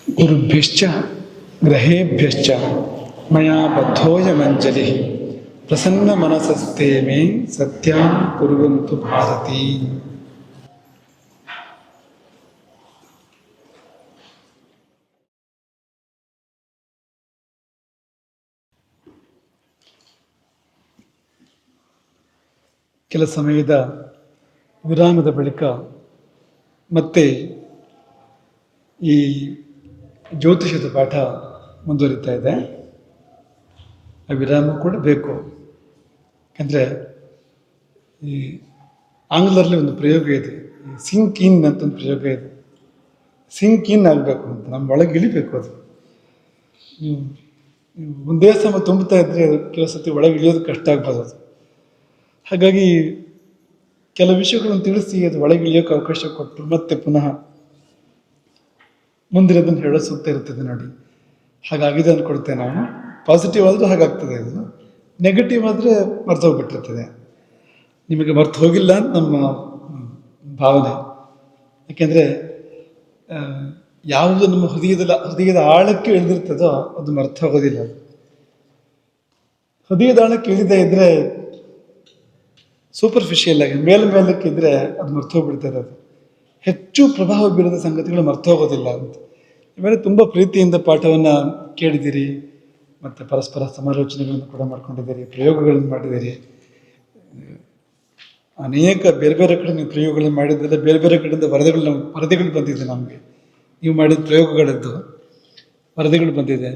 ಗುರುಭ್ಯಶ್ಚ ಗ್ರಹೇಭ್ಯಶ್ಚ ಮಯಾ ಬದ್ಧೋಯಮಂಜಲಿ ಪ್ರಸನ್ನ ಮನಸಸ್ತೆ ಮೇ ಸತ್ಯಾಂ ಕುರ್ವಂತು ಭಾರತಿ. ಕೆಲ ಸಮಯದ ವಿರಾಮದ ಬಳಿಕ ಮತ್ತೆ ಈ ಜ್ಯೋತಿಷದ ಪಾಠ ಮುಂದುವರಿತಾ ಇದೆ. ಆ ವಿರಾಮ ಕೂಡ ಬೇಕು. ಯಾಕಂದರೆ ಈ ಆಂಗ್ಲರಲ್ಲಿ ಒಂದು ಪ್ರಯೋಗ ಇದೆ, ಸಿಂಕ್ ಇನ್ ಅಂತ ಒಂದು ಪ್ರಯೋಗ ಇದೆ. ಸಿಂಕ್ ಇನ್ ಆಗಬೇಕು ಅಂತ, ನಮ್ಮ ಒಳಗೆ ಇಳಿಬೇಕು. ಅದು ಒಂದೇ ಸಮ ತುಂಬುತ್ತಾ ಇದ್ದರೆ ಕೆಲವು ಸತಿ ಒಳಗೆ ಇಳಿಯೋದು ಕಷ್ಟ ಆಗ್ಬೋದು. ಅದು ಹಾಗಾಗಿ ಕೆಲವು ವಿಷಯಗಳನ್ನು ತಿಳಿಸಿ ಅದು ಒಳಗೆ ಇಳಿಯೋಕ್ಕೆ ಅವಕಾಶ ಕೊಟ್ಟು ಮತ್ತೆ ಪುನಃ ಮುಂದಿರೋದನ್ನು ಹೇಳೋ ಸೂಕ್ತ ಇರ್ತದೆ ನೋಡಿ. ಹಾಗಾಗಿದೆ ಅಂದ್ಕೊಡ್ತೇನೆ ನಾನು. ಪಾಸಿಟಿವ್ ಆದರೂ ಹಾಗಾಗ್ತದೆ, ಇದು ನೆಗೆಟಿವ್ ಆದರೆ ಮರ್ತೋಗ್ಬಿಟ್ಟಿರ್ತದೆ. ನಿಮಗೆ ಮರ್ತು ಹೋಗಿಲ್ಲ ಅಂತ ನಮ್ಮ ಭಾವನೆ. ಯಾಕೆಂದರೆ ಯಾವುದು ನಮ್ಮ ಹೃದಯದ ಆಳಕ್ಕೆ ಇಳಿದಿರ್ತದೋ ಅದು ಮರ್ತು ಹೋಗೋದಿಲ್ಲ. ಹೃದಯದ ಆಳಕ್ಕೆ ಇಳಿದೇ ಇದ್ದರೆ ಸೂಪರ್ಫಿಷಿಯಲ್ ಆಗಿ ಮೇಲ್ಮೇಲಕ್ಕೆ ಇದ್ದರೆ ಅದು ಮರ್ತೋಗ್ಬಿಡ್ತದೆ. ಅದು ಹೆಚ್ಚು ಪ್ರಭಾವ ಬೀರದ ಸಂಗತಿಗಳು ಮರ್ತೋಗೋದಿಲ್ಲ ಅಂತ. ಇವೆಲ್ಲ ತುಂಬ ಪ್ರೀತಿಯಿಂದ ಪಾಠವನ್ನು ಕೇಳಿದ್ದೀರಿ, ಮತ್ತು ಪರಸ್ಪರ ಸಮಾಲೋಚನೆಗಳನ್ನು ಕೂಡ ಮಾಡ್ಕೊಂಡಿದ್ದೀರಿ, ಪ್ರಯೋಗಗಳನ್ನು ಮಾಡಿದ್ದೀರಿ. ಅನೇಕ ಬೇರೆ ಬೇರೆ ಕಡೆ ನೀವು ಪ್ರಯೋಗಗಳನ್ನು ಮಾಡಿದ್ದೆಲ್ಲ ಬೇರೆ ಬೇರೆ ಕಡೆಯಿಂದ ವರದಿಗಳು ಬಂದಿದೆ ನಮಗೆ. ನೀವು ಮಾಡಿದ ಪ್ರಯೋಗಗಳದ್ದು ವರದಿಗಳು ಬಂದಿದೆ,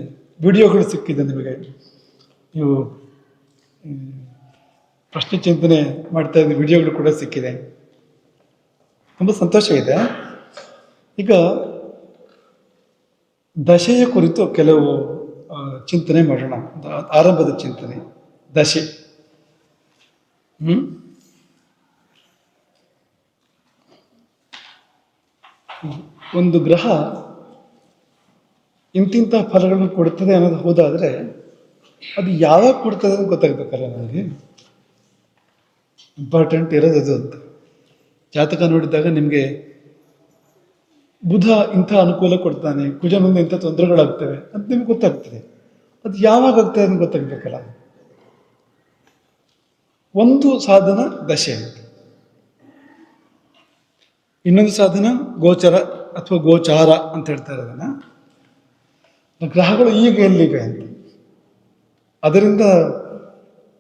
ವಿಡಿಯೋಗಳು ಸಿಕ್ಕಿದೆ ನಿಮಗೆ. ನೀವು ಪ್ರಶ್ನೆ ಚಿಂತನೆ ಮಾಡ್ತಾ ಇದ್ದ ವಿಡಿಯೋಗಳು ಕೂಡ ಸಿಕ್ಕಿದೆ. ತುಂಬ ಸಂತೋಷ ಇದೆ. ಈಗ ದಶೆಯ ಕುರಿತು ಕೆಲವು ಚಿಂತನೆ ಮಾಡೋಣ. ಆರಂಭದ ಚಿಂತನೆ ದಶೆ. ಒಂದು ಗ್ರಹ ಇಂತಿಂಥ ಫಲಗಳನ್ನು ಕೊಡ್ತದೆ ಅನ್ನೋದು ಹೋದಾದರೆ ಅದು ಯಾವಾಗ ಕೊಡ್ತದೆ ಅಂತ ಗೊತ್ತಾಗ್ಬೇಕಲ್ಲ ನನಗೆ. ಇಂಪಾರ್ಟೆಂಟ್ ಇರೋದು ಅದು ಅಂತ. ಜಾತಕ ನೋಡಿದಾಗ ನಿಮಗೆ ಬುಧ ಇಂಥ ಅನುಕೂಲ ಕೊಡ್ತಾನೆ, ಕುಜನಿಂದ ಇಂಥ ತೊಂದರೆಗಳಾಗ್ತವೆ ಅಂತ ನಿಮ್ಗೆ ಗೊತ್ತಾಗ್ತದೆ. ಅದು ಯಾವಾಗ ಆಗ್ತದೆ ಅಂತ ಗೊತ್ತಾಗ್ಬೇಕಲ್ಲ. ಒಂದು ಸಾಧನ ದಶೆ ಅಂತ, ಇನ್ನೊಂದು ಸಾಧನ ಗೋಚರ ಅಥವಾ ಗೋಚಾರ ಅಂತ ಹೇಳ್ತಾರೆ ಅದನ್ನು. ಗ್ರಹಗಳು ಈಗ ಎಲ್ಲಿವೆ ಅಂತ. ಅದರಿಂದ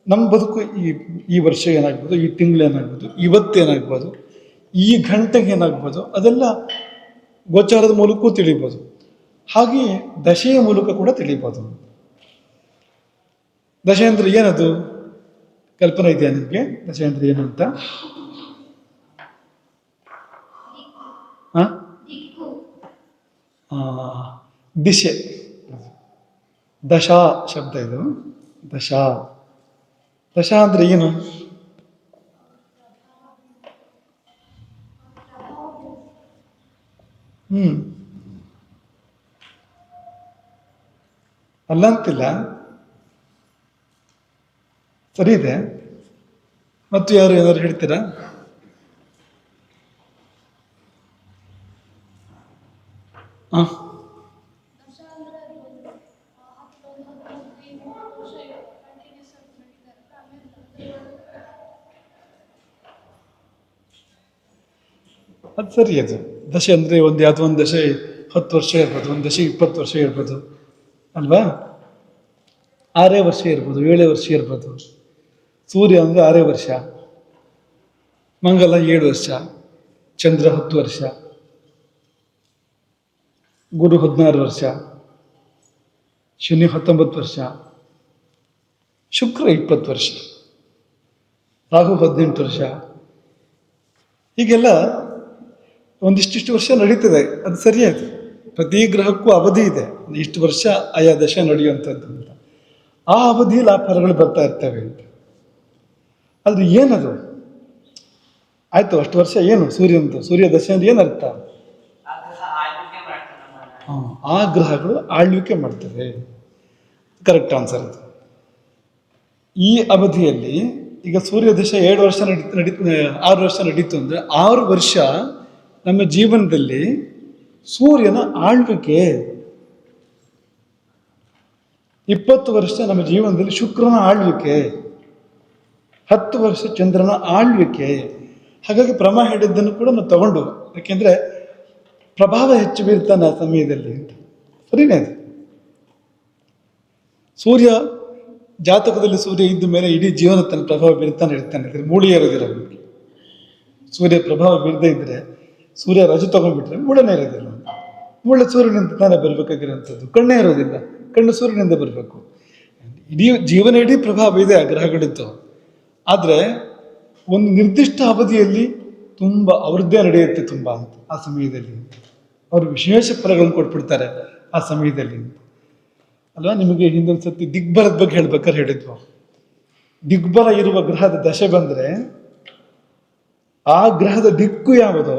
ನಮ್ಮ ಬದುಕು ಈ ವರ್ಷ ಏನಾಗ್ಬೋದು, ಈ ತಿಂಗಳು ಏನಾಗ್ಬೋದು, ಇವತ್ತೇನಾಗ್ಬೋದು, ಈ ಗಂಟೆಗೆ ಏನಾಗ್ಬೋದು, ಅದೆಲ್ಲ ಗೋಚಾರದ ಮೂಲಕವೂ ತಿಳಿಬೋದು. ಹಾಗೆಯೇ ದಶೆಯ ಮೂಲಕ ಕೂಡ ತಿಳಿಬೋದು. ದಶೆ ಅಂದರೆ ಏನದು? ಕಲ್ಪನೆ ಇದೆಯಾ ನಿಮಗೆ ದಶೆ ಅಂದರೆ ಏನು ಅಂತ? ದಿಶೆ, ದಶಾ ಶಬ್ದ ಇದು. ದಶಾ ದಶಾ ಅಂದರೆ ಏನು? ಅಲ್ಲ ಅಂತಿಲ್ಲ, ಸರಿ ಇದೆ. ಮತ್ತು ಯಾರು ಏನಾದ್ರು ಹೇಳ್ತೀರಾ? ಅದು ಸರಿ. ಅದು ದಶೆ ಅಂದರೆ ಯಾವುದೋ ಒಂದು ದಶೆ 10 ವರ್ಷ ಇರ್ಬೋದು, ಒಂದು ದಶೆ 20 ವರ್ಷ ಇರ್ಬೋದು ಅಲ್ವಾ? 6 ವರ್ಷ ಇರ್ಬೋದು, 7 ವರ್ಷ ಇರ್ಬೋದು. ಸೂರ್ಯ ಅಂದರೆ 6 ವರ್ಷ, ಮಂಗಲ 7 ವರ್ಷ, ಚಂದ್ರ 10 ವರ್ಷ, ಗುರು 16 ವರ್ಷ, ಶನಿ 19 ವರ್ಷ, ಶುಕ್ರ 20 ವರ್ಷ, ರಾಹು 18 ವರ್ಷ. ಹೀಗೆಲ್ಲ ಒಂದಿಷ್ಟಿಷ್ಟು ವರ್ಷ ನಡೀತದೆ. ಅದು ಸರಿಯಾಯ್ತು. ಪ್ರತಿ ಗ್ರಹಕ್ಕೂ ಅವಧಿ ಇದೆ, ಇಷ್ಟು ವರ್ಷ ಆಯಾ ದಶೆ ನಡೆಯುವಂಥದ್ದು ಅಂತ. ಆ ಅವಧಿಯಲ್ಲಿ ಆ ಫಲಗಳು ಬರ್ತಾ ಇರ್ತವೆ ಅಂತ. ಆದರೆ ಏನದು? ಆಯಿತು, ಅಷ್ಟು ವರ್ಷ ಏನು ಸೂರ್ಯ ದಶೆ ಅಂದ್ರೆ ಏನರ್ಥ? ಆ ಗ್ರಹಗಳು ಆಳ್ವಿಕೆ ಮಾಡ್ತವೆ. ಕರೆಕ್ಟ್ ಆನ್ಸರ್ ಅದು. ಈ ಅವಧಿಯಲ್ಲಿ ಈಗ ಸೂರ್ಯ ದಶೆ 6 ವರ್ಷ ನಡೀತು ಅಂದರೆ 6 ವರ್ಷ ನಮ್ಮ ಜೀವನದಲ್ಲಿ ಸೂರ್ಯನ ಆಳ್ವಿಕೆ 20 ವರ್ಷ ನಮ್ಮ ಜೀವನದಲ್ಲಿ ಶುಕ್ರನ ಆಳ್ವಿಕೆ, 10 ವರ್ಷ ಚಂದ್ರನ ಆಳ್ವಿಕೆ. ಹಾಗಾಗಿ ಪ್ರಮ ಹೇಳಿದ್ದನ್ನು ಕೂಡ ನಾವು ತಗೊಂಡು, ಯಾಕೆಂದ್ರೆ ಪ್ರಭಾವ ಹೆಚ್ಚು ಬೀರ್ತಾನೆ ಆ ಸಮಯದಲ್ಲಿ ಅಂತ. ಸರಿನೇ ಅದು. ಸೂರ್ಯ ಜಾತಕದಲ್ಲಿ ಸೂರ್ಯ ಇದ್ದ ಮೇಲೆ ಇಡೀ ಜೀವನ ತನ್ನ ಪ್ರಭಾವ ಬೀರ್ತಾನೆ ಇರ್ತಾನೆ. ಇದ್ರೆ ಮೂಳೆ ಇರೋದಿಲ್ಲ ನಮಗೆ. ಸೂರ್ಯ ಪ್ರಭಾವ ಬೀರದೇ ಇದ್ರೆ, ಸೂರ್ಯ ರಜೆ ತಗೊಂಡ್ಬಿಟ್ರೆ ಮೂಳೆನೇ ಇರೋದಿಲ್ಲ. ಮೂಳೆ ಸೂರ್ಯನಿಂದ ತಾನೇ ಬರಬೇಕಾಗಿರೋಂಥದ್ದು. ಕಣ್ಣೇ ಇರೋದಿಲ್ಲ, ಕಣ್ಣು ಸೂರ್ಯನಿಂದ ಬರಬೇಕು. ಇಡೀ ಪ್ರಭಾವ ಇದೆ ಆ ಗ್ರಹಗಳಿದ್ದು. ಆದರೆ ಒಂದು ನಿರ್ದಿಷ್ಟ ಅವಧಿಯಲ್ಲಿ ತುಂಬ ಅವ್ರದ್ದೇ ನಡೆಯುತ್ತೆ ತುಂಬ ಅಂತ ಆ ಸಮಯದಲ್ಲಿ. ಅವರು ವಿಶೇಷ ಫಲಗಳನ್ನು ಕೊಟ್ಬಿಡ್ತಾರೆ ಆ ಸಮಯದಲ್ಲಿ ಅಲ್ವಾ. ನಿಮಗೆ ಹಿಂದೊಂದು ಸತಿ ದಿಗ್ಬಲದ ಬಗ್ಗೆ ಹೇಳ್ಬೇಕಾದ್ರೆ ಹೇಳಿದ್ವು. ದಿಗ್ಬಲ ಇರುವ ಗ್ರಹದ ದಶೆ ಬಂದ್ರೆ ಆ ಗ್ರಹದ ದಿಕ್ಕು ಯಾವುದೋ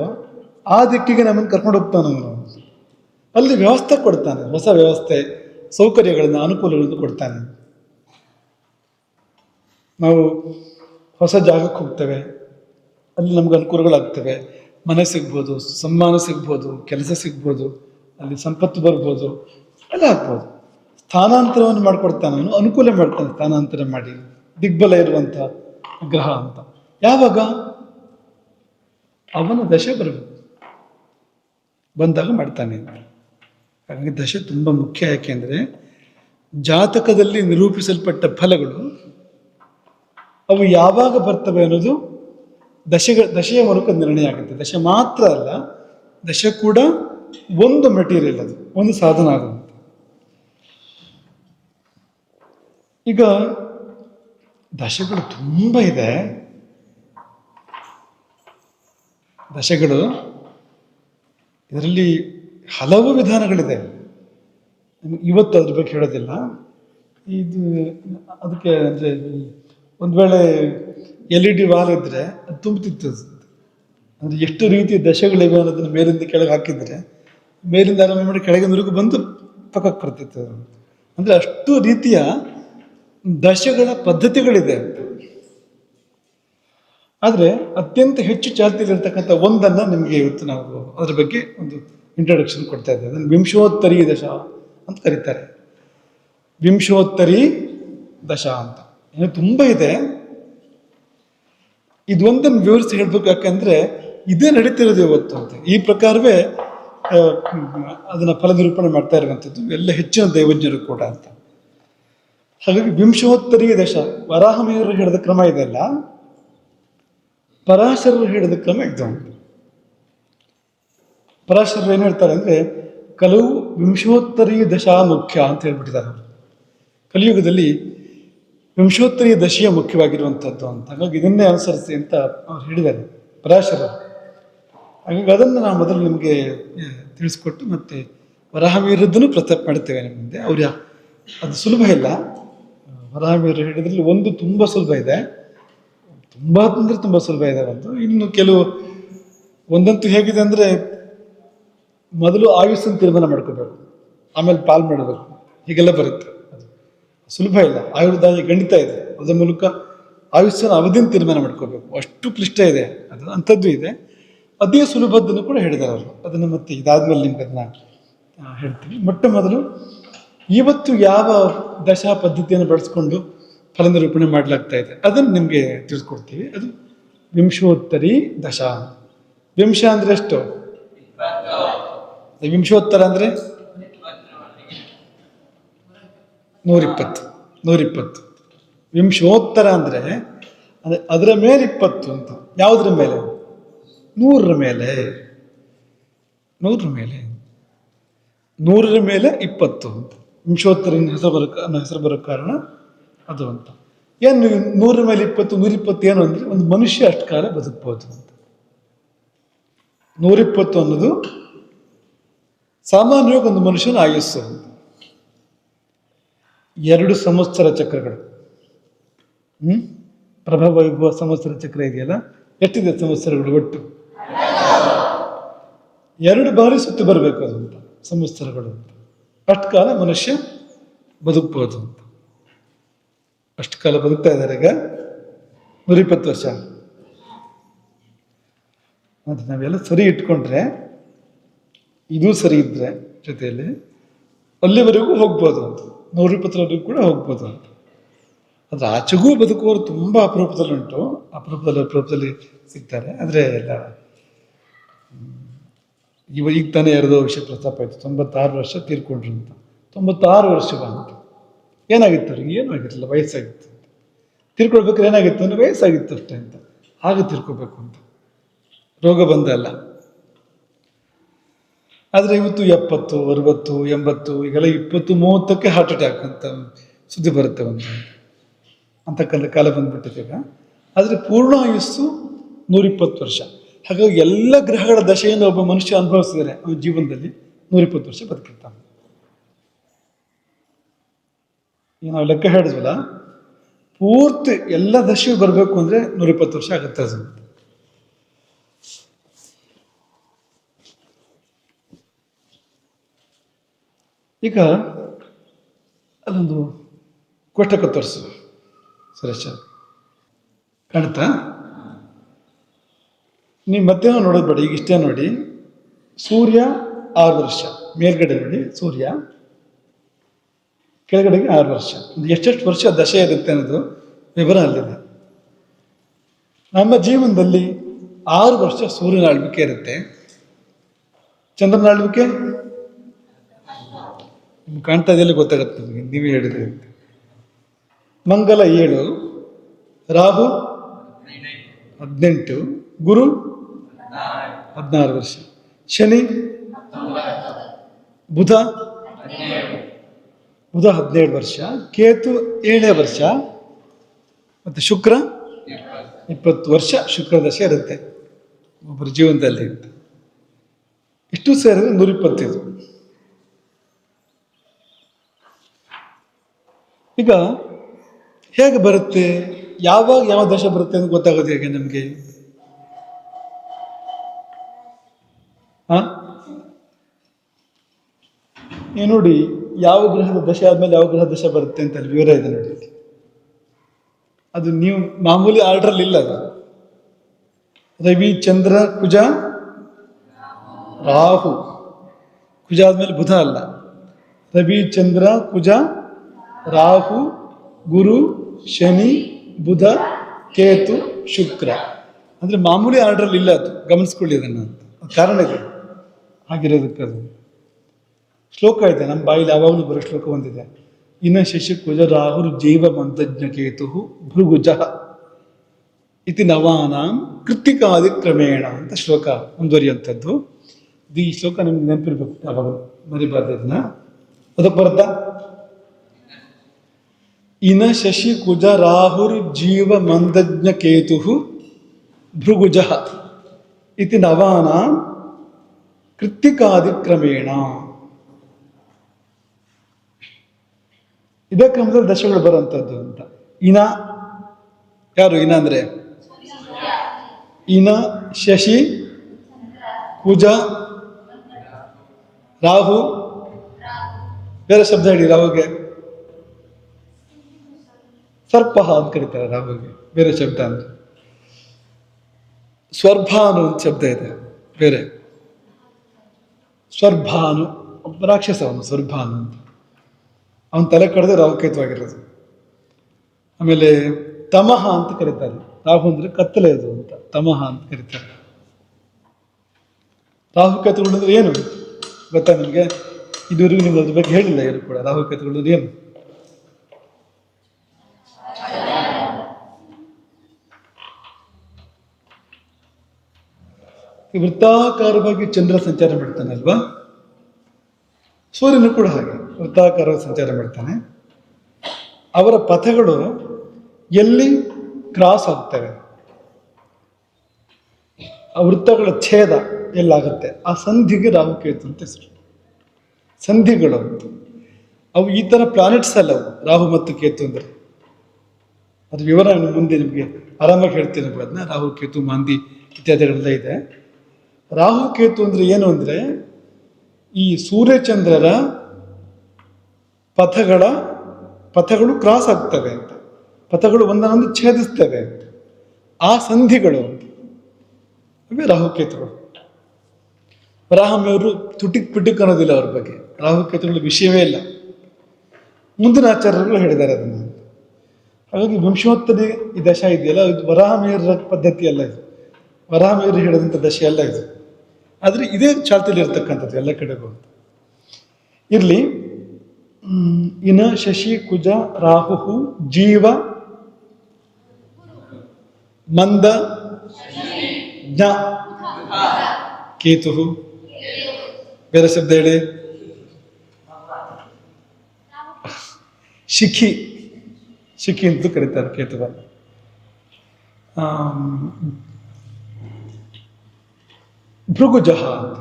ಆ ದಿಕ್ಕಿಗೆ ನಮ್ಮನ್ನು ಕರ್ಕೊಂಡು ಹೋಗ್ತಾನೆ ಅವನು. ಅಲ್ಲಿ ವ್ಯವಸ್ಥೆ ಕೊಡ್ತಾನೆ, ಹೊಸ ವ್ಯವಸ್ಥೆ, ಸೌಕರ್ಯಗಳನ್ನು, ಅನುಕೂಲಗಳನ್ನು ಕೊಡ್ತಾನೆ. ನಾವು ಹೊಸ ಜಾಗಕ್ಕೆ ಹೋಗ್ತೇವೆ, ಅಲ್ಲಿ ನಮ್ಗೆ ಅನುಕೂಲಗಳಾಗ್ತವೆ. ಮನೆ ಸಿಗ್ಬೋದು, ಸನ್ಮಾನ ಸಿಗ್ಬೋದು, ಕೆಲಸ ಸಿಗ್ಬೋದು, ಅಲ್ಲಿ ಸಂಪತ್ತು ಬರ್ಬೋದು, ಎಲ್ಲ ಆಗ್ಬೋದು. ಸ್ಥಾನಾಂತರವನ್ನು ಮಾಡಿಕೊಡ್ತಾನೆ ಅವನು, ಅನುಕೂಲ ಮಾಡ್ತಾನೆ ಸ್ಥಾನಾಂತರ ಮಾಡಿ. ದಿಗ್ಬಲ ಇರುವಂಥ ಗ್ರಹ ಅಂತ. ಯಾವಾಗ ಅವನ ದಶೆ ಬರಬೇಕು, ಬಂದಾಗ ಮಾಡ್ತಾನೆ. ಹಾಗಾಗಿ ದಶೆ ತುಂಬ ಮುಖ್ಯ. ಯಾಕೆಂದರೆ ಜಾತಕದಲ್ಲಿ ನಿರೂಪಿಸಲ್ಪಟ್ಟ ಫಲಗಳು ಅವು ಯಾವಾಗ ಬರ್ತವೆ ಅನ್ನೋದು ದಶೆಯ ಮೂಲಕ ನಿರ್ಣಯ ಆಗುತ್ತೆ. ದಶೆ ಮಾತ್ರ ಅಲ್ಲ, ದಶೆ ಕೂಡ ಒಂದು ಮೆಟೀರಿಯಲ್, ಅದು ಒಂದು ಸಾಧನ ಆಗುತ್ತೆ. ಈಗ ದಶೆಗಳು ತುಂಬ ಇದೆ. ದಶೆಗಳು ಇದರಲ್ಲಿ ಹಲವು ವಿಧಾನಗಳಿದೆ. ಇವತ್ತು ಅದ್ರ ಬಗ್ಗೆ ಹೇಳೋದಿಲ್ಲ. ಇದು ಅದಕ್ಕೆ ಅಂದರೆ ಒಂದು ವೇಳೆ LED ವಾಲ್ ಇದ್ದರೆ ಅದು ತುಂಬುತ್ತಿತ್ತು. ಅಂದರೆ ಎಷ್ಟು ರೀತಿಯ ದಶೆಗಳಿವೆ ಅನ್ನೋದನ್ನು ಮೇಲಿಂದ ಕೆಳಗೆ ಹಾಕಿದರೆ, ಮೇಲಿಂದ ಆರಂಭ ಮಾಡಿ ಕೆಳಗಿನವರೆಗೂ ಬಂದು ಪಕ್ಕಕ್ಕೆ ಬರ್ತಿತ್ತು. ಅಂದರೆ ಅಷ್ಟು ರೀತಿಯ ದಶೆಗಳ ಪದ್ಧತಿಗಳಿದೆ. ಆದರೆ ಅತ್ಯಂತ ಹೆಚ್ಚು ಚಾಲ್ತಿಯಲ್ಲಿರ್ತಕ್ಕಂಥ ಒಂದನ್ನು ನಿಮಗೆ ಇವತ್ತು ನಾವು ಅದರ ಬಗ್ಗೆ ಒಂದು ಇಂಟ್ರೊಡಕ್ಷನ್ ಕೊಡ್ತಾ ಇದ್ದೇವೆ. ಅದನ್ನು ವಿಂಶೋತ್ತರಿ ದಶ ಅಂತ ಕರೀತಾರೆ. ವಿಂಶೋತ್ತರಿ ದಶ ಅಂತ ಇನ್ನು ತುಂಬ ಇದೆ. ಇದೊಂದನ್ನು ವಿವರಿಸಿ ಹೇಳ್ಬೇಕು. ಯಾಕಂದ್ರೆ ಇದೇ ನಡೀತಿರೋದು ಇವತ್ತು ಅಂತ. ಈ ಪ್ರಕಾರವೇ ಅದನ್ನ ಫಲ ನಿರೂಪಣೆ ಮಾಡ್ತಾ ಇರುವಂಥದ್ದು ಎಲ್ಲ ಹೆಚ್ಚಿನ ದೈವಜ್ಞರು ಕೂಡ ಅಂತ. ಹಾಗಾಗಿ ವಿಂಶೋತ್ತರಿ ದಶ, ವರಾಹಮಿಹಿರರು ಹೇಳಿದ ಕ್ರಮ ಇದೆಲ್ಲ, ಪರಾಶರರು ಹೇಳಿದ ಕ್ರಮ ಇದು. ಪರಾಶರರು ಏನು ಹೇಳ್ತಾರೆ ಅಂದ್ರೆ, ಕಲವು ವಿಂಶೋತ್ತರಿ ದಶಾ ಮುಖ್ಯ ಅಂತ ಹೇಳ್ಬಿಟ್ಟಿದ್ದಾರೆ ಅವರು. ಕಲಿಯುಗದಲ್ಲಿ ವಿಂಶೋತ್ತರಿ ದಶೆಯ ಮುಖ್ಯವಾಗಿರುವಂಥದ್ದು ಅಂತ. ಹಾಗಾಗಿ ಇದನ್ನೇ ಅನುಸರಿಸಿ ಅಂತ ಅವ್ರು ಹೇಳಿದ್ದಾರೆ ಪರಾಶರರು. ಹಾಗಾಗಿ ಅದನ್ನು ನಾವು ಮೊದಲು ನಿಮಗೆ ತಿಳಿಸ್ಕೊಟ್ಟು ಮತ್ತೆ ವರಾಹಮಿಹಿರದ್ದನ್ನು ಪ್ರಸ್ತಾಪ ಮಾಡ್ತೇವೆ ನಿಮ್ಮ ಮುಂದೆ. ಅದು ಸುಲಭ ಇಲ್ಲ. ವರಾಹಮಿಹಿರರು ಹೇಳಿದ್ರಲ್ಲಿ ಒಂದು ತುಂಬ ಸುಲಭ ಇದೆ, ತುಂಬ ಅಂದರೆ ತುಂಬ ಸುಲಭ ಇದೆ ಒಂದು. ಇನ್ನು ಕೆಲವು ಒಂದಂತೂ ಹೇಗಿದೆ ಅಂದರೆ, ಮೊದಲು ಆಯುಸ್ಸನ್ನು ತೀರ್ಮಾನ ಮಾಡ್ಕೋಬೇಕು, ಆಮೇಲೆ ಪಾಲ್ ಮಾಡಬೇಕು, ಹೀಗೆಲ್ಲ ಬರುತ್ತೆ. ಅದು ಸುಲಭ ಇಲ್ಲ. ಆಯುರ್ದಾಯ ಗಣಿತ ಇದೆ, ಅದರ ಮೂಲಕ ಆಯುಷ್ಯನ ಅವಧಿನ ತೀರ್ಮಾನ ಮಾಡ್ಕೋಬೇಕು. ಅಷ್ಟು ಕ್ಲಿಷ್ಟ ಇದೆ ಅದು. ಅಂಥದ್ದು ಇದೆ. ಅದೇ ಸುಲಭದ್ದನ್ನು ಕೂಡ ಹೇಳಿದ್ದಾರೆ ಅವರು. ಅದನ್ನು ಮತ್ತೆ ಇದಾದ್ಮೇಲೆ ನಿಮ್ಗೆ ಅದನ್ನ ಹೇಳ್ತೀವಿ. ಮೊಟ್ಟ ಮೊದಲು ಇವತ್ತು ಯಾವ ದಶಾ ಪದ್ಧತಿಯನ್ನು ಬಳಸ್ಕೊಂಡು ಫಲ ನಿರೂಪಣೆ ಮಾಡಲಾಗ್ತಾ ಇದೆ ಅದನ್ನು ನಿಮಗೆ ತಿಳಿಸ್ಕೊಡ್ತೀವಿ. ಅದು ವಿಂಶೋತ್ತರಿ ದಶಾ. ವಿಂಶ ಅಂದ್ರೆ ಎಷ್ಟು? ವಿಂಶೋತ್ತರ ಅಂದ್ರೆ 120. ವಿಂಶೋತ್ತರ ಅಂದ್ರೆ ಅದರ ಮೇಲೆ 20 ಅಂತ. ಯಾವುದ್ರ ಮೇಲೆ? 100ರ ಮೇಲೆ. 100ರ ಮೇಲೆ 20 ಅಂತ. ವಿಂಶೋತ್ತರಿನ ಹೆಸರು ಬರೋ ಕಾರಣ ಅದು ಅಂತ. ಏನು 100ರ ಮೇಲೆ 20, 120 ಏನು ಅಂದ್ರೆ, ಒಂದು ಮನುಷ್ಯ ಅಷ್ಟು ಕಾಲ ಬದುಕ್ಬೋದು ಅಂತ. 120 ಅನ್ನೋದು ಸಾಮಾನ್ಯವಾಗಿ ಒಂದು ಮನುಷ್ಯನ ಆಯುಸ್ಸು. 2 ಸಂವತ್ಸರ ಚಕ್ರಗಳು. ಪ್ರಭವ ವಿಭವ ಸಂವತ್ಸರ ಚಕ್ರ ಇದೆಯಲ್ಲ, ಎಷ್ಟಿದೆ ಸಂವತ್ಸರಗಳು ಒಟ್ಟು? 2 ಬಾರಿ ಸುತ್ತಿ ಬರಬೇಕು ಅದು ಅಂತ ಸಂವತ್ಸರಗಳು ಅಂತ. ಅಷ್ಟು ಕಾಲ ಮನುಷ್ಯ ಬದುಕ್ಬೋದು ಅಂತ. ಅಷ್ಟು ಕಾಲ ಬದುಕ್ತಾ ಇದ್ದಾರೆ ಈಗ. 120 ವರ್ಷ. ಅದು ನಾವೆಲ್ಲ ಸರಿ ಇಟ್ಕೊಂಡ್ರೆ, ಇದು ಸರಿ ಇದ್ರೆ ಜೊತೆಯಲ್ಲಿ ಅಲ್ಲಿವರೆಗೂ ಹೋಗ್ಬೋದು ಅಂತ. 120ವರೆಗೂ ಕೂಡ ಹೋಗ್ಬೋದು ಅಂತ. ಅದ್ರ ಆಚೆಗೂ ಬದುಕುವವರು ತುಂಬ ಅಪರೂಪದಲ್ಲುಂಟು, ಅಪರೂಪದಲ್ಲಿ ಸಿಗ್ತಾರೆ. ಆದರೆ ಎಲ್ಲ ಈಗ ತಾನೇ 2 ವಿಷಯ ಪ್ರಸ್ತಾಪ ಆಯಿತು. 96 ವರ್ಷ ತೀರ್ಕೊಂಡ್ರು ಅಂತ. 96 ವರ್ಷವ ಅಂತ. ಏನಾಗಿತ್ತು ಅವ್ರಿಗೆ? ಏನೂ ಆಗಿರಲಿಲ್ಲ, ವಯಸ್ಸಾಗಿತ್ತು ಅಂತ. ತೀರ್ಕೊಳ್ಬೇಕಾದ್ರೆ ಏನಾಗಿತ್ತು ಅಂದರೆ ವಯಸ್ಸಾಗಿತ್ತು ಅಷ್ಟೇ ಅಂತ. ಹಾಗೆ ತೀರ್ಕೋಬೇಕು ಅಂತ, ರೋಗ ಬಂದ ಅಲ್ಲ. ಆದರೆ ಇವತ್ತು 70, 60, 80 ಈಗೆಲ್ಲ 20, 30ಕ್ಕೆ ಹಾರ್ಟ್ ಅಟ್ಯಾಕ್ ಅಂತ ಸುದ್ದಿ ಬರುತ್ತೆ ಒಂದು ಅಂತಕ್ಕಂಥ ಕಾಲ ಬಂದ್ಬಿಟ್ಟಿದೆ ಈಗ. ಆದರೆ ಪೂರ್ಣ ಆಯುಸ್ಸು 120 ವರ್ಷ. ಹಾಗಾಗಿ ಎಲ್ಲ ಗ್ರಹಗಳ ದಶೆಯನ್ನು ಒಬ್ಬ ಮನುಷ್ಯ ಅನುಭವಿಸಿದರೆ ಅವನ ಜೀವನದಲ್ಲಿ 120 ವರ್ಷ ಬದುಕಿರ್ತಾನೆ. ಈಗ ನಾವು ಲೆಕ್ಕ ಹೇಳಿದ್ವಲ್ಲ, ಪೂರ್ತಿ ಎಲ್ಲ ದಶೆಯು ಬರಬೇಕು ಅಂದರೆ 120 ವರ್ಷ ಆಗುತ್ತೆ ಅದು. ಈಗ ಅಲ್ಲೊಂದು ಕೋಷ್ಟಕ ತೋರಿಸು ಸುರೇಶ, ಕಾಣುತ್ತಾ? ನೀವು ಮತ್ತೇನೋ ನೋಡೋದು ಬೇಡ, ಈಗ ಇಷ್ಟೇ ನೋಡಿ. ಸೂರ್ಯ 6 ವರ್ಷ ಮೇಲ್ಗಡೆ ನೋಡಿ, ಸೂರ್ಯ ಕೆಳಗಡೆಗೆ 6 ವರ್ಷ. ಎಷ್ಟೆಷ್ಟು ವರ್ಷ ದಶೆ ಇರುತ್ತೆ ಅನ್ನೋದು ವಿವರ ಅಲ್ಲಿದೆ. ನಮ್ಮ ಜೀವನದಲ್ಲಿ 6 ವರ್ಷ ಸೂರ್ಯನ ಆಳ್ವಿಕೆ ಇರುತ್ತೆ. ಚಂದ್ರನ ಆಳ್ವಿಕೆ ನಿಮ್ಗೆ ಕಾಣ್ತಾ ಇದೆಯಲ್ಲ, ಗೊತ್ತಾಗುತ್ತೆ ನಿಮಗೆ, ನೀವೇ ಹೇಳಿದ್ರಿ ಅಂತ. ಮಂಗಲ 7, ರಾಹು 18, ಗುರು 16 ವರ್ಷ, ಶನಿ ಬುಧ 17 ವರ್ಷ, ಕೇತು 7ನೇ ವರ್ಷ, ಮತ್ತು ಶುಕ್ರ 20 ವರ್ಷ ಶುಕ್ರದಶೆ ಇರುತ್ತೆ ಒಬ್ಬರ ಜೀವನದಲ್ಲಿ. ಇಷ್ಟು ಸೇರಿದ್ರೆ 125. ಈಗ ಹೇಗೆ ಬರುತ್ತೆ, ಯಾವಾಗ ಯಾವ ದಶ ಬರುತ್ತೆ ಅಂತ ಗೊತ್ತಾಗೋದು ಹೇಗೆ ನಮಗೆ? ನೀವು ನೋಡಿ, ಯಾವ ಗ್ರಹದ ದಶೆ ಆದ್ಮೇಲೆ ಯಾವ ಗ್ರಹ ದಶೆ ಬರುತ್ತೆ ಅಂತ ಅಲ್ಲಿ ವಿವರ ಇದೆ ನೋಡಿ. ಅದು ನೀವು ಮಾಮೂಲಿ ಆರ್ಡ್ರಲ್ಲಿ ಇಲ್ಲ ಅದು. ರವಿ, ಚಂದ್ರ, ಕುಜ, ರಾಹು. ಕುಜ ಆದ್ಮೇಲೆ ಬುಧ ಅಲ್ಲ. ರವಿ, ಚಂದ್ರ, ಕುಜ, ರಾಹು, ಗುರು, ಶನಿ, ಬುಧ, ಕೇತು, ಶುಕ್ರ. ಅಂದರೆ ಮಾಮೂಲಿ ಆರ್ಡ್ರಲ್ಲಿ ಇಲ್ಲ ಅದು, ಗಮನಿಸ್ಕೊಳ್ಳಿ ಅದನ್ನು ಅಂತ. ಕಾರಣ ಇದೆ ಹಾಗಿರೋದಕ್ಕೆ. ಅದು ಶ್ಲೋಕ ಇದೆ ನಮ್ಮ ಬಾಯಿಲಿ, ಯಾವಾಗಲೂ ಬರೋ ಶ್ಲೋಕ ಒಂದಿದೆ. ಇನ ಶಶಿ ಕುಜ ರಾಹುರ್ ಜೈವ ಮಂತಜ್ಞ ಕೇತು ಭೃಗುಜ ಇತಿ ನವಾನಾಂ ಕೃತ್ತಿಕಾದಿ ಕ್ರಮೇಣ ಅಂತ ಶ್ಲೋಕ ಮುಂದುವರಿಯುವಂಥದ್ದು. ಈ ಶ್ಲೋಕ ನಿಮ್ಗೆ ನೆನಪಿರ್ಬೇಕು, ಯಾವಾಗ ಮರಿಬಾರ್ದು ಇದನ್ನ. ಅದಕ್ಕೆ ಬರುತ್ತಾ? ಇನ ಶಶಿ ಕುಜ ರಾಹುರ್ ಜೀವ ಮಂದಜ್ಞ ಕೇತು ಭೃಗುಜ ಇತಿ ನವಾನಾಂ ಕೃತ್ತಿಕಾದಿ ಕ್ರಮೇಣ. ಇದೇ ಕ್ರಮದಲ್ಲಿ ದಶಗಳು ಬರುವಂಥದ್ದು ಅಂತ. ಇನ ಯಾರು? ಇನ ಅಂದ್ರೆ ಇನ ಶಶಿ ಕುಜ ರಾಹು. ಬೇರೆ ಶಬ್ದ ಹೇಳಿ ರಾಹುಗೆ. ಸರ್ಪ ಅಂತ ಕರೀತಾರೆ ರಾಹುಗೆ, ಬೇರೆ ಶಬ್ದ ಅಂತ. ಸ್ವರ್ಭಾನು ಅಂತ ಶಬ್ದ ಇದೆ ಬೇರೆ. ಸ್ವರ್ಭಾನು ಒಬ್ಬ ರಾಕ್ಷಸ, ಅವನು ಸ್ವರ್ಭಾನು ಅಂತ. ಅವನ ತಲೆ ಕಳೆದು ರಾಹುಕೇತುವಾಗಿರೋದು. ಆಮೇಲೆ ತಮಹ ಅಂತ ಕರೀತಾರೆ. ರಾಹು ಅಂದ್ರೆ ಕತ್ತಲೆ ಅದು ಅಂತ, ತಮಹ ಅಂತ ಕರೀತಾರೆ. ರಾಹುಕೇತುಗಳು ಅಂದ್ರೆ ಏನು ಗೊತ್ತಾ ನಿಮಗೆ? ಇದುವರೆಗೂ ನಿಮ್ಗೆ ಅದ್ರ ಬಗ್ಗೆ ಹೇಳಿಲ್ಲ ಯಾರು ಕೂಡ. ರಾಹುಕೇತುಗಳು ಅಂದ್ರೆ ಏನು? ವೃತ್ತಾಕಾರವಾಗಿ ಚಂದ್ರ ಸಂಚಾರ ಮಾಡ್ತಾನೆ ಅಲ್ವಾ? ಸೂರ್ಯನು ಕೂಡ ಹಾಗೆ ವೃತ್ತಾಕಾರವಾಗಿ ಸಂಚಾರ ಮಾಡ್ತಾನೆ. ಅವರ ಪಥಗಳು ಎಲ್ಲಿ ಕ್ರಾಸ್ ಆಗ್ತವೆ, ಆ ವೃತ್ತಗಳ ಛೇದ ಎಲ್ಲಾಗುತ್ತೆ, ಆ ಸಂಧಿಗೆ ರಾಹುಕೇತು ಅಂತ ಹೆಸರು. ಸಂಧಿಗಳು ಅವು ಈ ಥರ ಪ್ಲಾನೆಟ್ಸ್ ಅಲ್ಲ ಅವು, ರಾಹು ಮತ್ತು ಕೇತು ಅಂದರೆ. ಅದು ವಿವರ ಮುಂದೆ ನಿಮಗೆ ಆರಾಮಾಗಿ ಹೇಳ್ತೇನೆ ಅದನ್ನ. ರಾಹು, ಕೇತು, ಮಾಂದಿ ಇತ್ಯಾದಿಗಳೆಲ್ಲ ಇದೆ. ರಾಹು ಕೇತು ಅಂದರೆ ಏನು ಅಂದರೆ, ಈ ಸೂರ್ಯಚಂದ್ರರ ಪಥಗಳು ಕ್ರಾಸ್ ಆಗ್ತವೆ ಅಂತ, ಪಥಗಳು ಒಂದನ್ನೊಂದು ಛೇದಿಸ್ತವೆ ಅಂತ, ಆ ಸಂಧಿಗಳು ಅಂತ ಇವೇ ರಾಹುಕೇತುಗಳು. ವರಾಹಮಿಯವರು ತುಟಿಕ್ ಪಿಟಿಕ್ ಅನ್ನೋದಿಲ್ಲ ಅವ್ರ ಬಗ್ಗೆ. ರಾಹುಕೇತುಗಳ ವಿಷಯವೇ ಇಲ್ಲ. ಮುಂದಿನ ಆಚಾರ್ಯರುಗಳು ಹೇಳಿದ್ದಾರೆ ಅದನ್ನು. ಹಾಗಾಗಿ ವಿಂಶೋತ್ತರಿ ಈ ದಶ ಇದೆಯಲ್ಲ, ಇದು ವರಾಹಮಿಹಿರ ಪದ್ಧತಿ ಅಲ್ಲ, ಇದು ವರಾಹಮಿಹಿರ ಹೇಳಿದಂಥ ದಶೆ ಅಲ್ಲ ಇದು. ಆದರೆ ಇದೇ ಚಾಲ್ತಿಯಲ್ಲಿ ಇರ್ತಕ್ಕಂಥದ್ದು ಎಲ್ಲ ಕಡೆಗೂ. ಇರಲಿ. ಇನ ಶಶಿ ಕುಜ ರಾಹು ಜೀವ ಮಂದ ಜ್ಞ ಕೇತು. ಬೇರೆ ಶಬ್ದ ಹೇಳಿ. ಶಿಖಿ, ಶಿಖಿ ಅಂತ ಕರೀತಾರೆ ಕೇತುವನ್ನು. ಭೃಗುಜಃ ಅಂತ,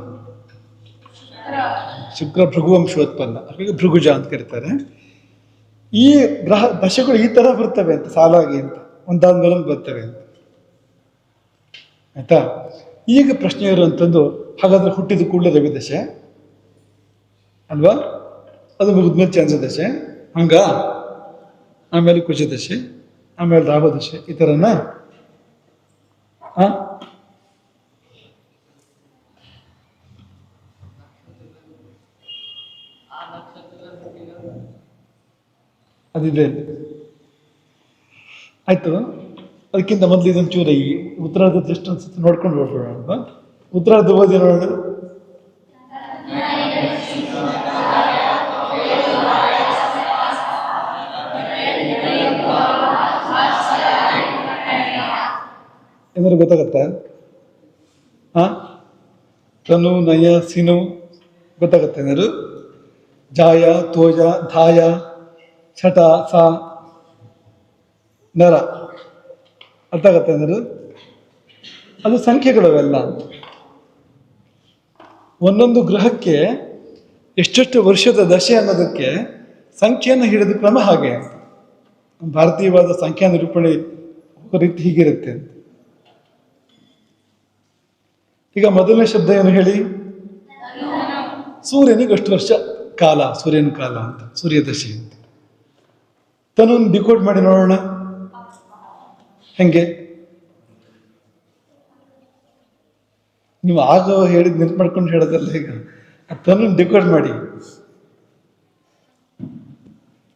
ಶುಕ್ರ ಭೃಗುವಂಶೋತ್ಪನ್ನ, ಹಾಗಾಗಿ ಭೃಗುಜ ಅಂತ ಕರೀತಾರೆ. ಈ ಗ್ರಹ ದಶೆಗಳು ಈ ತರ ಬರ್ತವೆ ಅಂತ, ಸಾಲಾಗಿ ಅಂತ, ಒಂದಾದ್ಮೇಲೆ ಬರ್ತವೆ ಅಂತ. ಆಯ್ತಾ. ಈಗ ಪ್ರಶ್ನೆ ಇರುವಂಥದ್ದು, ಹಾಗಾದ್ರೆ ಹುಟ್ಟಿದ ಕೂಡಲೇ ರವಿ ದಶೆ ಅಲ್ವಾ, ಅದು ಮುಗಿದ್ಮೇಲೆ ಚಂದ್ರ ದಶೆ ಹಂಗ, ಆಮೇಲೆ ಕುಜ ದಶೆ, ಆಮೇಲೆ ರಾಹು ದಶೆ, ಈ ಥರನ? ಅದಿದೆ. ಆಯ್ತು. ಅದಕ್ಕಿಂತ ಮೊದಲು ಇದೊಂದು ಚೂರ ಈ ಉತ್ತರಾರ್ಧದ ಎಷ್ಟು ಅನ್ಸುತ್ತೆ ನೋಡ್ಕೊಂಡು ಹೋಗ್ಬಿಡೋಣ ಅಲ್ವಾ. ಉತ್ತರಾರ್ಧ ಓದಿ ನೋಡೋಣ. ಏನಾದ್ರು ಗೊತ್ತಾಗತ್ತಾ? ತನು ನಯ ಸಿನು ಗೊತ್ತಾಗತ್ತೆ ಏನಾದ್ರು? ಜಾಯ ತೋಜ ಧಾಯ ಛಟ ಸಾ ನರ ಅರ್ಥ ಆಗತ್ತೆ ಏನಾದ್ರು? ಅದು ಸಂಖ್ಯೆಗಳವೆಲ್ಲ. ಒಂದೊಂದು ಗ್ರಹಕ್ಕೆ ಎಷ್ಟೆಷ್ಟು ವರ್ಷದ ದಶೆ ಅನ್ನೋದಕ್ಕೆ ಸಂಖ್ಯೆಯನ್ನು ಹಿಡಿದ ಕ್ರಮ ಹಾಗೆ ಅಂತ. ಭಾರತೀಯವಾದ ಸಂಖ್ಯಾ ನಿರೂಪಣೆ ರೀತಿ ಹೀಗಿರುತ್ತೆ ಅಂತ. ಈಗ ಮೊದಲನೇ ಶಬ್ದ ಏನು ಹೇಳಿ? ಸೂರ್ಯನಿಗೆ ಎಷ್ಟು ವರ್ಷ ಕಾಲ, ಸೂರ್ಯನ ಕಾಲ ಅಂತ, ಸೂರ್ಯದಶೆ ಅಂತ. ತನ್ನೊಂದು ಡಿಕೋಡ್ ಮಾಡಿ ನೋಡೋಣ ಹೆಂಗೆ. ನೀವು ಆಗ ಹೇಳಿದ್ ನೆನ್ಪು ಮಾಡ್ಕೊಂಡು ಹೇಳೋದಲ್ಲ, ಈಗ ತನ್ನೊಂದು ಡಿಕೋಡ್ ಮಾಡಿ.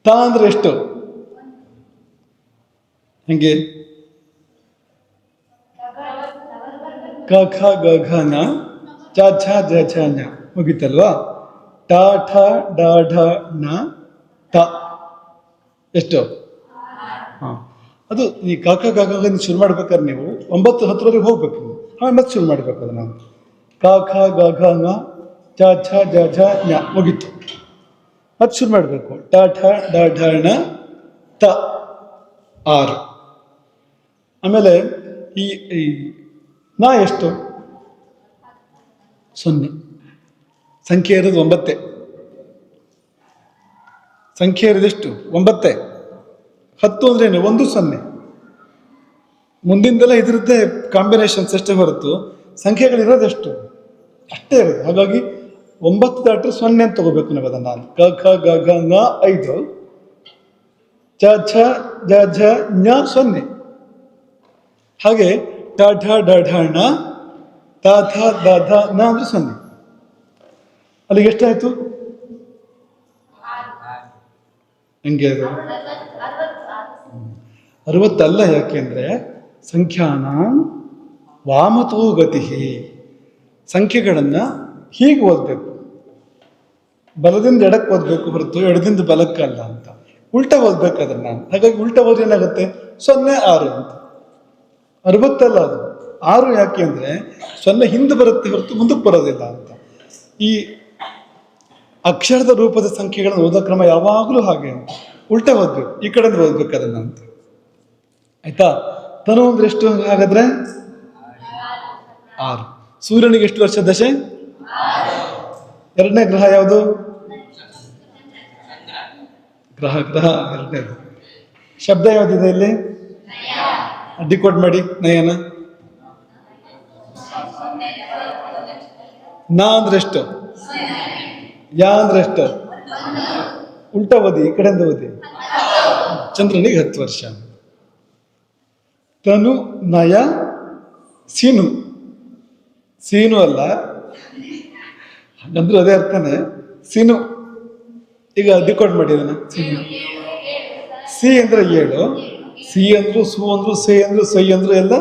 ತಾ ಅಂದ್ರೆ ಎಷ್ಟು? ಹೆಂಗೆ? ಕ ಖ ಗ ಘ ನ ಚ ಛ ಜ ಛ ಞ ಮುಗಿತಲ್ವಾ. ಟ ಠ ಡ ಢ ಣ ತ ಎಷ್ಟು? ಅದು ಈ ಕಾಕ ಕಾಕ ಶುರು ಮಾಡ್ಬೇಕಾದ್ರೆ ನೀವು 9-10 ಹೋಗ್ಬೇಕು ನೀವು, ಆಮೇಲೆ ಮತ್ತೆ ಶುರು ಮಾಡ್ಬೇಕು ಅದನ್ನ. ಕ ಖ ಗ ಘ ನ ಚ ಛ ಜ ಝ ಞ ಮುಗೀತು. ಮತ್ತೆ ಶುರು ಮಾಡಬೇಕು. ಟ ಠ ಡ ಢ ಣ ತ 6. ಆಮೇಲೆ ಈ ನಾ ಎಷ್ಟು? 0. ಸಂಖ್ಯೆ ಇರೋದು 9. ಸಂಖ್ಯೆ ಇರೋದೆಷ್ಟು? 9. 10 ಅಂದ್ರೇನು? 1 0. ಮುಂದಿಂದೆಲ್ಲ ಇದ್ರದ್ದೇ ಕಾಂಬಿನೇಷನ್ಸ್ ಅಷ್ಟೇ ಹೊರತು ಸಂಖ್ಯೆಗಳಿರೋದೆಷ್ಟು ಅಷ್ಟೇ ಇರೋದು. ಹಾಗಾಗಿ 9 ದಾಟ್ರೆ 0 ಅಂತ ತಗೋಬೇಕು ನಾವು ಅದನ್ನ. ಕ ಖ ಗ ಘ ನ 5, ಚ ಛ ಜ ಝ ಞ 0. ಹಾಗೆ ಟ ಠ ಡ ಢ ಣ ತ ಥ ದ ಧ ನ ಅಂದ್ರೆ 0. ಅಲ್ಲಿಗೆ ಎಷ್ಟಾಯ್ತು? ಹಂಗೆ ಅದು 60 ಅಲ್ಲ. ಯಾಕೆಂದ್ರೆ ಸಂಖ್ಯಾನ ವಾಮತೋ ಗತಿ, ಸಂಖ್ಯೆಗಳನ್ನ ಹೀಗೆ ಓದ್ಬೇಕು, ಬಲದಿಂದ ಎಡಕ್ಕೆ ಓದ್ಬೇಕು ಹೊರತು ಎಡದಿಂದ ಬಲಕ್ಕಲ್ಲ ಅಂತ. ಉಲ್ಟಾ ಓದ್ಬೇಕು ಅದನ್ನ. ಹಾಗಾಗಿ ಉಲ್ಟಾ ಓದಿ ಏನಾಗುತ್ತೆ? 0 6 ಅಂತ. 60 ಅಲ್ಲ ಅದು 6. ಯಾಕೆ ಅಂದ್ರೆ 0 ಹಿಂದೆ ಬರುತ್ತೆ ಹೊರತು ಮುಂದಕ್ಕೆ ಬರೋದಿಲ್ಲ ಅಂತ. ಈ ಅಕ್ಷರದ ರೂಪದ ಸಂಖ್ಯೆಗಳನ್ನು ಓದೋ ಕ್ರಮ ಯಾವಾಗಲೂ ಹಾಗೆ ಅಂತ. ಉಲ್ಟಾ ಓದ್ಬೇಕು, ಈ ಕಡೆಯಿಂದ ಓದ್ಬೇಕು ಅದನ್ನ ಅಂತ. ಆಯ್ತಾ. ತನು ಅಂದ್ರೆ ಎಷ್ಟು ಹಾಗಾದ್ರೆ? 6. ಸೂರ್ಯನಿಗೆ ಎಷ್ಟು ವರ್ಷ ದಶೆ? 2ನೇ ಗ್ರಹ ಯಾವುದು? ಗ್ರಹ 2ನೇದು. ಶಬ್ದ ಯಾವುದಿದೆ ಇಲ್ಲಿ? ಡಿಕೋಡ್ ಮಾಡಿ. ನಯನ. ನಾ ಅಂದ್ರೆ ಎಷ್ಟು? ಯಾ ಅಂದ್ರೆ ಎಷ್ಟು? ಉಲ್ಟಾ ಓದಿ, ಈ ಕಡೆಯಿಂದ ಓದಿ. ಚಂದ್ರನಿಗೆ 10 ವರ್ಷ. ತನು ನಯ ಸೀನು. ಸೀನು ಅಲ್ಲ, ಹಾಗಂದ್ರೆ ಅದೇ ಅರ್ಥನೇ. ಸೀನು ಈಗ ಡಿಕೋಡ್ ಮಾಡಿ ಅದನ್ನ. ಸಿ ಅಂದ್ರೆ 7, ಸಿ ಅಂದ್ರು, ಸು ಅಂದ್ರು, ಸೆ ಅಂದ್ರು, ಸೈ ಅಂದ್ರು ಎಲ್ಲ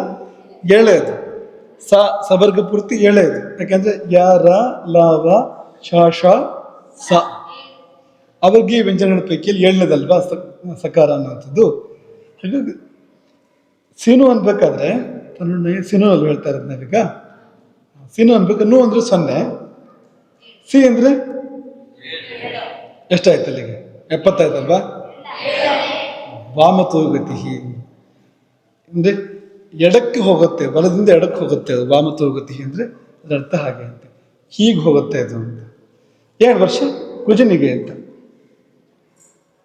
ಏಳೇ ಅದು. ಸಬರ್ಗ ಪೂರ್ತಿ ಏಳೇ ಅದು. ಯಾಕಂದ್ರೆ ಯ ರ ಲ ವ ಶ ಶ ಸ ಅವರಿಗೆ ವ್ಯಂಜನಗಳ ಪೈಕಿಯಲ್ಲಿ ಏಳನೇದಲ್ವಾ ಸಕಾರ ಅನ್ನುವಂಥದ್ದು. ಹಾಗಾಗಿ ಸೀನು ಅನ್ಬೇಕಾದ್ರೆ ಸೀನು ಅಲ್ಲಿ ಹೇಳ್ತಾ ಇರೋದು ನಾವೀಗ. ಸೀನು ಅನ್ಬೇಕು. ನು ಅಂದ್ರೆ 0, ಸಿ ಅಂದ್ರೆ ಎಷ್ಟಾಯ್ತು ಅಲ್ಲಿಗೆ? 70 ಆಯ್ತಲ್ವಾ? ವಾಮತೋಗತಿ ಅಂದ್ರೆ ಎಡಕ್ಕೆ ಹೋಗುತ್ತೆ, ಬಲದಿಂದ ಎಡಕ್ಕೆ ಹೋಗುತ್ತೆ ಅದು. ವಾಮತೋಗತಿ ಅಂದ್ರೆ ಅದರ ಅರ್ಥ ಹಾಗೆ ಅಂತ. ಹೀಗೆ ಹೋಗುತ್ತೆ ಅದು ಅಂತ. 2 ವರ್ಷ ಕುಜನಿಗೆ ಅಂತ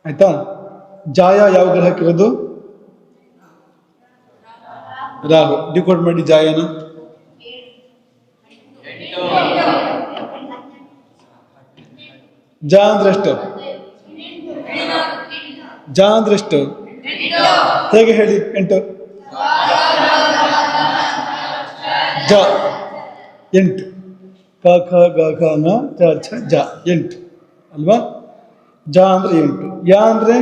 ಆಯ್ತಾ. ಜಾಯ ಯಾವ ಗ್ರಹಕ್ಕಿರೋದು? ರಾಹು. ಡಿಕೋಡ್ ಮಾಡಿ ಜಾಯನ. ಜ ಅಂದ್ರೆ ಎಷ್ಟು? ಜ ಅಂದ್ರೆ ಎಷ್ಟು? ಹೇಗೆ ಹೇಳಿ? 8. ಜ 8. ಕ ಖ ಗ ಘ ನ ಚ ಛ ಜ 8 ಅಲ್ವಾ? ಜ ಅಂದ್ರೆ 8. ಯಾ ಅಂದ್ರೆ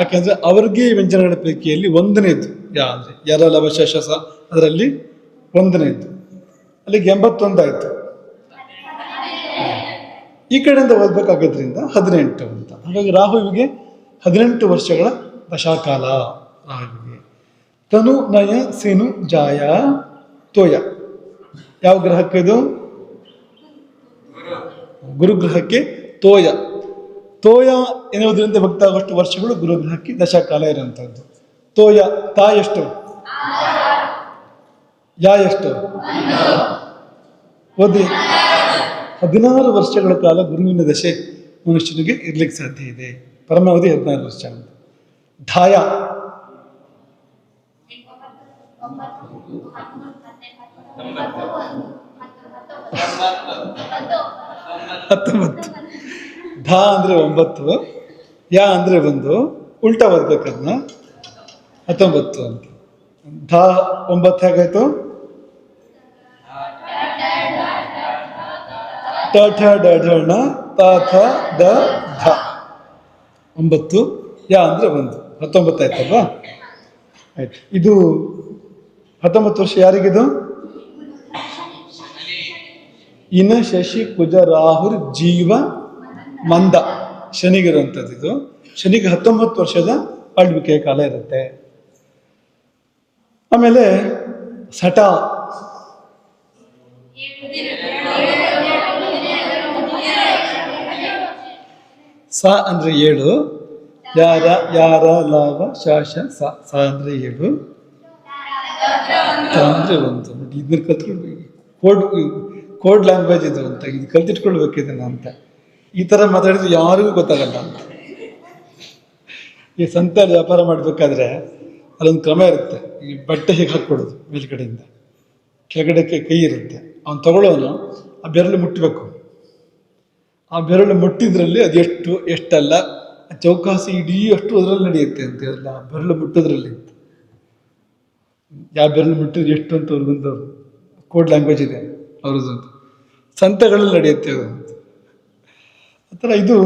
ಯಾಕಂದ್ರೆ ಅವರಿಗೆ ವ್ಯಂಜನಗಳ ಪೈಕಿಯಲ್ಲಿ 1ನೇದು ಯಾ ಅಂದ್ರೆ. ಯರ ಲವ ಶ ಶ ಸ ಅದರಲ್ಲಿ 1ನೇದು. ಅಲ್ಲಿಗೆ 81 ಆಯ್ತು. ಈ ಕಡೆಯಿಂದ ಓದ್ಬೇಕಾಗೋದ್ರಿಂದ 18 ಅಂತ. ಹಾಗಾಗಿ ರಾಹುವಿಗೆ 18 ವರ್ಷಗಳ ದಶಾಕಾಲ. ರಾಹುವಿಗೆ ತನು ನಯ ಸೇನು ಜಾಯ ತೋಯ ಯಾವ ಗ್ರಹಕ್ಕೆ ಇದು? ಗುರುಗ್ರಹಕ್ಕೆ ತೋಯ. ತೋಯ ಎನ್ನುವುದರಿಂದ ಭಕ್ತಾಗುವಷ್ಟು ವರ್ಷಗಳು ಗುರುಗ್ರಹಕ್ಕೆ ದಶಾಕಾಲ ಇರುವಂತಹದ್ದು. ತೋಯ ತಾ ಎಷ್ಟು? ಯಾ ಎಷ್ಟು? ಓದಿ. 16 ವರ್ಷಗಳ ಕಾಲ ಗುರುವಿನ ದಶೆ ಮನುಷ್ಯನಿಗೆ ಇರ್ಲಿಕ್ಕೆ ಸಾಧ್ಯ ಇದೆ. ಪರಮಾವಧಿ 16 ವರ್ಷ ಅಂತ. ಧಾಯ 19. ಧಾ ಅಂದ್ರೆ 9, ಯಾ ಅಂದ್ರೆ 1. ಉಲ್ಟಾ ಓದ್ಬೇಕದ್ನ. 19 ಅಂತ. ಧಾ 9 ಹೇಗಾಯ್ತು? ಟ ಠ ಡ ಢ ಣ ತ ಥ ದ ಧ 9. ಯಾ ಅಂದ್ರೆ 1. 19 ಆಯ್ತಲ್ವಾ? ಆಯ್ತು. ಇದು 19 ವರ್ಷ ಯಾರಿಗಿದು? ಇನ ಶಶಿ ಕುಜ ರಾಹುರ್ ಜೀವ ಮಂದ ಶನಿಗಿರುವಂಥದ್ದು. ಇದು ಶನಿಗೆ 19 ವರ್ಷದ ಆಳ್ವಿಕೆಯ ಕಾಲ ಇರುತ್ತೆ. ಆಮೇಲೆ ಸಟ ಸ ಅಂದ್ರೆ 7, ಯಾರ ಯಾರ ಲಾಭ ಶಾಶ ಸ ಅಂದ್ರೆ 7, ತ ಅಂದ್ರೆ 1. ಇದನ್ನ ಕಲ್ತ್ಕೊಳ್ಬೇಕು. ಕೋಡ್ ಲ್ಯಾಂಗ್ವೇಜ್ ಇದು ಅಂತ. ಇದು ಕಲ್ತಿಟ್ಕೊಳ್ಬೇಕು ಇದನ್ನ ಅಂತ. ಈ ಥರ ಮಾತಾಡಿದ್ರೆ ಯಾರಿಗೂ ಗೊತ್ತಾಗಲ್ಲ ಅಂತ. ಈ ಸಂತೆ ವ್ಯಾಪಾರ ಮಾಡಬೇಕಾದ್ರೆ ಅಲ್ಲೊಂದು ಕ್ರಮ ಇರುತ್ತೆ. ಈ ಬಟ್ಟೆ ಹೀಗೆ ಹಾಕ್ಕೊಡೋದು ಮೇಲ್ಗಡೆಯಿಂದ, ಕೆಳಗಡೆ ಕೈ ಇರುತ್ತೆ. ಅವನು ತಗೊಳ್ಳೋನು ಆ ಬೆರಳು ಮುಟ್ಟಬೇಕು. ಆ ಬೆರಳು ಮುಟ್ಟಿದ್ರಲ್ಲಿ ಅದು ಎಷ್ಟಲ್ಲ ಚೌಕಾಸಿ ಇಡೀ ಅಷ್ಟು ಅದರಲ್ಲಿ ನಡೆಯುತ್ತೆ ಅಂತ ಹೇಳಲ್ಲ. ಆ ಬೆರಳು ಮುಟ್ಟೋದ್ರಲ್ಲಿ ಯಾವ ಬೆರಳು ಮುಟ್ಟಿದ್ರೆ ಎಷ್ಟು ಅಂತ ಅವ್ರಿಗೊಂದು ಕೋಡ್ ಲ್ಯಾಂಗ್ವೇಜ್ ಇದೆ ಅವ್ರದ್ದು. ಸಂತೆಗಳಲ್ಲಿ ನಡೆಯುತ್ತೆ ಅದು. ಆ ಥರ ಇದು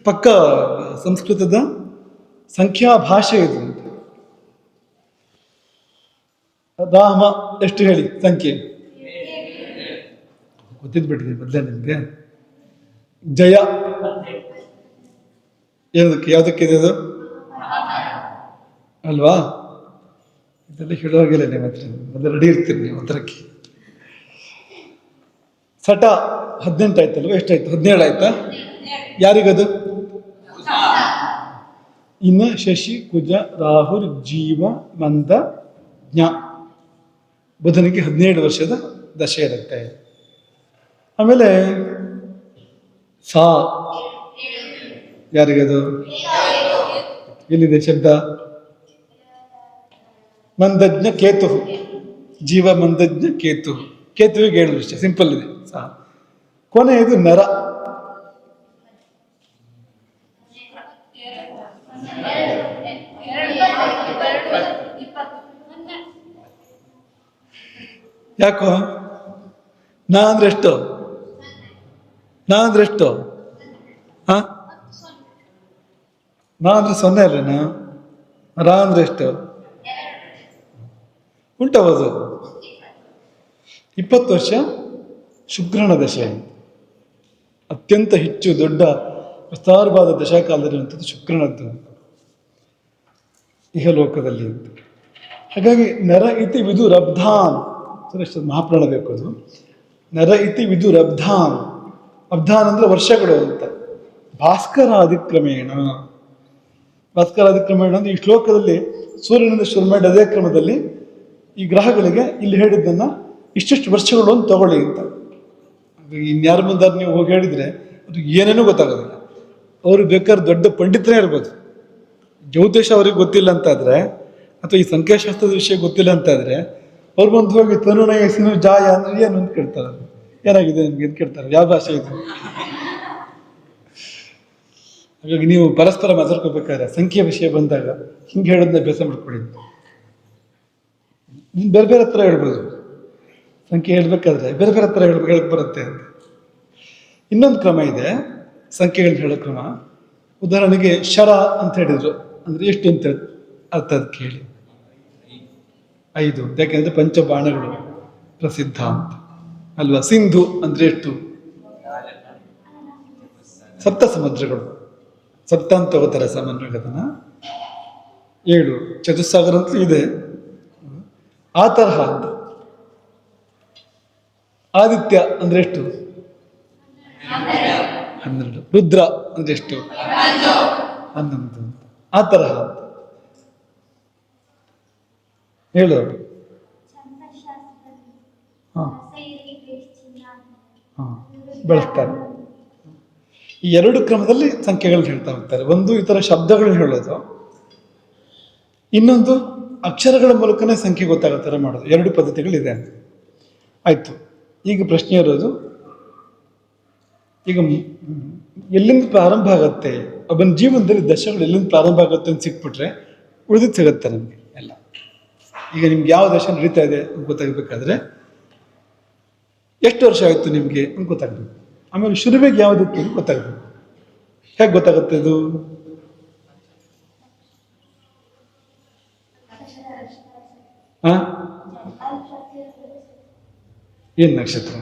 ಪಕ್ಕ ಸಂಸ್ಕೃತದ ಸಂಖ್ಯಾ ಭಾಷೆ ಇದು. ರಾಮ ಎಷ್ಟು ಹೇಳಿ ಸಂಖ್ಯೆ? ಗೊತ್ತಿದ್ಬಿಟ್ಟಿದೆ ಮೊದಲೇ ನಿಮಗೆ. ಜಯ ಏನದಕ್ಕೆ ಯಾವುದಕ್ಕಿದೆ ಅದು ಅಲ್ವಾ? ಇದೆಲ್ಲ ಹೇಳುವಾಗಿಲ್ಲ ನಿಮ್ಮ ಹತ್ರ. ಮೊದಲು ರೆಡಿ ಇರ್ತೀರಿ ನೀವು ಹತ್ರಕ್ಕೆ. ಸಟ 18 ಆಯ್ತಲ್ವ? ಎಷ್ಟಾಯ್ತು? 17 ಆಯ್ತಾ? ಯಾರಿಗದು? ಇನ್ನು ಶಶಿ ಕುಜ ರಾಹುರ್ ಜೀವ ಮಂದ ಜ್ಞ ಬುಧನಿಗೆ 17 ವರ್ಷದ ದಶೆ ಇರುತ್ತೆ. ಆಮೇಲೆ ಸಾ ಯಾರಿಗದು? ಎಲ್ಲಿದೆ ಶಬ್ದ? ಮಂದಜ್ಞ ಕೇತು. ಜೀವ ಮಂದಜ್ಞ ಕೇತು. ಕೇತುವಿಗೆ 7 ವರ್ಷ. ಸಿಂಪಲ್ ಇದೆ. ಸಾ ಕೊನೆಯದು ನರ. ಯಾಕೋ? ನಾ ಅಂದ್ರೆ ಎಷ್ಟು? ಹಾ, ನಾ ಅಂದ್ರೆ 0 ಅಲ್ಲೇನಾ? ರಾ ಅಂದ್ರೆ ಎಷ್ಟು ಉಂಟಬಹುದು? 20 ವರ್ಷ ಶುಕ್ರನ ದಶೆ, ಅತ್ಯಂತ ಹೆಚ್ಚು ದೊಡ್ಡ ವಿಸ್ತಾರವಾದ ದಶಾಕಾಲದಲ್ಲಿರುವಂಥದ್ದು ಶುಕ್ರನದ್ದು ಇಹಲೋಕದಲ್ಲಿ. ಹಾಗಾಗಿ ನರ ಇತಿ ವಿದುರಬ್ಧಾನ್, ಮಹಾಪ್ರಾಣ ಬೇಕು ಅದು. ನರ ಇತಿ ವಿದುರಬ್ಧಾನ್, ಅಬ್ಧಾನ್ ಅಂದ್ರೆ ವರ್ಷಗಳು ಅಂತ. ಭಾಸ್ಕರಾದಿಕ್ರಮೇಣ, ಭಾಸ್ಕರಾದಿಕ್ರಮೇಣ ಅಂದ್ರೆ ಈ ಶ್ಲೋಕದಲ್ಲಿ ಸೂರ್ಯನಿಂದ ಶುರು ಮಾಡಿ ಅದೇ ಕ್ರಮದಲ್ಲಿ ಈ ಗ್ರಹಗಳಿಗೆ ಇಲ್ಲಿ ಹೇಳಿದ್ದನ್ನ ಇಷ್ಟಿಷ್ಟು ವರ್ಷಗಳು ಅಂತ ತಗೊಳ್ಳಿ ಅಂತ. ಇನ್ಯಾರ ಮುಂದಾರು ನೀವು ಹೋಗಿ ಹೇಳಿದ್ರೆ ಅದು ಏನೇನೂ ಗೊತ್ತಾಗೋದಿಲ್ಲ. ಅವರು ಬೇಕಾದ್ರೆ ದೊಡ್ಡ ಪಂಡಿತರೇ ಇರ್ಬೋದು, ಜ್ಯೋತಿಷ ಅವ್ರಿಗೆ ಗೊತ್ತಿಲ್ಲ ಅಂತಾದ್ರೆ ಅಥವಾ ಈ ಸಂಖ್ಯಾಶಾಸ್ತ್ರದ ವಿಷಯ ಗೊತ್ತಿಲ್ಲ ಅಂತಾದ್ರೆ ಅವ್ರು ಬಂದು ಹೋಗಿ ತನುನಯ ಸಿನು ಜಾಯ ಅಂದ್ರೆ ಏನು ಅಂತ ಕೇಳ್ತಾರೆ. ಏನಾಗಿದೆ ನಿಮ್ಗೆ ಅಂತ ಕೇಳ್ತಾರೆ, ಯಾವ ಭಾಷೆ ಇದೆ? ಹಾಗಾಗಿ ನೀವು ಪರಸ್ಪರ ಮಾತಾಡ್ಕೋಬೇಕಾದ್ರೆ ಸಂಖ್ಯೆ ವಿಷಯ ಬಂದಾಗ ಹಿಂಗೆ ಹೇಳೋದನ್ನ ಅಭ್ಯಾಸ ಮಾಡ್ಕೊಳ್ಳಿ. ಬೇರೆ ಬೇರೆ ಹತ್ರ ಹೇಳ್ಬೋದು, ಸಂಖ್ಯೆ ಹೇಳ್ಬೇಕಾದ್ರೆ ಬೇರೆ ಬೇರೆ ಹತ್ರ ಹೇಳಕ್ ಬರುತ್ತೆ ಅಂತ. ಇನ್ನೊಂದು ಕ್ರಮ ಇದೆ ಸಂಖ್ಯೆಗಳನ್ನ ಹೇಳೋ ಕ್ರಮ. ಉದಾಹರಣೆಗೆ ಶರ ಅಂತ ಹೇಳಿದ್ರು ಅಂದ್ರೆ ಎಷ್ಟು ಅಂತ ಅರ್ಥ ಅದಕ್ಕೆ ಹೇಳಿ. 5, ಯಾಕೆಂದ್ರೆ ಪಂಚಬಾಣಗಳು ಪ್ರಸಿದ್ಧ ಅಂತ ಅಲ್ವಾ. ಸಿಂಧು ಅಂದ್ರೆ ಎಷ್ಟು? 7 ಸಮುದ್ರಗಳು, 7 ಅಂತ ತಗೋತಾರೆ ಸಾಮಾನ್ಯವಾಗಿ ಅದನ್ನ. 7 ಚತುಸ್ಸಾಗರ ಅಂತ ಇದೆ, ಆ ತರಹ ಅಂತ. ಆದಿತ್ಯ ಅಂದ್ರೆ ಎಷ್ಟು? 12. ರುದ್ರ ಅಂದ್ರೆ ಎಷ್ಟು? 11 ಅಂತ. ಆ ತರಹ ಅಂತ ಹೇಳು. ಬಳಸ್ತಾರೆ. ಈ 2 ಕ್ರಮದಲ್ಲಿ ಸಂಖ್ಯೆಗಳನ್ನ ಹೇಳ್ತಾ ಹೋಗ್ತಾರೆ. ಒಂದು ಈ ತರ ಶಬ್ದಗಳನ್ನ ಹೇಳೋದು, ಇನ್ನೊಂದು ಅಕ್ಷರಗಳ ಮೂಲಕನೇ ಸಂಖ್ಯೆ ಗೊತ್ತಾಗೋ ಥರ ಮಾಡೋದು. 2 ಪದ್ಧತಿಗಳಿದೆ. ಆಯ್ತು, ಈಗ ಪ್ರಶ್ನೆ ಇರೋದು, ಈಗ ಎಲ್ಲಿಂದ ಪ್ರಾರಂಭ ಆಗತ್ತೆ ಒಬ್ಬನ ಜೀವನದಲ್ಲಿ ದಶಗಳು ಎಲ್ಲಿಂದ ಪ್ರಾರಂಭ ಆಗುತ್ತೆ ಅಂತ ಸಿಕ್ಬಿಟ್ರೆ ಉಳಿದಿದ್ದು ಸಿಗುತ್ತೆ ನಮಗೆ ಎಲ್ಲ. ಈಗ ನಿಮ್ಗೆ ಯಾವ ದಶ ನಡೀತಾ ಇದೆ ಅಂತ ಗೊತ್ತಾಗಬೇಕಾದ್ರೆ ಎಷ್ಟು ವರ್ಷ ಆಯಿತು ನಿಮಗೆ ಅಂತ ಗೊತ್ತಾಗಬೇಕು. ಆಮೇಲೆ ಶುರುವಿಗೆ ಯಾವುದಕ್ಕೆ ಅಂತ ಗೊತ್ತಾಗಬೇಕು. ಹೇಗೆ ಗೊತ್ತಾಗುತ್ತೆ ಅದು? ಏನ್ ನಕ್ಷತ್ರ?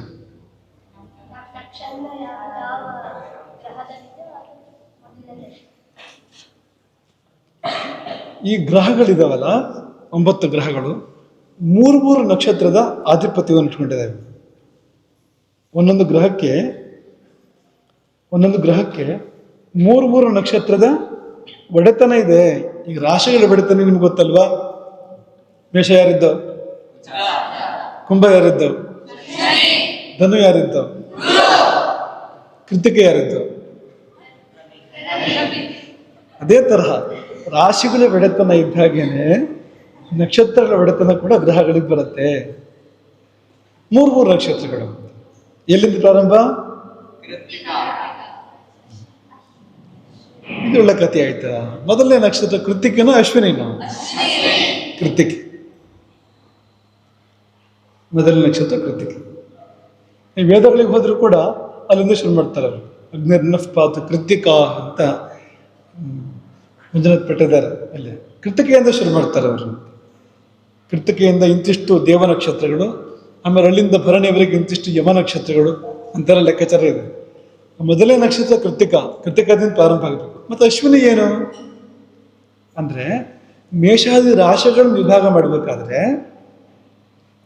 ಈ ಗ್ರಹಗಳಿದಾವಲ್ಲ, 9 ಗ್ರಹಗಳು 3 ನಕ್ಷತ್ರದ ಆಧಿಪತ್ಯವನ್ನು ಇಟ್ಕೊಂಡಿದ್ದಾವೆ. ಒಂದೊಂದು ಗ್ರಹಕ್ಕೆ 3 ನಕ್ಷತ್ರದ ಒಡೆತನ ಇದೆ. ಈಗ ರಾಶಿಗಳ ಒಡೆತನ ನಿಮ್ಗೆ ಗೊತ್ತಲ್ವಾ? ಮೇಷ ಯಾರಿದ್ದು? ಕುಂಭ ಯಾರಿದ್ದು? ಧನು ಯಾರಿದ್ದು? ಕೃತಿಕೆ ಯಾರಿದ್ದು? ಅದೇ ತರಹ ರಾಶಿಗಳ ಒಡೆತನ ಇದ್ದಾಗೇನೆ ನಕ್ಷತ್ರಗಳ ಒಡೆತನ ಕೂಡ ಗ್ರಹಗಳಿಗೆ ಬರುತ್ತೆ. 3 ನಕ್ಷತ್ರಗಳು ಎಲ್ಲಿಂದ ಪ್ರಾರಂಭ? ಇದು ಒಳ್ಳೆ ಕಥೆ ಆಯ್ತಾ? ಮೊದಲನೇ ನಕ್ಷತ್ರ ಕೃತಿಕೆನೋ ಅಶ್ವಿನಿನೋ? ಕೃತಿಕೆ. ಮೊದಲನೇ ನಕ್ಷತ್ರ ಕೃತಿಕೆ. ಈ ವೇದಗಳಿಗೆ ಹೋದ್ರು ಕೂಡ ಅಲ್ಲಿಂದ ಶುರು ಮಾಡ್ತಾರೆ. ಅಗ್ನಿರ್ನಫ್ಪಾತ್ ಕೃತಿಕಾ ಅಂತ ಮಂಜುನಾಥ್ ಪಟ್ಟಿದ್ದಾರೆ ಅಲ್ಲಿ. ಕೃತಿಕೆಯಿಂದ ಶುರು ಮಾಡ್ತಾರೆ ಅವರು. ಕೃತಿಕೆಯಿಂದ ಇಂತಿಷ್ಟು ದೇವ ನಕ್ಷತ್ರಗಳು, ಆಮೇಲೆ ಅಲ್ಲಿಂದ ಭರಣಿಯವರೆಗೆ ಇಂತಿಷ್ಟು ಯಮ ನಕ್ಷತ್ರಗಳು ಅಂತೆಲ್ಲ ಲೆಕ್ಕಾಚಾರ ಇದೆ. ಮೊದಲನೇ ನಕ್ಷತ್ರ ಕೃತಿಕಾದಿಂದ ಪ್ರಾರಂಭ ಆಗಬೇಕು. ಮತ್ತು ಅಶ್ವಿನಿ ಏನು ಅಂದ್ರೆ ಮೇಷಾದಿ ರಾಶಿಗಳನ್ನ ವಿಭಾಗ ಮಾಡಬೇಕಾದ್ರೆ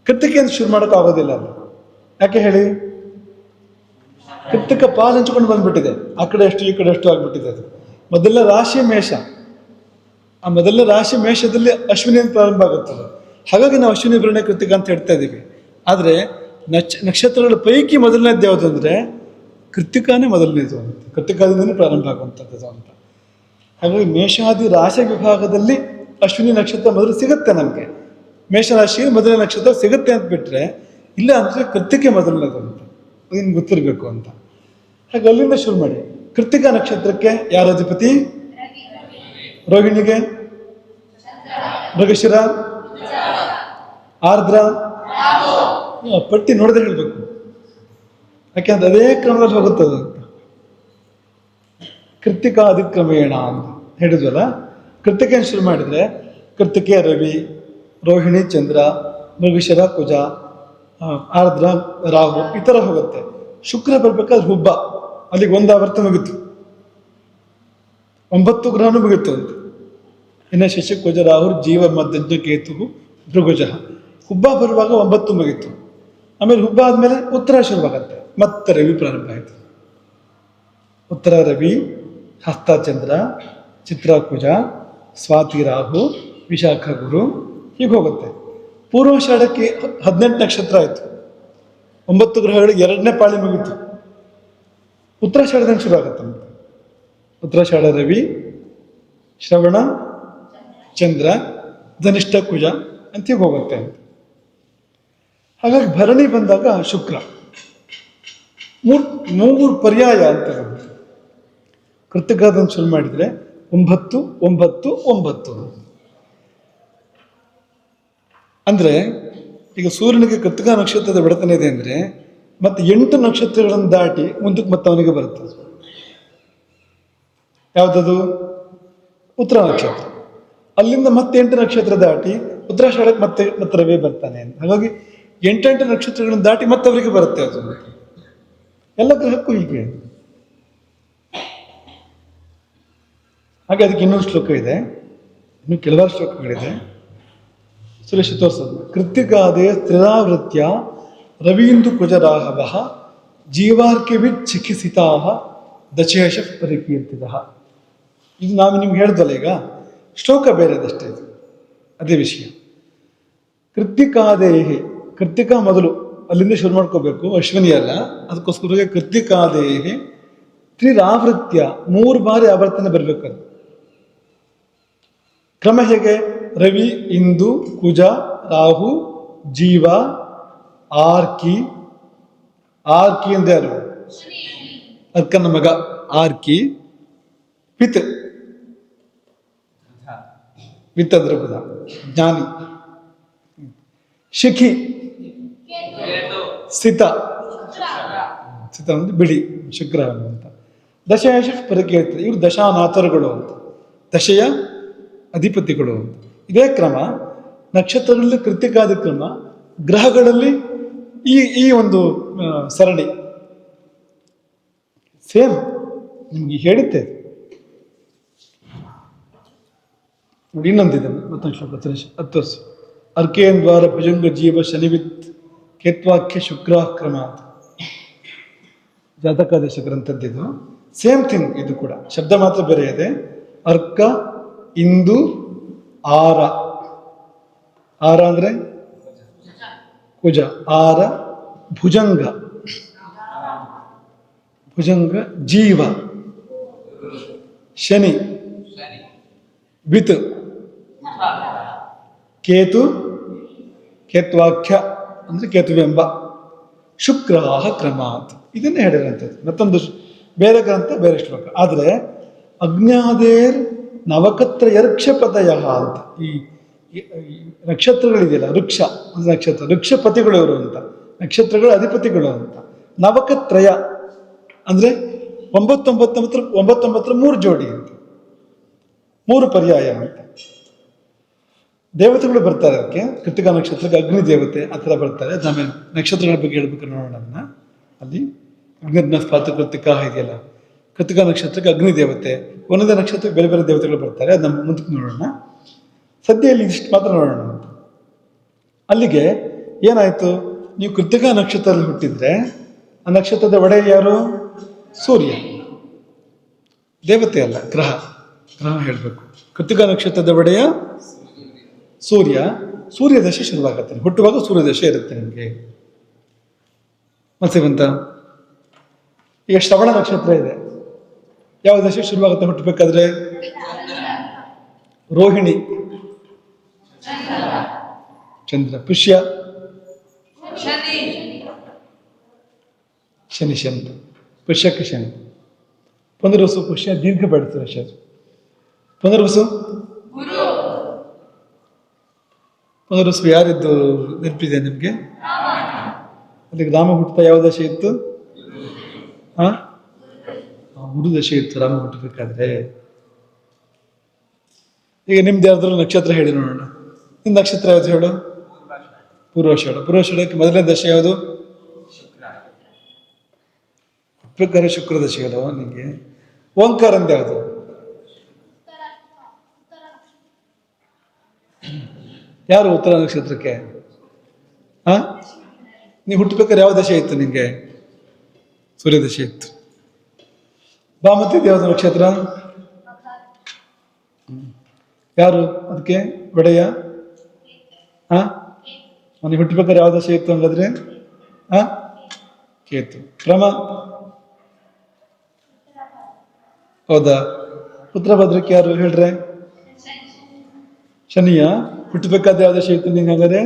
ಕೃತಿಕೆಯಿಂದ ಶುರು ಮಾಡೋಕ್ಕಾಗೋದಿಲ್ಲ. ಅದು ಯಾಕೆ ಹೇಳಿ? ಕೃತಿಕ ಪಾಲ್ ಹಂಚ್ಕೊಂಡು ಬಂದ್ಬಿಟ್ಟಿದೆ, ಆ ಕಡೆ ಎಷ್ಟು ಈ ಕಡೆ ಎಷ್ಟು ಆಗ್ಬಿಟ್ಟಿದೆ. ಅದು ಮೊದಲನೇ ರಾಶಿ ಮೇಷ, ಆ ಮೊದಲನೇ ರಾಶಿ ಮೇಷದಲ್ಲಿ ಅಶ್ವಿನಿಯಿಂದ ಪ್ರಾರಂಭ ಆಗುತ್ತದೆ. ಹಾಗಾಗಿ ನಾವು ಅಶ್ವಿನಿ ಭರಣಿ ಕೃತಿಕ ಅಂತ ಹೇಳ್ತಾ ಇದ್ದೀವಿ. ಆದರೆ ನಕ್ಷತ್ರಗಳ ಪೈಕಿ ಮೊದಲನೇದು ಯಾವುದು ಅಂದರೆ ಕೃತಿಕಾನೇ ಮೊದಲನೇದು ಅಂತ, ಕೃತಿಕಾದಿಂದನೇ ಪ್ರಾರಂಭ ಆಗುವಂಥದ್ದು ಅಂತ. ಹಾಗಾಗಿ ಮೇಷಾದಿ ರಾಶಿ ವಿಭಾಗದಲ್ಲಿ ಅಶ್ವಿನಿ ನಕ್ಷತ್ರ ಮೊದಲು ಸಿಗುತ್ತೆ ನಮಗೆ. ಮೇಷರಾಶಿ ಮೊದಲನೇ ನಕ್ಷತ್ರ ಸಿಗುತ್ತೆ ಅಂತ ಬಿಟ್ಟರೆ, ಇಲ್ಲ ಅಂದರೆ ಕೃತಿಕೆ ಮೊದಲನೇದು ಅಂತ, ಅದನ್ನು ಗೊತ್ತಿರಬೇಕು ಅಂತ. ಹಾಗೆ ಅಲ್ಲಿಂದ ಶುರು ಮಾಡಿ. ಕೃತಿಕಾ ನಕ್ಷತ್ರಕ್ಕೆ ಯಾರ ಅಧಿಪತಿ? ರೋಹಿಣಿಗೆ ಮೃಗಶಿರ, ಆರ್ದ್ರ, ಪಟ್ಟಿ ನೋಡಿದ್ರೆ ಹೇಳ್ಬೇಕು, ಯಾಕೆಂದ್ರೆ ಅದೇ ಕ್ರಮದಲ್ಲಿ ಹೋಗುತ್ತದೆ ಅಂತ. ಕೃತ್ತಿಕಾದಿಕ್ರಮೇಣ ಅಂತ ಹೇಳಿದ್ವಲ್ಲ. ಕೃತ್ತಿಕೆಯನ್ನು ಶುರು ಮಾಡಿದರೆ ಕೃತ್ತಿಕೆ ರವಿ, ರೋಹಿಣಿ ಚಂದ್ರ, ಮೃಗಶಿರ ಕುಜ, ಆರ್ದ್ರ ರಾಹು ಈ ಥರ ಹೋಗುತ್ತೆ. ಶುಕ್ರ ಬರ್ಬೇಕಾದ್ರೆ ಹುಬ್ಬ, ಅಲ್ಲಿಗೆ ಒಂದು ಆವರ್ತ ಮುಗಿತು, 9 ಗ್ರಹನೂ ಮುಗಿತು ಅಂತ. ಇನ್ನು ಶಶಿ ಕುಜ ರಾಹು ಜೀವ ಮಧ್ಯಜ್ಞ ಕೇತು ಭೃಗುಜ. ಹುಬ್ಬ ಬರುವಾಗ 9 ಮುಗಿತು. ಆಮೇಲೆ ಹುಬ್ಬ ಆದಮೇಲೆ ಉತ್ತರ ಶುರುವಾಗತ್ತೆ, ಮತ್ತೆ ರವಿ ಪ್ರಾರಂಭ ಆಯಿತು. ಉತ್ತರ ರವಿ, ಹಸ್ತ ಚಂದ್ರ, ಚಿತ್ರ ಕುಜ, ಸ್ವಾತಿ ರಾಹು, ವಿಶಾಖ ಗುರು ಹೀಗೆ ಹೋಗುತ್ತೆ. ಪೂರ್ವಾಷಾಢಕ್ಕೆ 18 ನಕ್ಷತ್ರ ಆಯಿತು. 9 ಗ್ರಹಗಳಿಗೆ 2ನೇ ಪಾಳಿ ಮುಗಿತು. ಉತ್ತರಾಷಾಢದಿಂದ ಶುರು ಆಗುತ್ತೆ. ಉತ್ತರಾಷಾಢ ರವಿ, ಶ್ರವಣ ಚಂದ್ರ, ಧನಿಷ್ಠ ಕುಜ ಅಂತ ಹೀಗೆ ಹೋಗುತ್ತೆ. ಹಾಗಾಗಿ ಭರಣಿ ಬಂದಾಗ ಶುಕ್ರ. ಮೂರು ಪರ್ಯಾಯ ಅಂತ ಕೃತಿಕಾದಂತ ಶುರು ಮಾಡಿದರೆ 9 9 9 ಅಂದರೆ ಈಗ ಸೂರ್ಯನಿಗೆ ಕೃತಿಕಾ ನಕ್ಷತ್ರದ ಬೆಳತನ ಇದೆ ಅಂದರೆ ಮತ್ತೆ 8 ನಕ್ಷತ್ರಗಳನ್ನು ದಾಟಿ ಮುಂದಕ್ಕೆ ಮತ್ತೆ ಅವನಿಗೆ ಬರುತ್ತೆ. ಯಾವುದದು? ಉತ್ತರ ನಕ್ಷತ್ರ. ಅಲ್ಲಿಂದ ಮತ್ತೆ 8 ನಕ್ಷತ್ರ ದಾಟಿ ಉತ್ತರಾಷಾಢಕ್ಕೆ ಮತ್ತೆ ರವಿ ಬರ್ತಾನೆ. ಹಾಗಾಗಿ 8 ನಕ್ಷತ್ರಗಳನ್ನು ದಾಟಿ ಮತ್ತೆ ಅವರಿಗೆ ಬರುತ್ತೆ. ಅದು ಎಲ್ಲ ಗ್ರಹಕ್ಕೂ ಹೀಗೆ. ಹಾಗೆ ಅದಕ್ಕೆ ಇನ್ನೊಂದು ಶ್ಲೋಕ ಇದೆ, ಇನ್ನು ಕೆಲವಾರು ಶ್ಲೋಕಗಳಿದೆ. ಸುರೇಶ್ ತೋರಿಸೋದು. ಕೃತ್ತಿಕಾದೆ ಸ್ತ್ರೀರಾವೃತ್ಯ ರವೀಂದು ಕುಜರಾಹವ ಜೀವಾರ್ಕಿವಿತ್ ಚಿಕಿತ್ಸಿತಾ ದಶೇಶ ಪರಿಕೀರ್ತಿತ. ಇದು ನಾವು ನಿಮ್ಗೆ ಹೇಳ್ದಲ್ಲ, ಈಗ ಶ್ಲೋಕ ಬೇರೆದಷ್ಟೇ, ಇದು ಅದೇ ವಿಷಯ. ಕೃತ್ತಿಕಾದೇಹಿ, ಕೃತ್ತಿಕಾ ಮೊದಲು ಅಲ್ಲಿಂದ ಶುರು ಮಾಡ್ಕೋಬೇಕು, ಅಶ್ವಿನಿ ಅಲ್ಲ. ಅದಕ್ಕೋಸ್ಕರ ಕೃತ್ತಿಕಾದೇಹಿ ತ್ರಿರಾವೃತ್ಯ 3 ಬಾರಿ ಆವರ್ತನೆ ಬರಬೇಕದು. ಕ್ರಮ ಹೇಗೆ? ರವಿ, ಇಂದು, ಕುಜ, ರಾಹು, ಜೀವ, ಆರ್ಕಿ. ಆರ್ಕಿ ಅಂದ್ರೆ ಯಾರು? ಅರ್ಕನ ಮಗ ಆರ್ಕಿ. ಪಿತ್, ವಿತ್ ಅಂದ್ರೆ ಬುಧ, ಜ್ಞಾನಿ. ಶಿಖಿ, ಸಿತ, ಸಿತ ಅಂದ್ರೆ ಬಿಳಿ, ಶುಕ್ರ ಅಂತ. ದಶಯಶ ಪರಿಕೇಳ್ತದೆ, ಇವರು ದಶಾನಾಥರುಗಳು ಅಂತ, ದಶೆಯ ಅಧಿಪತಿಗಳು ಅಂತ. ಇದೇ ಕ್ರಮ ನಕ್ಷತ್ರಗಳಲ್ಲಿ ಕೃತಿಕಾದ ಕ್ರಮ, ಗ್ರಹಗಳಲ್ಲಿ ಈ ಒಂದು ಸರಣಿ ಸೇಮ್ ನಿಮ್ಗೆ ಹೇಳುತ್ತೆ. ನೋಡಿ ಇನ್ನೊಂದಿದೆ, ಮತ್ತೊಂದು ಶ್ಲೋಕ 10 ವರ್ಷ. ಅರ್ಕೇನ್ ದ್ವಾರ ಭುಜಂಗ ಜೀವ ಶನಿವಿತ್ ಕೇತ್ವಾಖ್ಯ ಶುಕ್ರ ಕ್ರಮ ಅಂತ ಜಾತಕಾದೇಶ ಗ್ರಂಥದ್ದಿದು. ಸೇಮ್ ಥಿಂಗ್ ಇದು ಕೂಡ, ಶಬ್ದ ಮಾತ್ರ ಬೇರೆ ಇದೆ. ಅರ್ಕ, ಇಂದು, ಆರ. ಆರ ಅಂದ್ರೆ ಕುಜ, ಆರ ಭುಜಂಗ, ಭುಜಂಗ ಜೀವ, ಶನಿ, ವಿತ್, ಕೇತು, ಕೇತ್ವಾಖ್ಯ ಅಂದ್ರೆ ಕೇತುವೆಂಬ, ಶುಕ್ರಾಹ ಕ್ರಮಾತ್. ಇದನ್ನೇ ಹೇಳಿರಂಥದ್ದು. ಮತ್ತೊಂದು ಬೇರೆ ಗ್ರಂಥ, ಬೇರೆ ಶ್ಲೋಕ. ಆದರೆ ಅಜ್ಞಾದೇರ್ ನವಕತ್ರ ಯರ್ಕ್ಷಪತಯ ಅಂತ ಈ ನಕ್ಷತ್ರಗಳಿದೆಯಲ್ಲ, ವೃಕ್ಷ ಅಂದ್ರೆ ನಕ್ಷತ್ರ, ವೃಕ್ಷಪತಿಗಳು ಇವರು ಅಂತ, ನಕ್ಷತ್ರಗಳ ಅಧಿಪತಿಗಳು ಅಂತ. ನವಕತ್ರಯ ಅಂದ್ರೆ 9 3 ಜೋಡಿ ಅಂತ, 3 ಪರ್ಯಾಯ ಅಂತ. ದೇವತೆಗಳು ಬರ್ತಾರೆ ಅದಕ್ಕೆ. ಕೃತಿಕಾ ನಕ್ಷತ್ರಕ್ಕೆ ಅಗ್ನಿ ದೇವತೆ ಆ ಥರ ಬರ್ತಾರೆ. ಆಮೇಲೆ ನಕ್ಷತ್ರಗಳ ಬಗ್ಗೆ ಹೇಳ್ಬೇಕಾದ್ರೆ ನೋಡೋಣ ಅದನ್ನ. ಅಲ್ಲಿ ಅಗ್ನಿರ್ನ ಸ್ಪಾತ ಕೃತಿಕಾ ಇದೆಯಲ್ಲ, ಕೃತಿಕಾ ನಕ್ಷತ್ರಕ್ಕೆ ಅಗ್ನಿ ದೇವತೆ, ಒಂದೊಂದೇ ನಕ್ಷತ್ರಕ್ಕೆ ಬೇರೆ ಬೇರೆ ದೇವತೆಗಳು ಬರ್ತಾರೆ. ಅದು ನಮ್ಮ ಮುಂದಕ್ಕೆ ನೋಡೋಣ. ಸದ್ಯ ಇಲ್ಲಿ ಇಷ್ಟು ಮಾತ್ರ ನೋಡೋಣ. ಅಲ್ಲಿಗೆ ಏನಾಯಿತು? ನೀವು ಕೃತಿಕಾ ನಕ್ಷತ್ರದಲ್ಲಿ ಹುಟ್ಟಿದ್ರೆ ಆ ನಕ್ಷತ್ರದ ಒಡೆಯ ಯಾರು? ಸೂರ್ಯ. ದೇವತೆ ಅಲ್ಲ, ಗ್ರಹ. ಗ್ರಹ ಹೇಳಬೇಕು. ಕೃತಿಕಾ ನಕ್ಷತ್ರದ ಒಡೆಯ ಸೂರ್ಯ. ಸೂರ್ಯ ದಶೆ ಶುರುವಾಗತ್ತೆ. ಹುಟ್ಟುವಾಗ ಸೂರ್ಯ ದಶೆ ಇರುತ್ತೆ ನಿಮಗೆ. ಮತ್ತೆ ಬಂತ ಈಗ ಶ್ರವಣ ನಕ್ಷತ್ರ ಇದೆ. ಯಾವ ದಶೆ ಶುರುವಾಗುತ್ತೆ ಹುಟ್ಟಬೇಕಾದ್ರೆ? ರೋಹಿಣಿ, ಚಂದ್ರ. ಪುಷ್ಯ, ಶನಿ. ಶನಿ ಪುಷ್ಯಕ್ಕೆ ಶನಿ. ಪುನರ್ವಸು ಪುಷ್ಯ ದೀರ್ಘ ಬೆಳೆಸ್ತದೆ ಶನಿ. ಪುನರ್ವಸು ಪುನರ್ವಸು ಯಾರಿದ್ದು ನೆನಪಿದೆ ನಿಮಗೆ? ಅದಕ್ಕೆ ರಾಮ ಹುಟ್ಟುತ್ತಾ ಯಾವ ದಶೆ ಇತ್ತು? ಗುರು ದಶೆ ಇತ್ತು ರಾಮ ಹುಟ್ಟಬೇಕಾದ್ರೆ. ಈಗ ನಿಮ್ದು ಯಾವ್ದಾದ್ರು ನಕ್ಷತ್ರ ಹೇಳಿ ನೋಡೋಣ. ನಿಮ್ ನಕ್ಷತ್ರ ಯಾವ್ದು ಹೇಳು? ಪೂರ್ವಾಷಾಢ. ಪೂರ್ವಾಷಾಢಕ್ಕೆ ಮೊದಲನೇ ದಶೆ ಯಾವುದು? ಹುಟ್ಟಬೇಕಾದ್ರೆ ಶುಕ್ರ ದಶೆ ಅಲ್ವ ನಿಮಗೆ? ಓಂಕಾರ ಅಂದ ಯಾವುದು? ಯಾರು ಉತ್ತರ ನಕ್ಷತ್ರಕ್ಕೆ? ಹಾ, ನೀವು ಹುಟ್ಟಬೇಕಾದ್ರೆ ಯಾವ ದಶೆ ಇತ್ತು ನಿಮಗೆ? ಸೂರ್ಯದಶೆ ಇತ್ತು. ಭಾಮತಿ ಯಾವುದು ನಕ್ಷತ್ರ? ಯಾರು ಅದಕ್ಕೆ ಒಡೆಯ? ಹಾ, ನೀವು ಹುಟ್ಟಬೇಕಾದ್ರೆ ಯಾವ ದಶೆ ಇತ್ತು ಹಂಗಾದ್ರೆ? ಹಾ, ಕೇತು. ಕ್ರಮ ಹೌದಾ? ಉತ್ತರ ಭದ್ರಕ್ಕೆ ಯಾರು ಹೇಳ್ರೆ? ಶನಿಯ. ಹುಟ್ಟಬೇಕಾದ ಯಾವ ದಶೆ ಇತ್ತು ನಿಂಗೆ ಹಂಗಾದ್ರೆ?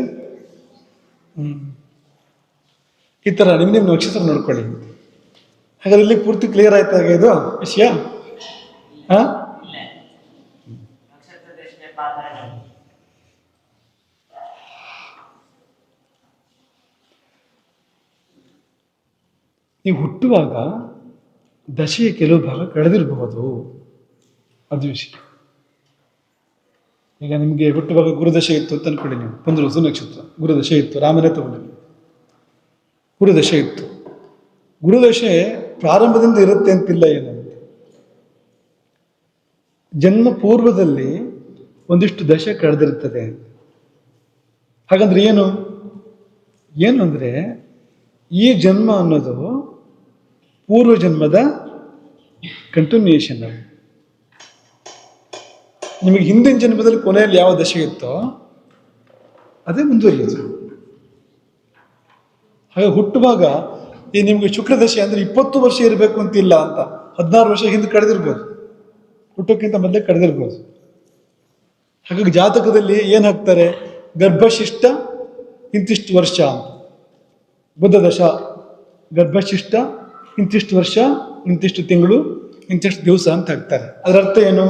ಈ ತರ ನಿಮ್ ನಕ್ಷತ್ರ ನೋಡ್ಕೊಳ್ಳಿ. ಹಾಗಾದ್ರೆ ಇಲ್ಲಿ ಪೂರ್ತಿ ಕ್ಲಿಯರ್ ಆಯ್ತಾ ಇದು ವಿಷಯ? ಹಾ, ನೀವು ಹುಟ್ಟುವಾಗ ದಶೆಯ ಕೆಲವು ಭಾಗ ಕಳೆದಿರಬಹುದು, ಅದು ವಿಷಯ. ಈಗ ನಿಮಗೆ ಹುಟ್ಟುವಾಗ ಗುರುದಶೆ ಇತ್ತು ಅಂತ ಅನ್ಕೊಳ್ಳಿ. ನೀವು ಪುನರ್ವಸು ನಕ್ಷತ್ರ ಗುರುದಶೆ ಇತ್ತು, ರಾಮನೇ ತಗೊಂಡು ಗುರುದಶೆ ಇತ್ತು. ಗುರುದಶೆ ಪ್ರಾರಂಭದಿಂದ ಇರುತ್ತೆ ಅಂತಿಲ್ಲ. ಏನು, ಜನ್ಮ ಪೂರ್ವದಲ್ಲಿ ಒಂದಿಷ್ಟು ದಶೆ ಕಳೆದಿರ್ತದೆ. ಹಾಗಂದ್ರೆ ಏನು ಏನು ಅಂದ್ರೆ ಈ ಜನ್ಮ ಅನ್ನೋದು ಪೂರ್ವ ಜನ್ಮದ ಕಂಟಿನ್ಯೂಯೇಷನ್. ನಿಮಗೆ ಹಿಂದಿನ ಜನ್ಮದಲ್ಲಿ ಕೊನೆಯಲ್ಲಿ ಯಾವ ದಶೆ ಇತ್ತೋ ಅದೇ ಮುಂದುವರಿಯೋದು. ಹಾಗೆ ಹುಟ್ಟುವಾಗ ಈ ನಿಮ್ಗೆ ಶುಕ್ರ ದಶೆ ಅಂದ್ರೆ 20 ವರ್ಷ ಇರಬೇಕು ಅಂತಿಲ್ಲ ಅಂತ. 16 ವರ್ಷ ಹಿಂದೆ ಕಳೆದಿರ್ಬೋದು, ಹುಟ್ಟೋಕ್ಕಿಂತ ಮೊದಲೇ ಕಳೆದಿರ್ಬೋದು. ಹಾಗಾಗಿ ಜಾತಕದಲ್ಲಿ ಏನ್ ಹಾಕ್ತಾರೆ? ಗರ್ಭಶಿಷ್ಟ ಇಂತಿಷ್ಟು ವರ್ಷ ಅಂತ. ಬುದ್ಧ ದಶ ಗರ್ಭಶಿಷ್ಟ ಇಂತಿಷ್ಟು ವರ್ಷ, ಇಂತಿಷ್ಟು ತಿಂಗಳು, ಇಂತಿಷ್ಟು ದಿವಸ ಅಂತ ಹಾಕ್ತಾರೆ. ಅದರ ಅರ್ಥ ಏನು?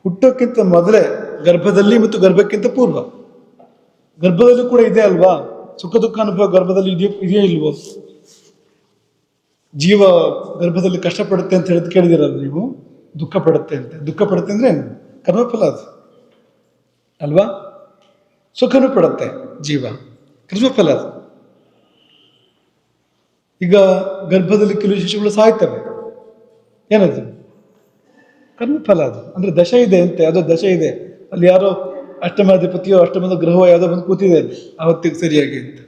ಹುಟ್ಟೋಕ್ಕಿಂತ ಮೊದಲೇ ಗರ್ಭದಲ್ಲಿ ಮತ್ತು ಗರ್ಭಕ್ಕಿಂತ ಪೂರ್ವ. ಗರ್ಭದಲ್ಲಿ ಕೂಡ ಇದೆ ಅಲ್ವಾ ಸುಖ ದುಃಖ ಅನುಭವ? ಗರ್ಭದಲ್ಲಿ ಇದೆಯೋ ಇಲ್ವೋ? ಜೀವ ಗರ್ಭದಲ್ಲಿ ಕಷ್ಟಪಡುತ್ತೆ ಅಂತ ಹೇಳಿದ್ ಕೇಳಿದಿರಲ್ಲ ನೀವು? ದುಃಖ ಪಡುತ್ತೆ ಅಂತ. ದುಃಖ ಪಡುತ್ತೆ ಅಂದ್ರೆ ಏನು? ಕರ್ಮಫಲ ಅದು ಅಲ್ವಾ? ಸುಖನೂ ಪಡುತ್ತೆ ಜೀವ, ಕರ್ಮಫಲ ಅದು. ಈಗ ಗರ್ಭದಲ್ಲಿ ಕೆಲವು ಶಿಶುಗಳು ಸಾಯ್ತವೆ, ಏನದು? ಕರ್ಮಫಲ ಅದು. ಅಂದ್ರೆ ದಶೆ ಇದೆ ಅಂತೆ, ಅದು ದಶೆ ಇದೆ. ಅಲ್ಲಿ ಯಾರೋ ಅಷ್ಟಮಾಧಿಪತಿಯೋ ಅಷ್ಟಮದ ಗ್ರಹವೋ ಯಾವುದೋ ಬಂದು ಕೂತಿದೆ ಅಲ್ಲಿ ಆವತ್ತಿಗೆ ಸರಿಯಾಗಿ ಅಂತ.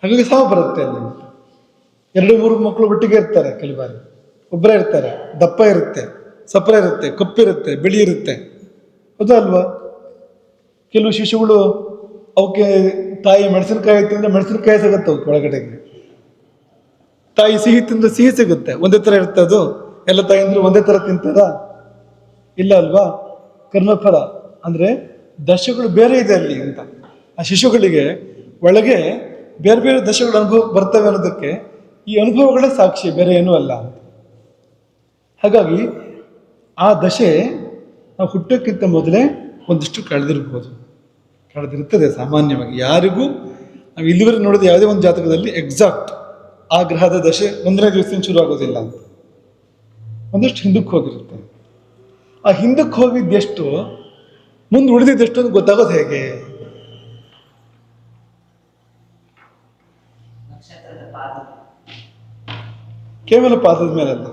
ಹಾಗಾಗಿ ಸಾವು ಬರುತ್ತೆ ಅಲ್ಲಿ. 2-3 ಮಕ್ಕಳು ಒಟ್ಟಿಗೆ ಇರ್ತಾರೆ, ಕೆಲವು ಬಾರಿ ಒಬ್ಬರೇ ಇರ್ತಾರೆ. ದಪ್ಪ ಇರುತ್ತೆ, ಸಪ್ರ ಇರುತ್ತೆ, ಕಪ್ಪಿರುತ್ತೆ, ಬಿಳಿ ಇರುತ್ತೆ, ಹೌದಾ ಅಲ್ವಾ? ಕೆಲವು ಶಿಶುಗಳು ಅವಕ್ಕೆ ತಾಯಿ ಮೆಣಸಿನಕಾಯಿ ತಿಂದ್ರೆ ಮೆಣಸಿನಕಾಯಿ ಸಿಗುತ್ತೆ ಅವಕ್ಕೆ ಒಳಗಡೆಗೆ. ತಾಯಿ ಸಿಹಿ ತಿಂದ್ರೆ ಸಿಹಿ ಸಿಗುತ್ತೆ. ಒಂದೇ ತರ ಇರುತ್ತೆ ಅದು. ಎಲ್ಲ ತಾಯಿ ಅಂದ್ರೆ ಒಂದೇ ತರ ತಿಂತಾರ? ಇಲ್ಲ ಅಲ್ವಾ? ಕರ್ಮಫಲ ಅಂದ್ರೆ ದಶೆಗಳು ಬೇರೆ ಇದೆ ಅಲ್ಲಿ ಅಂತ. ಆ ಶಿಶುಗಳಿಗೆ ಒಳಗೆ ಬೇರೆ ಬೇರೆ ದಶೆಗಳ ಅನುಭವ ಬರ್ತವೆ ಅನ್ನೋದಕ್ಕೆ ಈ ಅನುಭವಗಳೇ ಸಾಕ್ಷಿ, ಬೇರೆ ಏನೂ ಅಲ್ಲ ಅಂತ. ಹಾಗಾಗಿ ಆ ದಶೆ ನಾವು ಹುಟ್ಟೋಕ್ಕಿಂತ ಮೊದಲೇ ಒಂದಿಷ್ಟು ಕಳೆದಿರ್ಬೋದು, ಕಳೆದಿರ್ತದೆ ಸಾಮಾನ್ಯವಾಗಿ. ಯಾರಿಗೂ ನಾವು ಇಲ್ಲಿವರೆಗೆ ನೋಡಿದ ಯಾವುದೇ ಒಂದು ಜಾತಕದಲ್ಲಿ ಎಕ್ಸಾಕ್ಟ್ ಆ ಗ್ರಹದ ದಶೆ 1ನೇ ದಿವಸದಿಂದ ಶುರು ಆಗೋದಿಲ್ಲ ಅಂತ. ಒಂದಷ್ಟು ಹಿಂದಕ್ಕೆ ಹೋಗಿರುತ್ತೆ. ಆ ಹಿಂದಕ್ಕೆ ಹೋಗಿದ್ದೆಷ್ಟು ಮುಂದೆ ಉಳಿದಿದ್ದೆಷ್ಟು ಅಂತ ಗೊತ್ತಾಗೋದು ಹೇಗೆ? ಕೇವಲ ಪಾದದ ಮೇಲೆ ಅಲ್ಲ,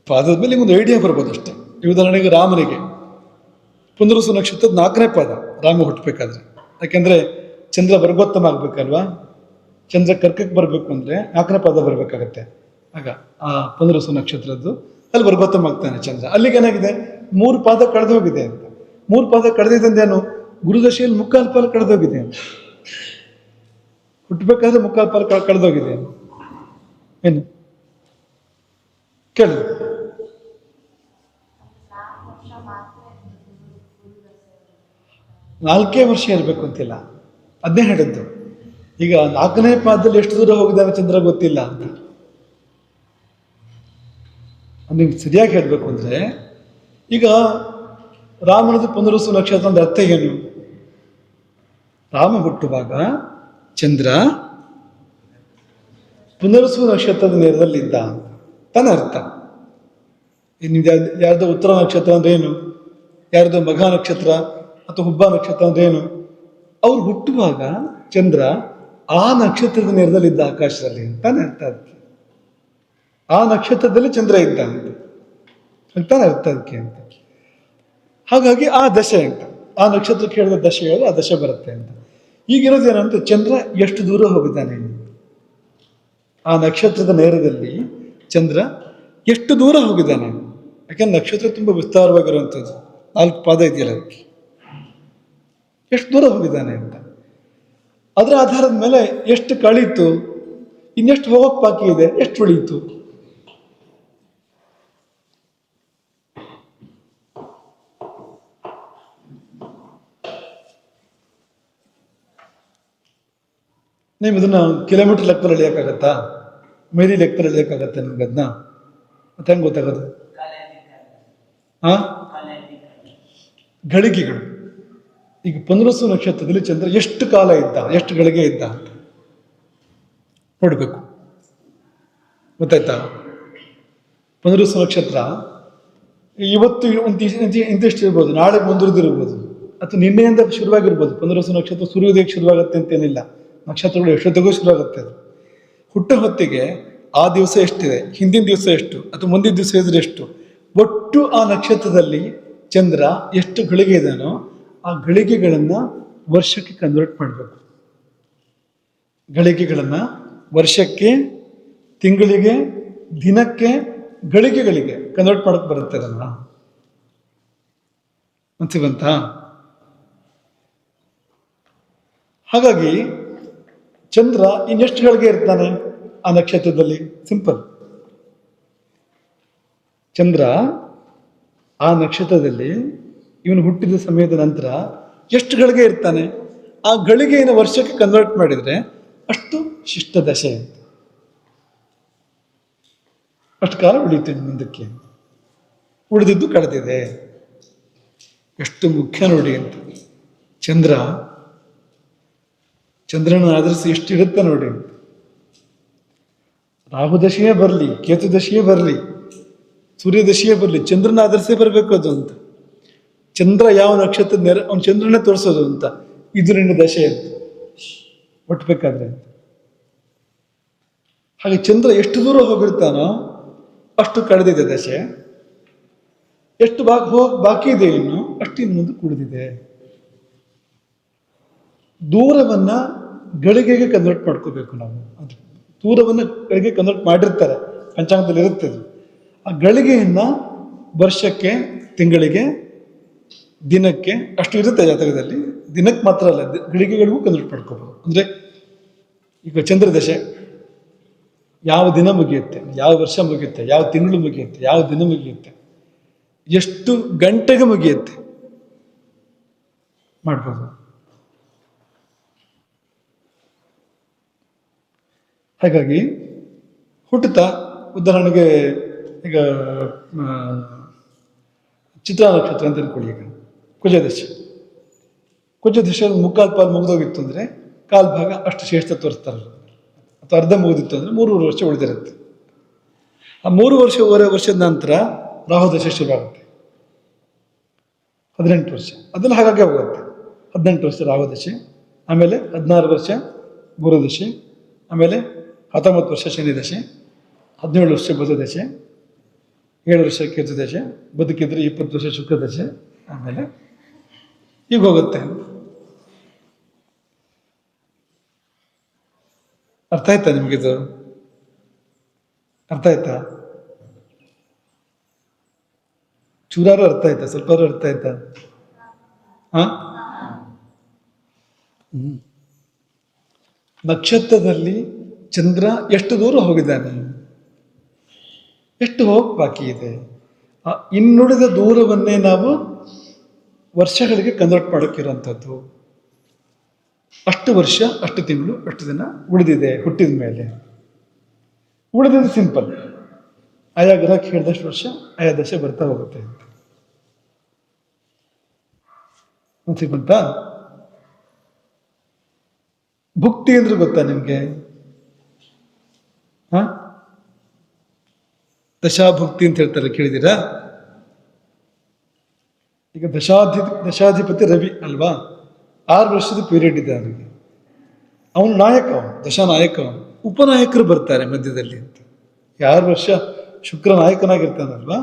ಪಾದದ ಮೇಲೆ ಒಂದು ಐಡಿಯಾ ಬರ್ಬೋದು ಅಷ್ಟೇ. ಉದಾಹರಣೆಗೆ ರಾಮನಿಗೆ ಪುನರ್ವಸು ನಕ್ಷತ್ರದ 4ನೇ ಪಾದ ರಾಮ ಹುಟ್ಟಬೇಕಾದ್ರೆ. ಯಾಕೆಂದ್ರೆ ಚಂದ್ರ ವರ್ಗೋತ್ತಮ ಆಗ್ಬೇಕಲ್ವಾ? ಚಂದ್ರ ಕರ್ಕಕ್ಕೆ ಬರಬೇಕು ಅಂದ್ರೆ 4ನೇ ಪಾದ ಬರ್ಬೇಕಾಗತ್ತೆ. ಆಗ ಆ ಪುನರ್ವಸು ನಕ್ಷತ್ರದ್ದು ಅಲ್ಲಿ ವರ್ಗೋತ್ತಮ ಆಗ್ತಾನೆ ಚಂದ್ರ. ಅಲ್ಲಿಗೆ ಏನಾಗಿದೆ? 3 ಪಾದ ಕಳೆದು ಹೋಗಿದೆ ಅಂತ. 3 ಪಾದ ಕಳೆದಿದ್ದೇನು? ಗುರುದಶೆಯಲ್ಲಿ 3/4 ಪಾದ ಕಳೆದೋಗಿದೆ ಅಂತ. ಹುಟ್ಟಬೇಕಾದ್ರೆ 3/4 ಪಾದ ಕಳೆದೋಗಿದೆ. ಏನು ಕೇಳಿ? 4 ವರ್ಷ ಇರಬೇಕು ಅಂತಿಲ್ಲ, ಅದನ್ನೇ ಹೇಳಿದ್ದು. ಈಗ 4ನೇ ಪಾದದಲ್ಲಿ ಎಷ್ಟು ದೂರ ಹೋಗಿದ್ದಾನೆ ಚಂದ್ರ ಗೊತ್ತಿಲ್ಲ ಅಂತ. ನಿಮ್ಗೆ ಸರಿಯಾಗಿ ಹೇಳ್ಬೇಕು ಅಂದ್ರೆ, ಈಗ ರಾಮನದು ಪುನರ್ವಸು ನಕ್ಷತ್ರ ಅಂದ್ರೆ ಅರ್ಥ ಏನು? ರಾಮ ಹುಟ್ಟುವಾಗ ಚಂದ್ರ ಪುನರ್ಸು ನಕ್ಷತ್ರದ ನೇರದಲ್ಲಿದ್ದ ತಾನೇ ಅರ್ಥ. ಇನ್ನು ಯಾರ್ದೋ ಉತ್ತರ ನಕ್ಷತ್ರ ಅಂದ್ರೆ ಏನು, ಯಾರ್ದೋ ಮಘ ನಕ್ಷತ್ರ ಅಥವಾ ಹುಬ್ಬ ನಕ್ಷತ್ರ ಅಂದ್ರೆ ಏನು, ಅವ್ರು ಹುಟ್ಟುವಾಗ ಚಂದ್ರ ಆ ನಕ್ಷತ್ರದ ನೇರದಲ್ಲಿದ್ದ ಆಕಾಶದಲ್ಲಿ ಅಂತಾನೆ ಅರ್ಥ. ಅದಕ್ಕೆ ಆ ನಕ್ಷತ್ರದಲ್ಲಿ ಚಂದ್ರ ಇದ್ದ ಅಂತಾನೆ ಅರ್ಥ ಅದಕ್ಕೆ ಅಂತ. ಹಾಗಾಗಿ ಆ ದಶೆ ಅಂತ, ಆ ನಕ್ಷತ್ರಕ್ಕೆ ಹೇಳಿದ ದಶೆ ಹೇಳಿದ್ರೆ ಆ ದಶೆ ಬರುತ್ತೆ ಅಂತ. ಈಗಿರೋದು ಏನಂತ, ಚಂದ್ರ ಎಷ್ಟು ದೂರ ಹೋಗಿದ್ದಾನೆ, ಆ ನಕ್ಷತ್ರದ ನೇರದಲ್ಲಿ ಚಂದ್ರ ಎಷ್ಟು ದೂರ ಹೋಗಿದ್ದಾನೆ. ಯಾಕಂದ್ರೆ ನಕ್ಷತ್ರ ತುಂಬ ವಿಸ್ತಾರವಾಗಿರುವಂಥದ್ದು, 4 ಪಾದ ಇದೆಯಲ್ಲ ಅದಕ್ಕೆ, ಎಷ್ಟು ದೂರ ಹೋಗಿದ್ದಾನೆ ಅಂತ. ಅದರ ಆಧಾರದ ಮೇಲೆ ಎಷ್ಟು ಕಳೀತು, ಇನ್ನೆಷ್ಟು ಹೋಗೋಕ್ ಬಾಕಿ ಇದೆ, ಎಷ್ಟು ಉಳೀತು. ನೀವು ಇದನ್ನ ಕಿಲೋಮೀಟರ್ ಲೆಕ್ಕದಲ್ಲಿ ಎಳೆಯೋಕ್ಕಾಗತ್ತಾ, ಮೈಲಿ ಲೆಕ್ಕದಲ್ಲಿ ಎಳೆಯೋಕ್ಕಾಗತ್ತೆ ನಿಮ್ಗೆ ಅದನ್ನ? ಮತ್ತೆ ಹೆಂಗೆ ಗೊತ್ತಾಗೋದು? ಗಳಿಗೆಗಳು. ಈಗ ಪುನರ್ವಸು ನಕ್ಷತ್ರದಲ್ಲಿ ಚಂದ್ರ ಎಷ್ಟು ಕಾಲ ಇದ್ದ, ಎಷ್ಟು ಗಳಿಗೆ ಇದ್ದ ಅಂತ ನೋಡ್ಬೇಕು, ಗೊತ್ತಾಯ್ತಾ? ಪುನರ್ವಸು ನಕ್ಷತ್ರ ಇವತ್ತು ಇಂತಿಷ್ಟು ಇರ್ಬೋದು, ನಾಳೆ ಮುಂದುವರೆದಿರ್ಬೋದು, ಅಥವಾ ನಿನ್ನೆಯಿಂದ ಶುರುವಾಗಿರ್ಬೋದು. ಪುನರ್ವಸು ನಕ್ಷತ್ರ ಸೂರ್ಯೋದಯಕ್ಕೆ ಶುರುವಾಗುತ್ತೆ ಅಂತೇನಿಲ್ಲ, ನಕ್ಷತ್ರಗಳು ಎಷ್ಟೊತ್ತಿಗೂ ಶುರುವಾಗುತ್ತೆ. ಅದು ಹುಟ್ಟ ಹೊತ್ತಿಗೆ ಆ ದಿವಸ ಎಷ್ಟಿದೆ, ಹಿಂದಿನ ದಿವಸ ಎಷ್ಟು, ಅಥವಾ ಮುಂದಿನ ದಿವಸ ಇದ್ರೆ ಎಷ್ಟು, ಒಟ್ಟು ಆ ನಕ್ಷತ್ರದಲ್ಲಿ ಚಂದ್ರ ಎಷ್ಟು ಗಳಿಗೆ ಇದಾನೋ ಆ ಗಳಿಗೆಗಳನ್ನ ವರ್ಷಕ್ಕೆ ಕನ್ವರ್ಟ್ ಮಾಡಬೇಕು. ಗಳಿಗೆಗಳನ್ನ ವರ್ಷಕ್ಕೆ, ತಿಂಗಳಿಗೆ, ದಿನಕ್ಕೆ, ಗಳಿಗೆಗಳಿಗೆ ಕನ್ವರ್ಟ್ ಮಾಡಕ್ ಬರುತ್ತೆ ಅದನ್ನ. ಮನ್ಸಿಗೆ ಹಾಗಾಗಿ ಚಂದ್ರ ಇನ್ನೆಷ್ಟು ಗಳಿಗೆ ಇರ್ತಾನೆ ಆ ನಕ್ಷತ್ರದಲ್ಲಿ? ಸಿಂಪಲ್, ಚಂದ್ರ ಆ ನಕ್ಷತ್ರದಲ್ಲಿ ಇವನು ಹುಟ್ಟಿದ ಸಮಯದ ನಂತರ ಎಷ್ಟು ಗಳಿಗೆ ಇರ್ತಾನೆ, ಆ ಗಳಿಗೆಯನ್ನು ವರ್ಷಕ್ಕೆ ಕನ್ವರ್ಟ್ ಮಾಡಿದ್ರೆ ಅಷ್ಟು ಶಿಷ್ಟ ದಶೆ ಅಂತ, ಅಷ್ಟು ಕಾಲ ಉಳಿತೀನಿ ಮುಂದಕ್ಕೆ. ಉಳಿದಿದ್ದು ಕಳೆದಿದೆ. ಎಷ್ಟು ಮುಖ್ಯ ನೋಡಿ ಅಂತ. ಚಂದ್ರನ ಆಧರಿಸಿ ಎಷ್ಟು ಇರುತ್ತೆ ನೋಡಿ. ರಾಹುದಶೆಯೇ ಬರಲಿ, ಕೇತುದಶೆಯೇ ಬರಲಿ, ಸೂರ್ಯದಶೆಯೇ ಬರಲಿ, ಚಂದ್ರನ ಆಧರಿಸೇ ಬರಬೇಕು ಅದು ಅಂತ. ಚಂದ್ರ ಯಾವ ನಕ್ಷತ್ರದ ನೇರ, ಅವ್ನು ಚಂದ್ರನೇ ತೋರಿಸೋದು ಅಂತ. ಇದು ನಿನ್ನ ದಶೆ ಅಂತ ಒಟ್ಟಬೇಕಾದ್ರೆ ಅಂತ. ಹಾಗೆ ಚಂದ್ರ ಎಷ್ಟು ದೂರ ಹೋಗಿರ್ತಾನೋ ಅಷ್ಟು ಕಳೆದಿದೆ ದಶೆ, ಎಷ್ಟು ಬಾಕಿ ಇದೆ ಇನ್ನು ಅಷ್ಟು ಇನ್ನು ಮುಂದೆ ಕುಳಿದಿದೆ. ದೂರವನ್ನ ಗಳಿಗೆಗೆ ಕನ್ವರ್ಟ್ ಮಾಡ್ಕೋಬೇಕು ನಾವು. ಅದು ದೂರವನ್ನು ಗಳಿಗೆ ಕನ್ವರ್ಟ್ ಮಾಡಿರ್ತಾರೆ, ಪಂಚಾಂಗದಲ್ಲಿ ಇರುತ್ತೆ ಅದು. ಆ ಗಳಿಗೆಯನ್ನ ವರ್ಷಕ್ಕೆ, ತಿಂಗಳಿಗೆ, ದಿನಕ್ಕೆ ಅಷ್ಟು ಇರುತ್ತೆ ಜಾತಕದಲ್ಲಿ. ದಿನಕ್ಕೆ ಮಾತ್ರ ಅಲ್ಲ, ಗಳಿಗೆಗಳಿಗೂ ಕನ್ವರ್ಟ್ ಮಾಡ್ಕೋಬಹುದು. ಅಂದ್ರೆ ಈಗ ಚಂದ್ರದಶೆ ಯಾವ ದಿನ ಮುಗಿಯುತ್ತೆ, ಯಾವ ವರ್ಷ ಮುಗಿಯುತ್ತೆ, ಯಾವ ತಿಂಗಳು ಮುಗಿಯುತ್ತೆ, ಯಾವ ದಿನ ಮುಗಿಯುತ್ತೆ, ಎಷ್ಟು ಗಂಟೆಗೆ ಮುಗಿಯುತ್ತೆ ಮಾಡ್ಬೋದು. ಹಾಗಾಗಿ ಹುಟ್ಟುತ್ತಾ, ಉದಾಹರಣೆಗೆ ಈಗ ಚಿತ್ರಾ ನಕ್ಷತ್ರ ಅಂತ ಅನ್ಕೊಳ್ಳಿ. ಈಗ ಕುಜದಶೆ ಮುಕ್ಕಾಲು ಪಾಲು ಮುಗಿದೋಗಿತ್ತು ಅಂದರೆ ಕಾಲು ಭಾಗ ಅಷ್ಟು ಶ್ರೇಷ್ಠ ತೋರಿಸ್ತಾರೆ, ಅಥವಾ ಅರ್ಧ ಮುಗಿದಿತ್ತು ಅಂದರೆ 3 ವರ್ಷ ಉಳಿದಿರುತ್ತೆ. ಆ 3 ವರ್ಷದ ನಂತರ ರಾಹುದಶೆ ಶುರುವಾಗುತ್ತೆ, 18 ವರ್ಷ. ಅದನ್ನು ಹಾಗಾಗಿ ಹೋಗುತ್ತೆ. 18 ವರ್ಷ ರಾಹುದಶೆ, ಆಮೇಲೆ 16 ವರ್ಷ ಗುರುದಶೆ, ಆಮೇಲೆ 19 ವರ್ಷ ಶನಿ ದಶೆ, 17 ವರ್ಷ ಬುಧ ದಶೆ, 7 ವರ್ಷ ಕೇತು ದಶೆ, ಬದುಕಿದ್ರೆ 20 ವರ್ಷ ಶುಕ್ರ ದಶೆ, ಆಮೇಲೆ ಈಗ ಹೋಗುತ್ತೆ. ಅರ್ಥ ಆಯ್ತಾ ನಿಮಗಿದು? ಅರ್ಥ ಆಯ್ತಾ? ಚೂರಾರು ಅರ್ಥ ಆಯ್ತಾ? ಸ್ವಲ್ಪ ಅರ್ಥ ಆಯ್ತಾ? ನಕ್ಷತ್ರದಲ್ಲಿ ಚಂದ್ರ ಎಷ್ಟು ದೂರ ಹೋಗಿದ್ದಾನೆ, ಎಷ್ಟು ಹೋಗಿ ಬಾಕಿ ಇದೆ, ಇನ್ನುಳಿದ ದೂರವನ್ನೇ ನಾವು ವರ್ಷಗಳಿಗೆ ಕನ್ವರ್ಟ್ ಮಾಡೋಕ್ಕಿರೋಂಥದ್ದು. ಅಷ್ಟು ವರ್ಷ, ಅಷ್ಟು ತಿಂಗಳು, ಅಷ್ಟು ದಿನ ಉಳಿದಿದೆ ಹುಟ್ಟಿದ ಮೇಲೆ. ಉಳಿದಿದ್ದು ಸಿಂಪಲ್, ಆಯಾ ಗ್ರಹಕ್ಕೆ ಹೇಳಿದಷ್ಟು ವರ್ಷ ಆಯಾ ದಶೆ ಬರ್ತಾ ಹೋಗುತ್ತೆ ಅಂತ. ಗೊತ್ತಾ? ಭುಕ್ತಿ ಅಂದ್ರೆ ಗೊತ್ತಾ ನಿಮ್ಗೆ? ಹ ದಶಾಭುಕ್ತಿ ಅಂತ ಹೇಳ್ತಾರೆ, ಕೇಳಿದ್ದೀರಾ? ಈಗ ದಶಾಧಿಪತಿ ರವಿ ಅಲ್ವಾ, 6 ವರ್ಷದ ಪೀರಿಯಡ್ ಇದೆ ಅವನಿಗೆ. ಅವನು ನಾಯಕ, ಅವನು ದಶಾನಾಯಕ. ಅವನು ಉಪನಾಯಕರು ಬರ್ತಾರೆ ಮಧ್ಯದಲ್ಲಿ ಅಂತ. 6 ವರ್ಷ ಶುಕ್ರ ನಾಯಕನಾಗಿರ್ತಾನಲ್ವಾ,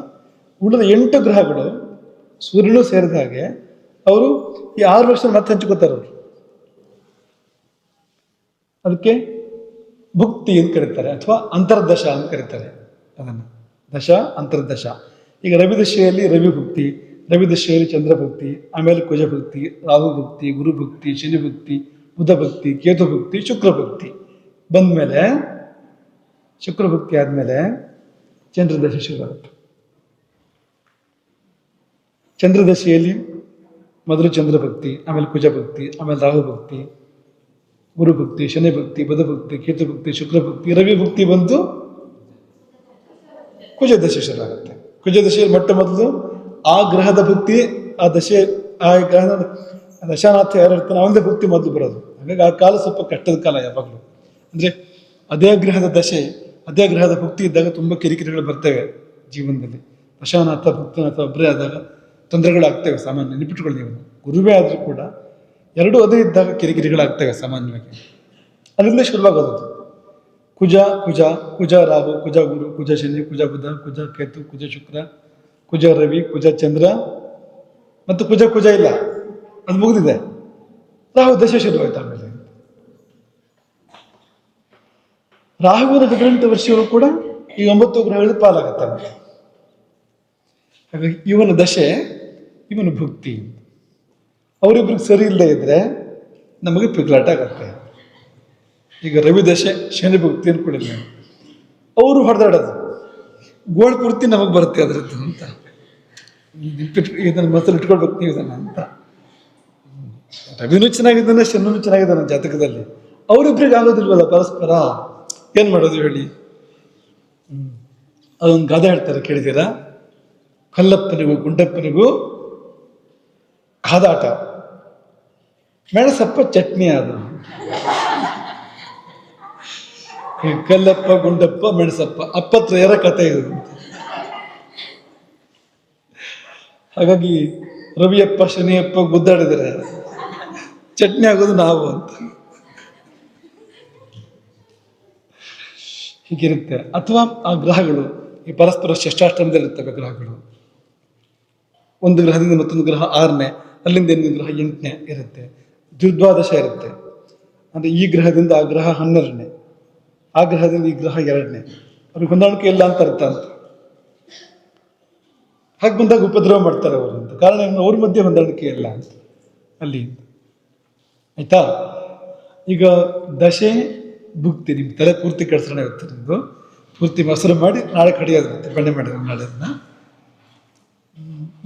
ಉಳಿದ 8 ಗ್ರಹಗಳು ಸೂರ್ಯನು ಸೇರಿದ ಹಾಗೆ ಅವರು ಈ 6 ವರ್ಷ ಮತ್ತೆ ಹಂಚ್ಕೋತಾರೆ ಅವರು. ಅದಕ್ಕೆ ಭುಕ್ತಿ ಅಂತ ಕರೀತಾರೆ, ಅಥವಾ ಅಂತರ್ದಶ ಅಂತ ಕರೀತಾರೆ ಅದನ್ನು. ದಶ ಅಂತರ್ದಶ. ಈಗ ರವಿದಶೆಯಲ್ಲಿ ರವಿ ಭುಕ್ತಿ, ರವಿದಶೆಯಲ್ಲಿ ಚಂದ್ರ ಭಕ್ತಿ, ಆಮೇಲೆ ಕುಜ ಭಕ್ತಿ, ರಾಹು ಭಕ್ತಿ, ಗುರು ಭಕ್ತಿ, ಶನಿ ಭಕ್ತಿ, ಬುಧ ಭಕ್ತಿ, ಕೇತು ಭಕ್ತಿ, ಶುಕ್ರ ಭಕ್ತಿ ಬಂದಮೇಲೆ, ಶುಕ್ರ ಭಕ್ತಿ ಆದಮೇಲೆ ಚಂದ್ರದಶೆ ಶುರುವಾಗುತ್ತೆ. ಚಂದ್ರದಶೆಯಲ್ಲಿ ಮೊದಲು ಚಂದ್ರ ಭಕ್ತಿ, ಆಮೇಲೆ ಕುಜ ಭಕ್ತಿ, ಆಮೇಲೆ ರಾಹು ಭಕ್ತಿ, ಗುರು ಭಕ್ತಿ, ಶನಿ ಭಕ್ತಿ, ಬುಧ ಭಕ್ತಿ, ಕೇತು ಭಕ್ತಿ, ಶುಕ್ರ ಭಕ್ತಿ, ರವಿ ಭಕ್ತಿ ಬಂದು ಕುಜ ದಶೆ ಶುರುವಾಗುತ್ತೆ. ಕುಜ ದಶೆಯಲ್ಲಿ ಮೊಟ್ಟ ಮೊದಲು ಆ ಗ್ರಹದ ಭಕ್ತಿ, ಆ ದಶೆ, ಆ ಗ್ರಹದ ದಶಾನಾಥ ಯಾರು ಇರ್ತಾನೆ ಅವನದೇ ಭಕ್ತಿ ಮೊದಲು ಬರೋದು. ಹಾಗಾಗಿ ಆ ಕಾಲ ಸ್ವಲ್ಪ ಕಷ್ಟದ ಕಾಲ ಯಾವಾಗಲೂ. ಅಂದರೆ ಅದೇ ಗ್ರಹದ ದಶೆ, ಅದೇ ಗ್ರಹದ ಭಕ್ತಿ ಇದ್ದಾಗ ತುಂಬ ಕಿರಿಕಿರಿಗಳು ಬರ್ತವೆ ಜೀವನದಲ್ಲಿ. ದಶಾನಾಥ ಭಕ್ತನಾಥ ಒಬ್ಬರೇ ಆದಾಗ ತೊಂದರೆಗಳಾಗ್ತವೆ ಸಾಮಾನ್ಯ. ನೆನಪಿಟ್ಕೊಳ್ಳಿ ನೀವು, ಗುರುವೇ ಆದರೂ ಕೂಡ ಎರಡೂ ಅದೇ ಇದ್ದಾಗ ಕಿರಿಕಿರಿಗಳಾಗ್ತವೆ ಸಾಮಾನ್ಯವಾಗಿ. ಅದರಿಂದ ಶುರುವಾಗೋದು ಕುಜ ಕುಜ ಕುಜ ರಾಹು, ಕುಜ ಗುರು, ಕುಜ ಶನಿ, ಕುಜ ಬುಧ, ಕುಜ ಕೇತು, ಕುಜ ಶುಕ್ರ, ಕುಜ ರವಿ, ಕುಜ ಚಂದ್ರ, ಮತ್ತು ಕುಜ ಇಲ್ಲ, ಅದು ಮುಗಿದಿದೆ. ರಾಹು ದಶೆ ಶುರುವಾಯ್ತು. ಆಮೇಲೆ ರಾಹುವಿನ 18 ವರ್ಷಗಳು ಕೂಡ ಈ 9 ಗ್ರಹಗಳ ಪಾಲಾಗತ್ತೆ. ಹಾಗಾಗಿ ಇವನ ದಶೆ, ಇವನು ಭುಕ್ತಿ. ಅವರಿಬ್ರಿಗೆ ಸರಿ ಇಲ್ಲದೆ ಇದ್ರೆ ನಮಗೆ ಪಿಗ್ಲಾಟ ಆಗತ್ತೆ. ಈಗ ರವಿ ದಶೆ ಶನಿ ಭಕ್ತಿ ಅನ್ಕೊಳ್ಳಿಲ್ಲ, ಅವರು ಹೊಡೆದಾಡೋದು ಗೋಳ್ ಪೂರ್ತಿ ನಮಗೆ ಬರುತ್ತೆ ಅದರದ್ದು ಅಂತ. ಇದನ್ನು ಮನಸ್ಸಲ್ಲಿ ಇಟ್ಕೊಳ್ಬೇಕು ನೀವು ಇದನ್ನು ಅಂತ. ರವಿನೂ ಚೆನ್ನಾಗಿದ್ದಾನೆ, ಶನಿನೂ ಚೆನ್ನಾಗಿದ್ದಾನೆ ಜಾತಕದಲ್ಲಿ, ಅವರಿಬ್ರಿಗೆ ಆಗೋದಿಲ್ವಲ್ಲ ಪರಸ್ಪರ. ಏನು ಮಾಡೋದು ಹೇಳಿ? ಅದೊಂದು ಗಾದೆ ಹೇಳ್ತಾರೆ, ಕೇಳಿದ್ದೀರಾ? ಕಲ್ಲಪ್ಪನಿಗೂ ಗುಂಡಪ್ಪನಿಗೂ ಕಾದಾಟ, ಮೆಣಸಪ್ಪ ಚಟ್ನಿ ಅದು. ಕಲ್ಲಪ್ಪ, ಗುಂಡಪ್ಪ, ಮೆಣಸಪ್ಪ, ಅಪ್ಪತ್ರಯರ ಕಥೆ ಇದು. ಹಾಗಾಗಿ ರವಿಯಪ್ಪ ಶನಿಯಪ್ಪ ಗುದ್ದಾಡಿದರೆ ಚಟ್ನಿ ಆಗೋದು ನಾವು ಅಂತ ಹೀಗಿರುತ್ತೆ. ಅಥವಾ ಆ ಗ್ರಹಗಳು ಈ ಪರಸ್ಪರ ಷಷ್ಟಾಷ್ಟಮದಲ್ಲಿರ್ತವೆ ಗ್ರಹಗಳು. ಒಂದು ಗ್ರಹದಿಂದ ಮತ್ತೊಂದು ಗ್ರಹ 6ನೇ, ಅಲ್ಲಿಂದ ಇನ್ನೊಂದು ಗ್ರಹ 8ನೇ ಇರುತ್ತೆ. ದ್ವಿದ್ವಾದಶ ಇರುತ್ತೆ. ಅಂದರೆ ಈ ಗ್ರಹದಿಂದ ಆ ಗ್ರಹ 12ನೇ, ಆ ಗ್ರಹದಿಂದ ಈ ಗ್ರಹ 2ನೇ. ಅವ್ರಿಗೆ ಹೊಂದಾಣಿಕೆ ಇಲ್ಲ ಅಂತ ಅರ್ಥ ಅಂತ. ಹಾಗೆ ಬಂದಾಗ ಉಪದ್ರವ ಮಾಡ್ತಾರೆ ಅವರು ಅಂತ. ಕಾರಣ ಅವ್ರ ಮಧ್ಯೆ ಹೊಂದಾಣಿಕೆ ಇಲ್ಲ ಅಂತ ಅಲ್ಲಿ. ಆಯ್ತಾ? ಈಗ ದಶೆ ಭುಕ್ತಿ, ನಿಮ್ಮ ತಲೆ ಪೂರ್ತಿ ಕೆಡ್ಸೋಣ ಇರುತ್ತೆ. ನಿಮ್ಮದು ಪೂರ್ತಿ ಮೊಸರು ಮಾಡಿ ನಾಳೆ ಕಡಿಯೋದಿರುತ್ತೆ, ಬೆಣ್ಣೆ ಮಾಡಿದ್ರೆ ನಾಳೆ ಅದನ್ನ.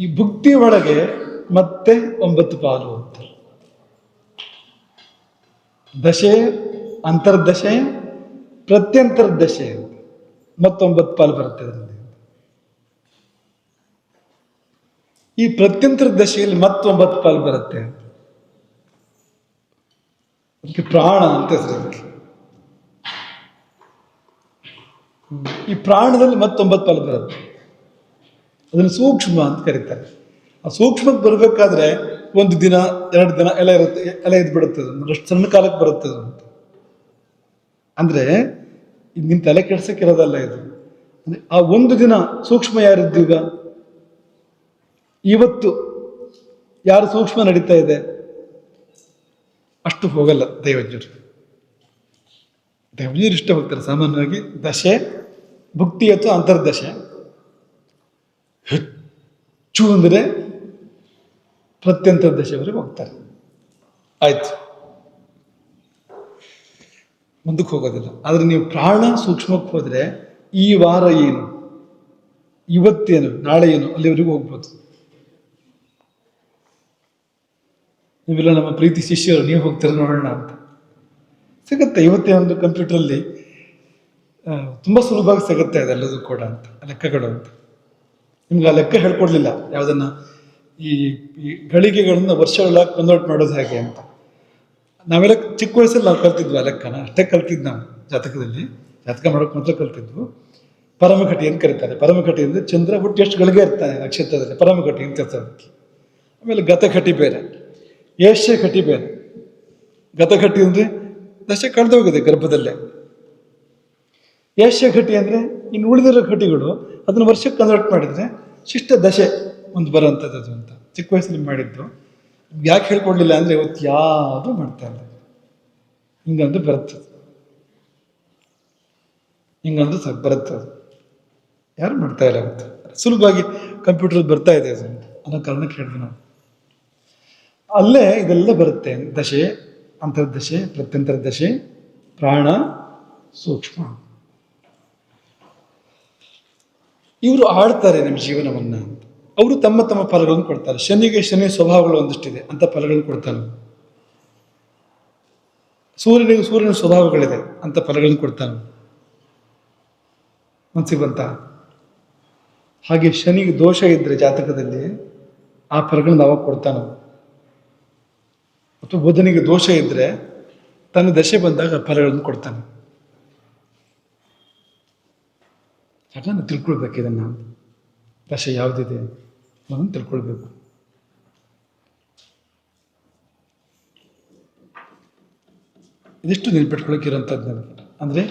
ಈ ಭುಕ್ತಿ ಒಳಗೆ ಮತ್ತೆ 9 ಪಾಲು ಅಂತ. ದಶೆ, ಅಂತರ್ದಶೆ, ಪ್ರತ್ಯಂತರ್ದಶೆ ಅಂತ ಮತ್ತೆ 9 ಪಾಲು ಬರುತ್ತೆ ಅದರಲ್ಲಿ. ಈ ಪ್ರತ್ಯಂತರ್ದಶೆಯಲ್ಲಿ ಮತ್ತೆ 9 ಪಾಲು ಬರುತ್ತೆ. ಅದಕ್ಕೆ ಪ್ರಾಣ ಅಂತ ಹೆಸರು ಅದಕ್ಕೆ. ಈ ಪ್ರಾಣದಲ್ಲಿ ಮತ್ತೆ 9 ಪಾಲು ಬರುತ್ತೆ. ಅದನ್ನು ಸೂಕ್ಷ್ಮ ಅಂತ ಕರೀತಾರೆ. ಆ ಸೂಕ್ಷ್ಮಕ್ಕೆ ಬರಬೇಕಾದ್ರೆ 1 ದಿನ 2 ದಿನ ಎಲ್ಲ ಇರುತ್ತೆ, ಎಲ್ಲ ಇದ್ದು ಬಿಡುತ್ತೆ. ಅಷ್ಟು ಸಣ್ಣ ಕಾಲಕ್ಕೆ ಬರುತ್ತೆ ಅದು ಅಂತ. ಅಂದರೆ ನಿಮ್ಮ ತಲೆ ಕೆಡ್ಸಕ್ಕಿರೋದಲ್ಲ ಇದು. ಅಂದರೆ ಆ 1 ದಿನ ಸೂಕ್ಷ್ಮ ಯಾರಿದ್ದು? ಈಗ ಇವತ್ತು ಯಾರು ಸೂಕ್ಷ್ಮ ನಡೀತಾ ಇದೆ ಅಷ್ಟು ಹೋಗಲ್ಲ ದೈವಜ್ಞರು. ದೈವಜ್ಞರು ಇಷ್ಟ ಹೋಗ್ತಾರೆ ಸಾಮಾನ್ಯವಾಗಿ ದಶೆ, ಭುಕ್ತಿ ಅಥವಾ ಅಂತರ್ದಶೆ. ಹೆಚ್ಚು ಅಂದರೆ ಪ್ರತ್ಯಂತರ್ದಶೆವರೆಗೆ ಹೋಗ್ತಾರೆ. ಆಯ್ತು, ಮುಂದಕ್ಕೆ ಹೋಗೋದಿಲ್ಲ. ಆದರೆ ನೀವು ಪ್ರಾಣ ಸೂಕ್ಷ್ಮಕ್ಕೆ ಹೋದರೆ ಈ ವಾರ ಏನು, ಇವತ್ತೇನು, ನಾಳೆ ಏನು, ಅಲ್ಲಿವರೆಗೂ ಹೋಗ್ಬೋದು. ನೀವೆಲ್ಲ ನಮ್ಮ ಪ್ರೀತಿ ಶಿಷ್ಯರು, ನೀವು ಹೋಗ್ತಾರೆ ನೋಡೋಣ ಅಂತ ಸಿಗುತ್ತೆ. ಇವತ್ತೇ ಒಂದು ಕಂಪ್ಯೂಟ್ರಲ್ಲಿ ತುಂಬ ಸುಲಭವಾಗಿ ಸಿಗುತ್ತೆ ಅದೆಲ್ಲದೂ ಕೂಡ ಅಂತ, ಲೆಕ್ಕಗಳು ಅಂತ. ನಿಮ್ಗೆ ಆ ಲೆಕ್ಕ ಹೇಳ್ಕೊಡ್ಲಿಲ್ಲ ಯಾವುದನ್ನ, ಈ ಗಳಿಗೆಗಳನ್ನ ವರ್ಷಗಳಾಗಿ ಕನ್ವರ್ಟ್ ಮಾಡೋದು ಹೇಗೆ ಅಂತ. ನಾವೆಲ್ಲ ಚಿಕ್ಕ ವಯಸ್ಸಲ್ಲಿ ನಾವು ಕಲ್ತಿದ್ವಿ ಆ ಲೆಕ್ಕನ, ಅಷ್ಟೇ ಕಲ್ತಿದ್ದು ನಾವು ಜಾತಕದಲ್ಲಿ. ಜಾತಕ ಮಾಡೋಕೆ ಮೊದಲು ಕಲ್ತಿದ್ವು. ಪರಮಘಟಿ ಅಂತ ಕರೀತಾರೆ. ಪರಮಘಟಿ ಅಂದರೆ ಚಂದ್ರ ಹುಟ್ಟು ಎಷ್ಟು ಗಳಿಗೆ ಇರ್ತಾನೆ ನಕ್ಷತ್ರದಲ್ಲಿ, ಪರಮಘಟಿ ಅಂತ ಕರೀತಾರೆ ಅದಕ್ಕೆ. ಆಮೇಲೆ ಗತಘಟಿ ಬೇರೆ, ಏಷ್ಯ ಘಟಿ ಬೇರೆ. ಗತಘಟಿ ಅಂದರೆ ದಶೆ ಕಳೆದೋಗಿದೆ ಗರ್ಭದಲ್ಲೇ. ಏಷ್ಯ ಘಟಿ ಅಂದರೆ ಇನ್ನು ಉಳಿದಿರೋ ಘಟಿಗಳು ಅದನ್ನು ವರ್ಷಕ್ಕೆ ಕನ್ವರ್ಟ್ ಮಾಡಿದರೆ ಶಿಷ್ಟ ದಶೆ ಒಂದು ಬರೋಂಥದ್ದು ಅಂತ ಚಿಕ್ಕ ವಯಸ್ಸಲ್ಲಿ ಮಾಡಿದ್ದು. ಯಾಕೆ ಹೇಳ್ಕೊಡ್ಲಿಲ್ಲ ಅಂದರೆ ಇವತ್ತು ಯಾವುದೂ ಮಾಡ್ತಾ ಇಲ್ಲ. ಹಿಂಗಂದು ಬರುತ್ತದೆ, ಹಿಂಗಂದು ಸಾಕು ಬರುತ್ತದೆ. ಯಾರು ಮಾಡ್ತಾ ಇಲ್ಲ ಗೊತ್ತು, ಸುಲಭವಾಗಿ ಕಂಪ್ಯೂಟರ್ ಬರ್ತಾ ಇದೆ ಅದು ಅನ್ನೋ ಕಾರಣಕ್ಕೆ ಹೇಳಿದ್ವಿ ನಾವು. ಅಲ್ಲೇ ಇದೆಲ್ಲ ಬರುತ್ತೆ. ದಶೆ, ಅಂತರ್ದಶೆ, ಪ್ರತ್ಯಂತರ ದಶೆ, ಪ್ರಾಣ, ಸೂಕ್ಷ್ಮ. ಇವರು ಆಡ್ತಾರೆ ನಮ್ಮ ಜೀವನವನ್ನ ಅಂತ. ಅವರು ತಮ್ಮ ತಮ್ಮ ಫಲಗಳನ್ನು ಕೊಡ್ತಾರೆ. ಶನಿಗೆ ಶನಿ ಸ್ವಭಾವಗಳು ಒಂದಿಷ್ಟಿದೆ ಅಂತ ಫಲಗಳನ್ನು ಕೊಡ್ತಾನೆ. ಸೂರ್ಯನಿಗೆ ಸೂರ್ಯನ ಸ್ವಭಾವಗಳಿದೆ ಅಂತ ಫಲಗಳನ್ನು ಕೊಡ್ತಾನೆ. ಮನಸ್ಸಿಗೆ ಬಂತ? ಹಾಗೆ ಶನಿಗೆ ದೋಷ ಇದ್ರೆ ಜಾತಕದಲ್ಲಿ ಆ ಫಲಗಳನ್ನು ಅವಾಗ ಕೊಡ್ತಾನೆ. ಅಥವಾ ಬುಧನಿಗೆ ದೋಷ ಇದ್ರೆ ತನ್ನ ದಶೆ ಬಂದಾಗ ಫಲಗಳನ್ನು ಕೊಡ್ತಾನೆ. ಯಾಕಂದ್ರೆ ತಿಳ್ಕೊಳ್ಬೇಕು ಇದನ್ನು, ದಶೆ ಯಾವುದಿದೆ ಅದನ್ನು ತಿಳ್ಕೊಳ್ಬೇಕು. ಇದಿಷ್ಟು ನೆನ್ಪಿಟ್ಕೊಳಕ್ಕಿರೋಂಥದ್ದು ನನಗೆ. ಅಂದರೆ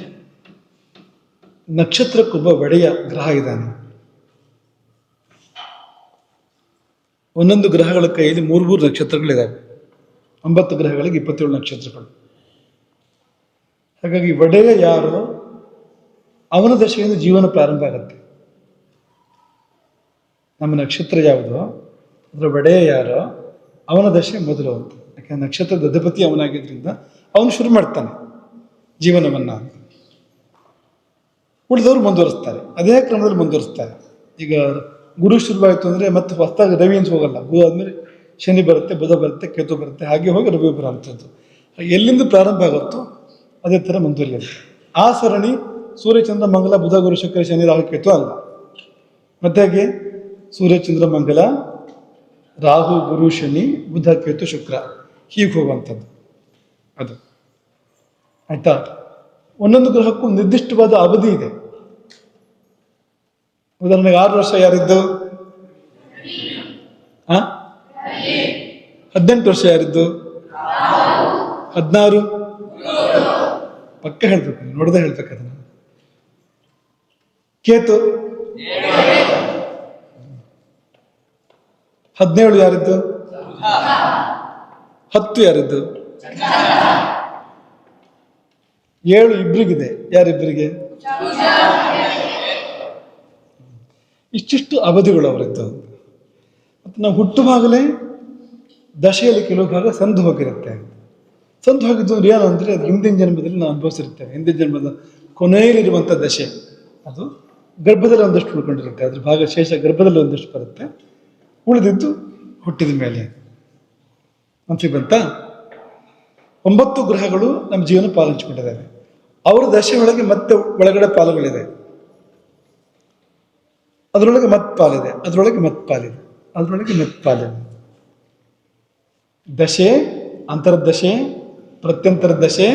ನಕ್ಷತ್ರಕ್ಕೊಬ್ಬ ಒಡೆಯ ಗ್ರಹ ಇದ್ದಾನೆ. ಒಂದೊಂದು ಗ್ರಹಗಳ ಕೈಯಲ್ಲಿ 3 ನಕ್ಷತ್ರಗಳಿದ್ದಾವೆ. 9 ಗ್ರಹಗಳಿಗೆ 27 ನಕ್ಷತ್ರಗಳು. ಹಾಗಾಗಿ ಒಡೆಯ ಯಾರು ಅವನ ದಶೆಯಿಂದ ಜೀವನ ಪ್ರಾರಂಭ ಆಗುತ್ತೆ. ನಮ್ಮ ನಕ್ಷತ್ರ ಯಾವುದು ಅದರ ಒಡೆಯ ಯಾರೋ ಅವನ ದಶೆ ಮೊದಲು ಅಂತ. ಯಾಕಂದ್ರೆ ನಕ್ಷತ್ರದ ಅಧಿಪತಿ ಅವನಾಗಿದ್ದರಿಂದ ಅವನು ಶುರು ಮಾಡ್ತಾನೆ ಜೀವನವನ್ನ. ಉಳಿದವರು ಮುಂದುವರಿಸ್ತಾರೆ, ಅದೇ ಕ್ರಮದಲ್ಲಿ ಮುಂದುವರಿಸ್ತಾರೆ. ಈಗ ಗುರು ಶುರುವಾಯಿತು ಅಂದರೆ ಮತ್ತೆ ಹೊಸದಾಗಿ ರವಿ ಅಂತ ಹೋಗಲ್ಲ. ಗುರು ಆದಮೇಲೆ ಶನಿ ಬರುತ್ತೆ, ಬುಧ ಬರುತ್ತೆ, ಕೇತು ಬರುತ್ತೆ, ಹಾಗೆ ಹೋಗಿ ರವಿ ಬರುವಂಥದ್ದು. ಎಲ್ಲಿಂದ ಪ್ರಾರಂಭ ಆಗುತ್ತೋ ಅದೇ ಥರ ಮುಂದುವರಿಯುತ್ತೆ. ಆ ಸರಣಿ ಸೂರ್ಯಚಂದ್ರ ಮಂಗಲ ಬುಧ ಗುರು ಶುಕ್ರ ಶನಿ ರಾಹು ಕೇತು ಅಲ್ಲ. ಮತ್ತೆ ಹಾಗೆ ಸೂರ್ಯಚಂದ್ರ ಮಂಗಲ ರಾಹು ಗುರು ಶನಿ ಬುಧ ಕೇತು ಶುಕ್ರ ಹೀಗೆ ಹೋಗುವಂಥದ್ದು ಅದು. ಆಯ್ತಾ? ಒಂದೊಂದು ಗ್ರಹಕ್ಕೂ ನಿರ್ದಿಷ್ಟವಾದ ಅವಧಿ ಇದೆ. ಉದಾಹರಣೆಗೆ 6 ವರ್ಷ ಯಾರಿದ್ದು? 18 ವರ್ಷ ಯಾರಿದ್ದು? 16 ಪಕ್ಕ ಹೇಳ್ಬೇಕು, ನೋಡದೆ ಹೇಳ್ಬೇಕು ಅದನ್ನು. ಕೇತು 17 ಯಾರಿದ್ದು? 10 ಯಾರಿದ್ದು? 7 ಇಬ್ರಿಗಿದೆ. ಯಾರಿಬ್ಬರಿಗೆ? ಇಷ್ಟಿಷ್ಟು ಅವಧಿಗಳು ಅವರಿದ್ದು. ಮತ್ತು ನಾವು ಹುಟ್ಟುವಾಗಲೇ ದಶೆಯಲ್ಲಿ ಕೆಲವು ಭಾಗ ಸಂದು ಹೋಗಿರುತ್ತೆ. ಸಂದು ಹೋಗಿದ್ದು ಏನು ಅಂದರೆ ಅದು ಹಿಂದಿನ ಜನ್ಮದಲ್ಲಿ ನಾವು ಅನುಭವಿಸಿರ್ತೇವೆ. ಹಿಂದಿನ ಜನ್ಮದ ಕೊನೆಯಲ್ಲಿರುವಂಥ ದಶೆ ಅದು ಗರ್ಭದಲ್ಲಿ ಒಂದಷ್ಟು ಉಳ್ಕೊಂಡಿರುತ್ತೆ. ಅದ್ರ ಭಾಗ ಶೇಷ ಗರ್ಭದಲ್ಲಿ ಒಂದಷ್ಟು ಬರುತ್ತೆ, ಉಳಿದಿದ್ದು ಹುಟ್ಟಿದ ಮೇಲೆ. ಮನಸ್ಸಿಗೆ ಬಂತ? 9 ಗ್ರಹಗಳು ನಮ್ಮ ಜೀವನ ಪಾಲಿಸಿಕೊಂಡಿದ್ದಾವೆ. ಅವರ ದಶೆ ಒಳಗೆ ಮತ್ತೆ ಒಳಗಡೆ ಪಾಲುಗಳಿದೆ. ಅದರೊಳಗೆ ಮತ್ತೆ ಪಾಲಿದೆ, ಅದರೊಳಗೆ ಮತ್ತೆ ಪಾಲಿದೆ, ಅದರೊಳಗೆ ಮತ್ತೆ ಪಾಲಿದೆ. ದಶೆ, ಅಂತರ್ದಶೆ, ಪ್ರತ್ಯಂತರ ದಶೆ,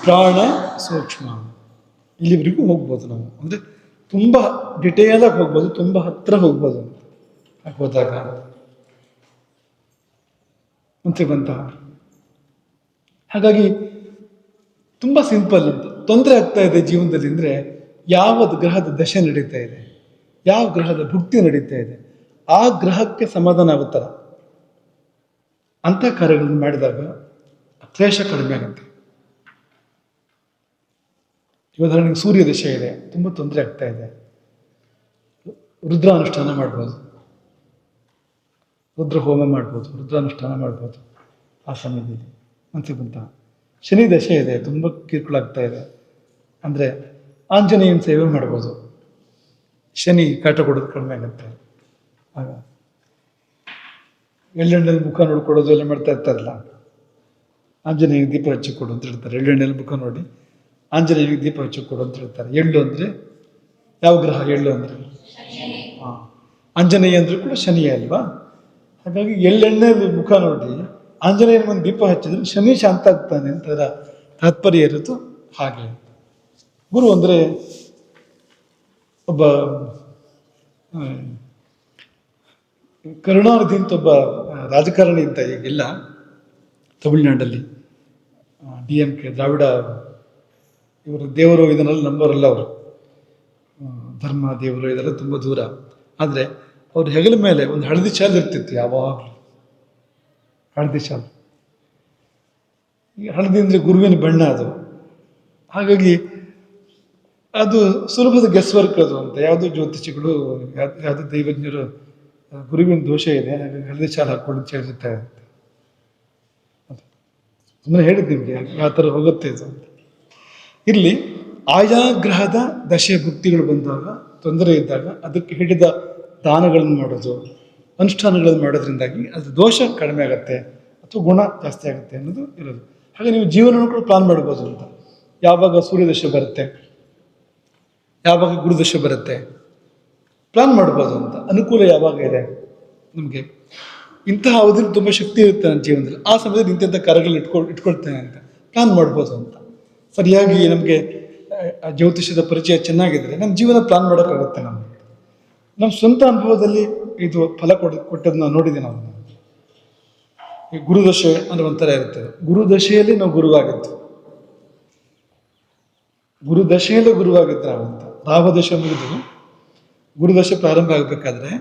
ಪ್ರಾಣ, ಸೂಕ್ಷ್ಮ, ಇಲ್ಲಿವರೆಗೂ ಹೋಗ್ಬೋದು ನಾವು. ಅಂದರೆ ತುಂಬ ಡಿಟೇಲ್ ಆಗಿ ಹೋಗ್ಬೋದು, ತುಂಬ ಹತ್ರ ಹೋಗ್ಬೋದು ಹೋದಾಗ. ಮುಂಚೆ ಬಂತ? ಹಾಗಾಗಿ ತುಂಬ ಸಿಂಪಲ್. ತೊಂದರೆ ಆಗ್ತಾ ಇದೆ ಜೀವನದಲ್ಲಿ ಅಂದರೆ ಯಾವ ಗ್ರಹದ ದಶೆ ನಡೀತಾ ಇದೆ, ಯಾವ ಗ್ರಹದ ಭುಕ್ತಿ ನಡೀತಾ ಇದೆ, ಆ ಗ್ರಹಕ್ಕೆ ಸಮಾಧಾನ ಆಗುತ್ತಲ್ಲ ಅಂಥ ಕಾರ್ಯಗಳನ್ನು ಮಾಡಿದಾಗ ಕ್ಲೇಶ ಕಡಿಮೆ ಆಗುತ್ತೆ. ಉದಾಹರಣೆಗೆ ಸೂರ್ಯ ದಶೆ ಇದೆ, ತುಂಬ ತೊಂದರೆ ಆಗ್ತಾ ಇದೆ, ರುದ್ರಾನುಷ್ಠಾನ ಮಾಡ್ಬೋದು, ರುದ್ರ ಹೋಮ ಮಾಡ್ಬೋದು, ರುದ್ರಾನುಷ್ಠಾನ ಮಾಡ್ಬೋದು ಆ ಸಮಯದಲ್ಲಿ. ಮನಸ್ಸಿಗೆ ಬಂತ? ಶನಿ ದಶೆ ಇದೆ, ತುಂಬ ಕಿರುಕುಳ ಆಗ್ತಾ ಇದೆ ಅಂದರೆ ಆಂಜನೇಯನ ಸೇವೆ ಮಾಡ್ಬೋದು, ಶನಿ ಕಾಟ ಕೊಡೋದು ಕಡಿಮೆ ಆಗುತ್ತೆ. ಆಗ ಎಳ್ಳೆಣ್ಣೆಲ್ಲಿ ಮುಖ ನೋಡ್ಕೊಡೋದು ಎಲ್ಲ ಮಾಡ್ತಾ ಇರ್ತಾರಲ್ಲ, ಆಂಜನೇಯನಿಗೆ ದೀಪ ಹಚ್ಚಿ ಕೊಡು ಅಂತ ಹೇಳ್ತಾರೆ. ಎಳ್ಳೆಣ್ಣೆಲ್ಲಿ ಮುಖ ನೋಡಿ ಆಂಜನೇಯನಿಗೆ ದೀಪ ಹಚ್ಚಿ ಕೊಡು ಅಂತ ಹೇಳ್ತಾರೆ. ಎಳ್ಳು ಅಂದರೆ ಯಾವ ಗ್ರಹ? ಎಳ್ಳು ಅಂದರೆ ಆಂಜನೇಯ ಅಂದರೂ ಕೂಡ ಶನಿಯೇ ಅಲ್ವಾ? ಹಾಗಾಗಿ ಎಳ್ಳೆಣ್ಣೆಯಲ್ಲಿ ಮುಖ ನೋಡಿ ಆಂಜನೇಯನ ಒಂದು ದೀಪ ಹಚ್ಚಿದ್ರೆ ಶನಿ ಶಾಂತ ಆಗ್ತಾನೆ ಅಂತ ತಾತ್ಪರ್ಯ ಇರೋದು ಹಾಗೆ. ಗುರು ಅಂದರೆ ಒಬ್ಬ ಕರುಣಾನಿಧಿ ಅಂತ ಒಬ್ಬ ರಾಜಕಾರಣಿ ಅಂತ ಈಗೆಲ್ಲ ತಮಿಳುನಾಡಲ್ಲಿ DMK ದ್ರಾವಿಡ ಇವರು ದೇವರು ಇದನ್ನೆಲ್ಲ ನಂಬೋರಲ್ಲ ಅವರು, ಧರ್ಮ ದೇವರು ಇದೆಲ್ಲ ತುಂಬ ದೂರ. ಆದರೆ ಅವ್ರ ಹೆಗಲ ಮೇಲೆ ಒಂದು ಹಳದಿ ಶಾಲು ಇರ್ತಿತ್ತು ಯಾವಾಗಲೂ, ಹಳದಿ ಶಾಲು. ಈ ಹಳದಿ ಅಂದರೆ ಗುರುವಿನ ಬಣ್ಣ ಅದು. ಹಾಗಾಗಿ ಅದು ಸುಲಭದ ಗೆಸ್ ವರ್ಕ್ ಅದು ಅಂತ. ಯಾವುದೋ ಜ್ಯೋತಿಷಿಗಳು ಯಾವುದೋ ದೈವಜ್ಞರು ಗುರುವಿನ ದೋಷ ಇದೆ ಹಾಗಾಗಿ ಹಳದಿ ಶಾಲು ಹಾಕ್ಕೊಂಡು ಅಂತ ಹೇಳಿರ್ತಾರೆ ಅಂತ. ಸುಮ್ಮನೆ ಹೇಳಿದ್ದು ನಿಮಗೆ ಯಾವ ಥರ ಹೋಗುತ್ತೆ ಇದು ಅಂತ. ಇಲ್ಲಿ ಆಯಾ ಗ್ರಹದ ದಶೆ ಭುಕ್ತಿಗಳು ಬಂದಾಗ, ತೊಂದರೆ ಇದ್ದಾಗ ಅದಕ್ಕೆ ಹಿಡಿದ ದಾನಗಳನ್ನು ಮಾಡೋದು, ಅನುಷ್ಠಾನಗಳನ್ನು ಮಾಡೋದ್ರಿಂದಾಗಿ ಅದ್ರ ದೋಷ ಕಡಿಮೆ ಆಗುತ್ತೆ ಅಥವಾ ಗುಣ ಜಾಸ್ತಿ ಆಗುತ್ತೆ ಅನ್ನೋದು ಇರೋದು. ಹಾಗೆ ನೀವು ಜೀವನವನ್ನು ಕೂಡ ಪ್ಲಾನ್ ಮಾಡ್ಬೋದು ಅಂತ. ಯಾವಾಗ ಸೂರ್ಯದಶೆ ಬರುತ್ತೆ, ಯಾವಾಗ ಗುರುದಶೆ ಬರುತ್ತೆ, ಪ್ಲಾನ್ ಮಾಡ್ಬೋದು ಅಂತ. ಅನುಕೂಲ ಯಾವಾಗ ಇದೆ ನಮಗೆ, ಇಂತಹ ಅವಧಿಯಲ್ಲಿ ತುಂಬ ಶಕ್ತಿ ಇರುತ್ತೆ ನನ್ನ ಜೀವನದಲ್ಲಿ, ಆ ಸಮಯದಲ್ಲಿ ಇಂಥ ಕಾರ್ಯಗಳು ಇಟ್ಕೊಳ್ತೇನೆ ಅಂತ ಪ್ಲಾನ್ ಮಾಡ್ಬೋದು ಅಂತ. ಸರಿಯಾಗಿ ನಮಗೆ ಜ್ಯೋತಿಷದ ಪರಿಚಯ ಚೆನ್ನಾಗಿದ್ರೆ ನಮ್ಮ ಜೀವನ ಪ್ಲಾನ್ ಮಾಡೋಕ್ಕಾಗುತ್ತೆ. ನಮ್ಮ ಸ್ವಂತ ಅನುಭವದಲ್ಲಿ ಇದು ಫಲ ಕೊಟ್ಟದನ್ನ ನೋಡಿದ್ದೀವಿ ನಾವು. ಈ ಗುರುದಶೆ ಅನ್ನೋ ಒಂಥರ ಇರ್ತದೆ. ಗುರುದಶೆಯಲ್ಲಿ ನಾವು ಗುರುವಾಗಿದ್ದು, ಗುರುದಶೆಯಲ್ಲೇ ಗುರುವಾಗಿದ್ದು ನಾವಂತ. ರಾಹುದಶೆ ಮುಗಿದು ಗುರುದಶೆ ಪ್ರಾರಂಭ ಆಗಬೇಕಾದ್ರೆ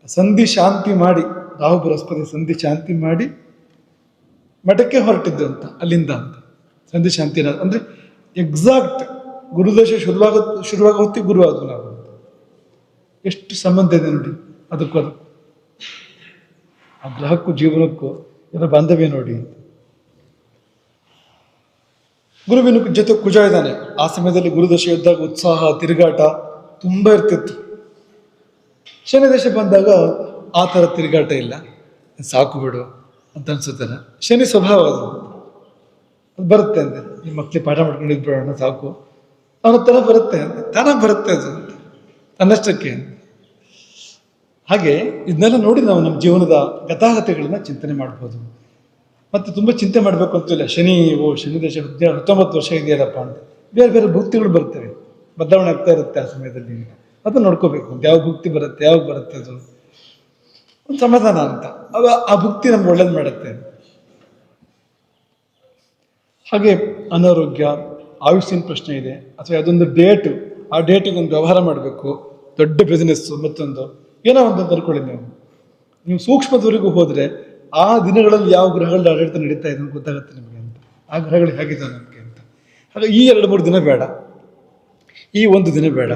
ಸಂಧಿ ಶಾಂತಿ ಮಾಡಿ, ರಾಹು ಬೃಹಸ್ಪತಿ ಸಂಧಿ ಶಾಂತಿ ಮಾಡಿ ಮಠಕ್ಕೆ ಹೊರಟಿದ್ದು ಅಂತ, ಅಲ್ಲಿಂದ ಅಂತ. ಸಂಧಿ ಶಾಂತಿ ಅಂದರೆ ಎಕ್ಸಾಕ್ಟ್ ಗುರುದಶೆ ಶುರುವಾಗ ಹೊತ್ತಿಗೆ ಗುರು ಆದ್ವು ನಾವು. ಎಷ್ಟು ಸಂಬಂಧ ಇದೆ ನೋಡಿ ಅದಕ್ಕೂ ಆ ಗ್ರಹಕ್ಕೂ ಜೀವನಕ್ಕೂ ಏನೋ ಬಾಂಧವ್ಯ ನೋಡಿ. ಗುರುವಿನ ಜೊತೆ ಕುಜ ಇದ್ದಾನೆ. ಆ ಸಮಯದಲ್ಲಿ ಗುರುದಶೆ ಇದ್ದಾಗ ಉತ್ಸಾಹ, ತಿರುಗಾಟ ತುಂಬ ಇರ್ತಿತ್ತು. ಶನಿ ದಶೆ ಬಂದಾಗ ಆ ಥರ ತಿರುಗಾಟ ಇಲ್ಲ, ಸಾಕು ಬಿಡು ಅಂತ ಅನ್ಸುತ್ತಾನೆ. ಶನಿ ಸ್ವಭಾವ ಅದು ಬರುತ್ತೆ ಅಂದೆ, ಈ ಮಕ್ಕಳಿಗೆ ಪಾಠ ಮಾಡ್ಕೊಂಡಿದ್ದು ಬಿಡೋಣ ಸಾಕು ಅವನ ತರ ಬರುತ್ತೆ ಅಂದೆ, ತಾನ ಬರುತ್ತೆ ಅದು ಅಂತ ತನ್ನಷ್ಟಕ್ಕೆ. ಹಾಗೆ ಇದನ್ನೆಲ್ಲ ನೋಡಿ ನಾವು ನಮ್ಮ ಜೀವನದ ಗತಾಗತಗಳನ್ನ ಚಿಂತನೆ ಮಾಡ್ಬೋದು. ಮತ್ತು ತುಂಬ ಚಿಂತೆ ಮಾಡಬೇಕು ಅಂತಿಲ್ಲ. ಶನಿ ದಶೆ 19 ವರ್ಷ ಇದೆಯಲ್ಲಪ್ಪ ಅಂತ ಬೇರೆ ಬೇರೆ ಭುಕ್ತಿಗಳು ಬರ್ತವೆ, ಬದಲಾವಣೆ ಆಗ್ತಾ ಇರುತ್ತೆ ಆ ಸಮಯದಲ್ಲಿ. ಅದನ್ನ ನೋಡ್ಕೋಬೇಕು, ಯಾವ ಭುಕ್ತಿ ಬರುತ್ತೆ, ಯಾವಾಗ ಬರುತ್ತೆ, ಅದು ಒಂದು ಸಮಾಧಾನ ಅಂತ. ಆ ಭುಕ್ತಿ ನಮ್ಗೆ ಒಳ್ಳೇದು ಮಾಡುತ್ತೆ. ಹಾಗೆ ಅನಾರೋಗ್ಯ, ಆಯುಷ್ಯನ ಪ್ರಶ್ನೆ ಇದೆ, ಅಥವಾ ಅದೊಂದು ಡೇಟು, ಆ ಡೇಟಿಗೆ ಒಂದು ವ್ಯವಹಾರ ಮಾಡಬೇಕು, ದೊಡ್ಡ ಬಿಸ್ನೆಸ್ಸು, ಮತ್ತೊಂದು ಏನೋ ಒಂದು ಅನ್ಕೊಳ್ಳಿ. ನೀವು ಸೂಕ್ಷ್ಮದವರೆಗೂ ಹೋದರೆ ಆ ದಿನಗಳಲ್ಲಿ ಯಾವ ಗ್ರಹಗಳ ಆಡಳಿತ ನಡೀತಾ ಇದೆ ಅಂತ ಗೊತ್ತಾಗುತ್ತೆ ನಿಮಗೆ ಅಂತ. ಆ ಗ್ರಹಗಳು ಹೇಗಿದೆ ನಮಗೆ ಅಂತ. ಹಾಗೆ ಈ 2-3 ದಿನ ಬೇಡ, ಈ 1 ದಿನ ಬೇಡ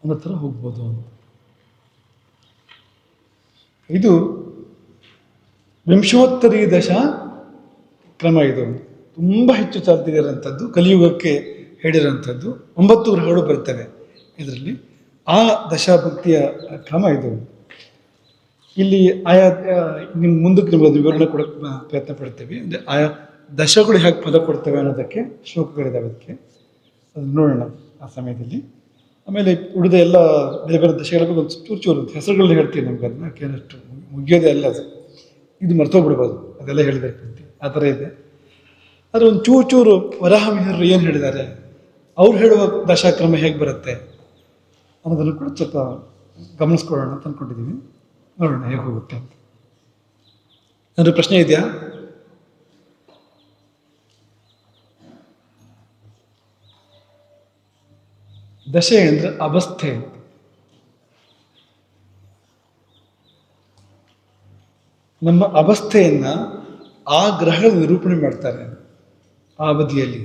ಅನ್ನೋ ಥರ ಹೋಗ್ಬೋದು ಅಂತ. ಇದು ವಿಂಶೋತ್ತರಿ ದಶಾ ಕ್ರಮ. ಇದು ತುಂಬ ಹೆಚ್ಚು ಚಾಲ್ತಿಗಿರೋಂಥದ್ದು, ಕಲಿಯುಗಕ್ಕೆ ಹೇಳಿರೋಂಥದ್ದು. 9 ಗ್ರಹಗಳು ಬರ್ತವೆ ಇದರಲ್ಲಿ. ಆ ದಶಾಭಕ್ತಿಯ ಕ್ರಮ ಇದು. ಇಲ್ಲಿ ಆಯಾ ನಿಮ್ಮ ಮುಂದಕ್ಕೆ ನಿಮಗೆ ವಿವರಣೆ ಕೊಡೋಕ್ಕೆ ಪ್ರಯತ್ನ ಪಡ್ತೇವೆ. ಅಂದರೆ ಆಯಾ ದಶಗಳು ಹೇಗೆ ಫಲ ಕೊಡ್ತವೆ ಅನ್ನೋದಕ್ಕೆ ಶ್ಲೋಕಗಳಿದ್ದಾವೆ, ಅದಕ್ಕೆ ಅದನ್ನು ನೋಡೋಣ ಆ ಸಮಯದಲ್ಲಿ. ಆಮೇಲೆ ಉಳಿದ ಎಲ್ಲ ಬೇರೆ ಬೇರೆ ದಶೆಗಳ ಬಗ್ಗೆ ಒಂದು ಚೂರು ಹೆಸರುಗಳನ್ನ ಹೇಳ್ತೀವಿ. ನಮ್ಗೆ ಅದನ್ನ ಕೇಳಷ್ಟು ಮುಗಿಯೋದೇ ಅಲ್ಲ ಅದು, ಇದು ಮರ್ತೋಗ್ಬಿಡ್ಬೋದು, ಅದೆಲ್ಲ ಹೇಳಿದಿರ್ತೀವಿ, ಆ ಥರ ಇದೆ. ಆದರೆ ಒಂದು ಚೂರು ವರಾಹಮಿಹಿರರು ಏನು ಹೇಳಿದ್ದಾರೆ, ಅವ್ರು ಹೇಳುವ ದಶಾಕ್ರಮ ಹೇಗೆ ಬರುತ್ತೆ ಅನ್ನೋದನ್ನು ಕೂಡ ಸ್ವಲ್ಪ ಗಮನಿಸ್ಕೊಳ್ಳೋಣ ಅಂತ ಅಂದ್ಕೊಂಡಿದ್ದೀವಿ. ನೋಡೋಣ ಹೇಗೆ ಹೋಗುತ್ತೆ ಅಂತ. ಏನಾದರೂ ಪ್ರಶ್ನೆ ಇದೆಯಾ? ದಶೆ ಅಂದರೆ ಅವಸ್ಥೆ. ನಮ್ಮ ಅವಸ್ಥೆಯನ್ನ ಆ ಗ್ರಹಗಳು ನಿರೂಪಣೆ ಮಾಡ್ತಾರೆ ಆ ಅವಧಿಯಲ್ಲಿ.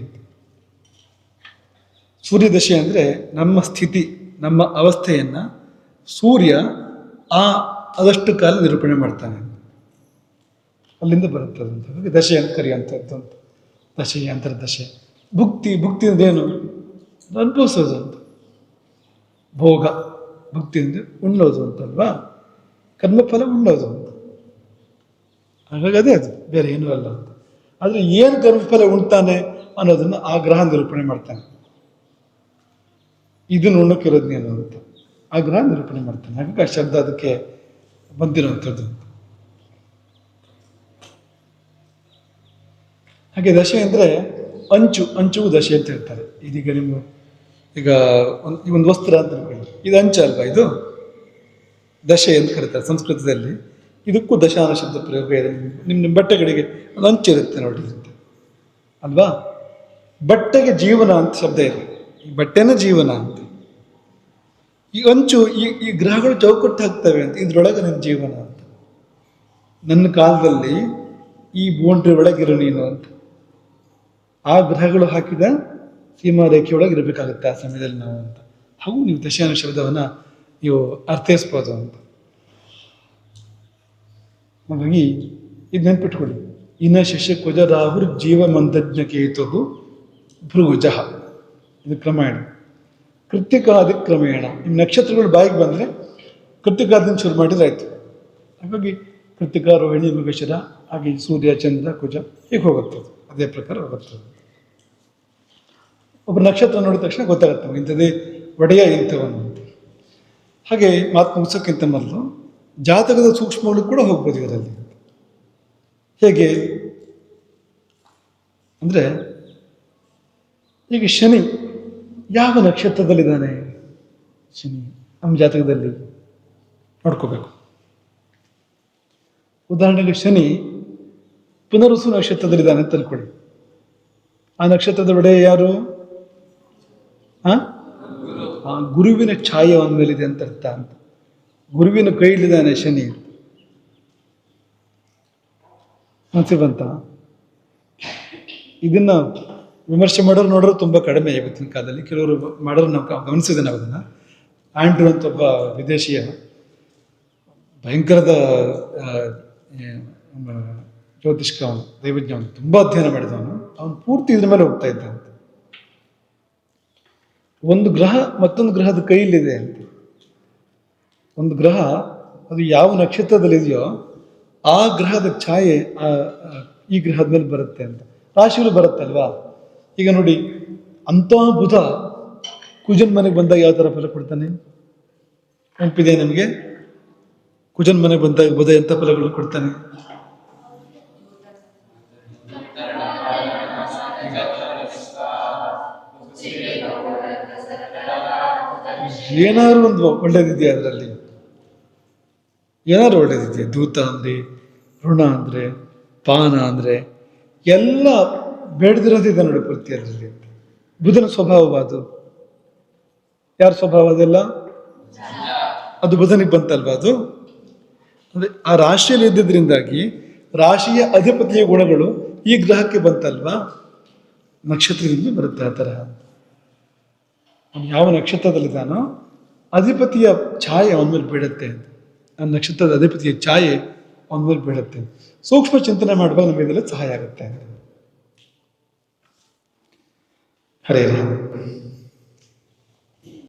ಸೂರ್ಯ ದಶೆ ಅಂದರೆ ನಮ್ಮ ಸ್ಥಿತಿ, ನಮ್ಮ ಅವಸ್ಥೆಯನ್ನ ಸೂರ್ಯ ಅದಷ್ಟು ಕಾಲ ನಿರೂಪಣೆ ಮಾಡ್ತಾನೆ, ಅಲ್ಲಿಂದ ಬರುತ್ತದೆ ಅಂತ. ಹಾಗೆ ದಶೆ ಅಂತ ಕರೆಯುವಂಥದ್ದು ಅಂತ. ದಶೆ, ಅಂತರ್ದಶೆ. ಭುಕ್ತಿ ಅಂದೇನು? ಅನುಭವಿಸೋದು ಅಂತ. ಭೋಗ, ಭುಕ್ತಿ ಅಂದರೆ ಉಣ್ಣೋದು ಅಂತಲ್ವಾ, ಕರ್ಮಫಲ ಉಣ್ಣೋದು ಅಂತ. ಹಾಗಾಗಿ ಅದೇ ಅದು, ಬೇರೆ ಏನೂ ಅಲ್ಲ ಅಂತ. ಆದರೆ ಏನು ಕರ್ಮಫಲ ಉಣ್ತಾನೆ ಅನ್ನೋದನ್ನು ಆ ಗ್ರಹ ನಿರೂಪಣೆ ಮಾಡ್ತಾನೆ. ಇದನ್ನು ಉಣ್ಣಕ್ಕಿರೋದು ನೀನು ಅಂತ ಆ ಗ್ರಹ ನಿರೂಪಣೆ ಮಾಡ್ತಾನೆ. ಹಾಗಾಗಿ ಆ ಶಬ್ದ ಅದಕ್ಕೆ ಬಂದಿರುವಂಥದ್ದು. ಹಾಗೆ ದಶೆ ಅಂದರೆ ಅಂಚು ದಶೆ ಅಂತ ಹೇಳ್ತಾರೆ. ಇದೀಗ ನಿಮ್ಮ ಈಗ ಈ ಒಂದು ವಸ್ತ್ರ ಅಂತ ಅನ್ಕೊಳ್ಳಿ, ಇದು ಅಂಚು ಅಲ್ವಾ, ಇದು ದಶೆ ಅಂತ ಕರೀತಾರೆ ಸಂಸ್ಕೃತದಲ್ಲಿ. ಇದಕ್ಕೂ ದಶಾನ ಶಬ್ದ ಪ್ರಯೋಗ ಇದೆ. ನಿಮ್ಮ ಬಟ್ಟೆಗಳಿಗೆ ಒಂದು ಅಂಚು ಇರುತ್ತೆ ನೋಡಿ ಅಂತ ಅಲ್ವಾ. ಬಟ್ಟೆಗೆ ಜೀವನ ಅಂತ ಶಬ್ದ ಇದೆ, ಈ ಬಟ್ಟೆನ ಜೀವನ ಅಂತ. ಈ ಅಂಚು ಈ ಗ್ರಹಗಳು ಚೌಕಟ್ಟು ಹಾಕ್ತವೆ ಅಂತ, ಇದ್ರೊಳಗೆ ನನ್ನ ಜೀವನ ಅಂತ. ನನ್ನ ಕಾಲದಲ್ಲಿ ಈ ಬೌಂಡ್ರಿ ಒಳಗಿರು ನೀನು ಅಂತ. ಆ ಗ್ರಹಗಳು ಹಾಕಿದ ಸೀಮಾ ರೇಖೆಯೊಳಗೆ ಇರಬೇಕಾಗುತ್ತೆ ಆ ಸಮಯದಲ್ಲಿ ನಾವು ಅಂತ. ಹಾಗೂ ನೀವು ದಶಾನ ಶಬ್ದವನ್ನು ನೀವು ಅರ್ಥೈಸ್ಬೋದು ಅಂತ. ಹಾಗಾಗಿ ಇದು ನೆನ್ಪಿಟ್ಕೊಳ್ಳಿ. ಇನ ಶಿಷ್ಯ ಕುಜ ರಾಹುರ್ ಜೀವ ಮಂದಜ್ಞ ಕೇತು ಭೃಗುಜ, ಇದು ಕ್ರಮೇಣ. ಕೃತ್ತಿಕಾದಿಕ್ರಮೇಣ, ನಿಮ್ಮ ನಕ್ಷತ್ರಗಳು ಬಾಯಿಗೆ ಬಂದರೆ ಕೃತ್ತಿಕಾದಿಂದ ಶುರು ಮಾಡಿದ್ರೆ ಆಯಿತು. ಹಾಗಾಗಿ ಕೃತ್ತಿಕ, ರೋಹಿಣಿ, ಮೃಗಶಿರ, ಹಾಗೆ ಸೂರ್ಯ, ಚಂದ್ರ, ಕುಜ ಹೀಗೆ ಹೋಗುತ್ತದೆ, ಅದೇ ಪ್ರಕಾರ ಹೋಗುತ್ತದೆ. ಒಬ್ಬರು ನಕ್ಷತ್ರ ನೋಡಿದ ತಕ್ಷಣ ಗೊತ್ತಾಗುತ್ತೆ ಇಂಥದ್ದೇ ಒಡೆಯ ಇಂಥವನು ಅಂತ. ಹಾಗೆ ಮಾತು ಮುಗಿಸೋಕ್ಕಿಂತ ಮೊದಲು ಜಾತಕದ ಸೂಕ್ಷ್ಮಗಳು ಕೂಡ ಹೋಗ್ಬೋದು ಇದರಲ್ಲಿ. ಹೇಗೆ ಅಂದರೆ, ಈಗ ಶನಿ ಯಾವ ನಕ್ಷತ್ರದಲ್ಲಿದ್ದಾನೆ, ಶನಿ ನಮ್ಮ ಜಾತಕದಲ್ಲಿ ನೋಡ್ಕೋಬೇಕು. ಉದಾಹರಣೆಗೆ ಶನಿ ಪುನರ್ವಸು ನಕ್ಷತ್ರದಲ್ಲಿದ್ದಾನೆ ಅಂತ ಅನ್ಕೊಳ್ಳಿ. ಆ ನಕ್ಷತ್ರದ ಒಡೆಯ ಯಾರು? ಗುರುವಿನ ಛಾಯೆ ಅವನ ಮೇಲಿದೆ ಅಂತ ಅರ್ಥ ಅಂತ. ಗುರುವಿನ ಕೈಲಿದ್ದಾನೆ ಶನಿ. ಮನಸ್ಸಿಗೆ ಬಂತ? ಇದನ್ನ ವಿಮರ್ಶೆ ಮಾಡೋರು ನೋಡೋರು ತುಂಬ ಕಡಿಮೆ ಇವತ್ತಿನ ಕಾಲದಲ್ಲಿ. ಕೆಲವರು ಮಾಡೋರು ನಾವು ಗಮನಿಸಿದೆ ನಾವು ಅದನ್ನು. ಆಂಡ್ರೂ ಅಂತ ಒಬ್ಬ ವಿದೇಶಿಯ ಭಯಂಕರದ ಜ್ಯೋತಿಷ್ಕ, ಅವನು ದೈವಜ್ಞ, ಅವನು ತುಂಬ ಅಧ್ಯಯನ ಮಾಡಿದವನು. ಅವನು ಪೂರ್ತಿ ಇದ್ರ ಮೇಲೆ ಹೋಗ್ತಾ ಇದ್ದ ಅಂತ. ಒಂದು ಗ್ರಹ ಮತ್ತೊಂದು ಗ್ರಹದ ಕೈಯಲ್ಲಿದೆ ಅಂತ. ಒಂದು ಗ್ರಹ ಅದು ಯಾವ ನಕ್ಷತ್ರದಲ್ಲಿದೆಯೋ ಆ ಗ್ರಹದ ಛಾಯೆ ಈ ಗ್ರಹದ ಮೇಲೆ ಬರುತ್ತೆ ಅಂತ. ರಾಶಿಗಳು ಬರುತ್ತಲ್ವಾ. ಈಗ ನೋಡಿ, ಅಂಥ ಬುಧ ಕುಜನ್ ಮನೆಗೆ ಬಂದಾಗ ಯಾವ ಥರ ಫಲ ಕೊಡ್ತಾನೆ ನೆನಪಿದೆ ನಮಗೆ? ಕುಜನ್ ಮನೆಗೆ ಬಂದಾಗ ಬುಧ ಎಂಥ ಫಲಗಳು ಕೊಡ್ತಾನೆ? ಏನಾದ್ರು ಒಂದು ಒಳ್ಳೇದಿದೆಯಾ ಅದರಲ್ಲಿ? ಏನಾದ್ರು ಒಳ್ಳೇದಿದೆಯಾ? ದೂತ ಅಂದರೆ, ಋಣ ಅಂದರೆ, ಪಾನ ಅಂದರೆ ಎಲ್ಲ ಬೇಡದಿರೋದಿದೆ ನೋಡಿ ಪೂರ್ತಿ ಅದರಲ್ಲಿ. ಬುಧನ ಸ್ವಭಾವ ಅದು. ಯಾರ ಸ್ವಭಾವ ಅದೆಲ್ಲ? ಅದು ಬುಧನಿಗೆ ಬಂತಲ್ವಾ ಅದು. ಅಂದರೆ ಆ ರಾಶಿಯಲ್ಲಿ ಇದ್ದಿದ್ರಿಂದಾಗಿ ರಾಶಿಯ ಅಧಿಪತಿಯ ಗುಣಗಳು ಈ ಗ್ರಹಕ್ಕೆ ಬಂತಲ್ವಾ, ನಕ್ಷತ್ರದಿಂದ ಬರುತ್ತೆ ಆ ಥರ. ಯಾವ ನಕ್ಷತ್ರದಲ್ಲಿದ್ದಾನೋ ಅಧಿಪತಿಯ ಛಾಯೆ ಅವನ ಮೇಲೆ ಬೀಳುತ್ತೆ. ಆ ನಕ್ಷತ್ರದ ಅಧಿಪತಿಯ ಛಾಯೆ ಅವನ ಮೇಲೆ ಬೀಳುತ್ತೆ. ಸೂಕ್ಷ್ಮ ಚಿಂತನೆ ಮಾಡುವಾಗ ನಮಗೆ ಇದೆಲ್ಲ ಸಹಾಯ ಆಗುತ್ತೆ. ಹರೇ ರಾಮ.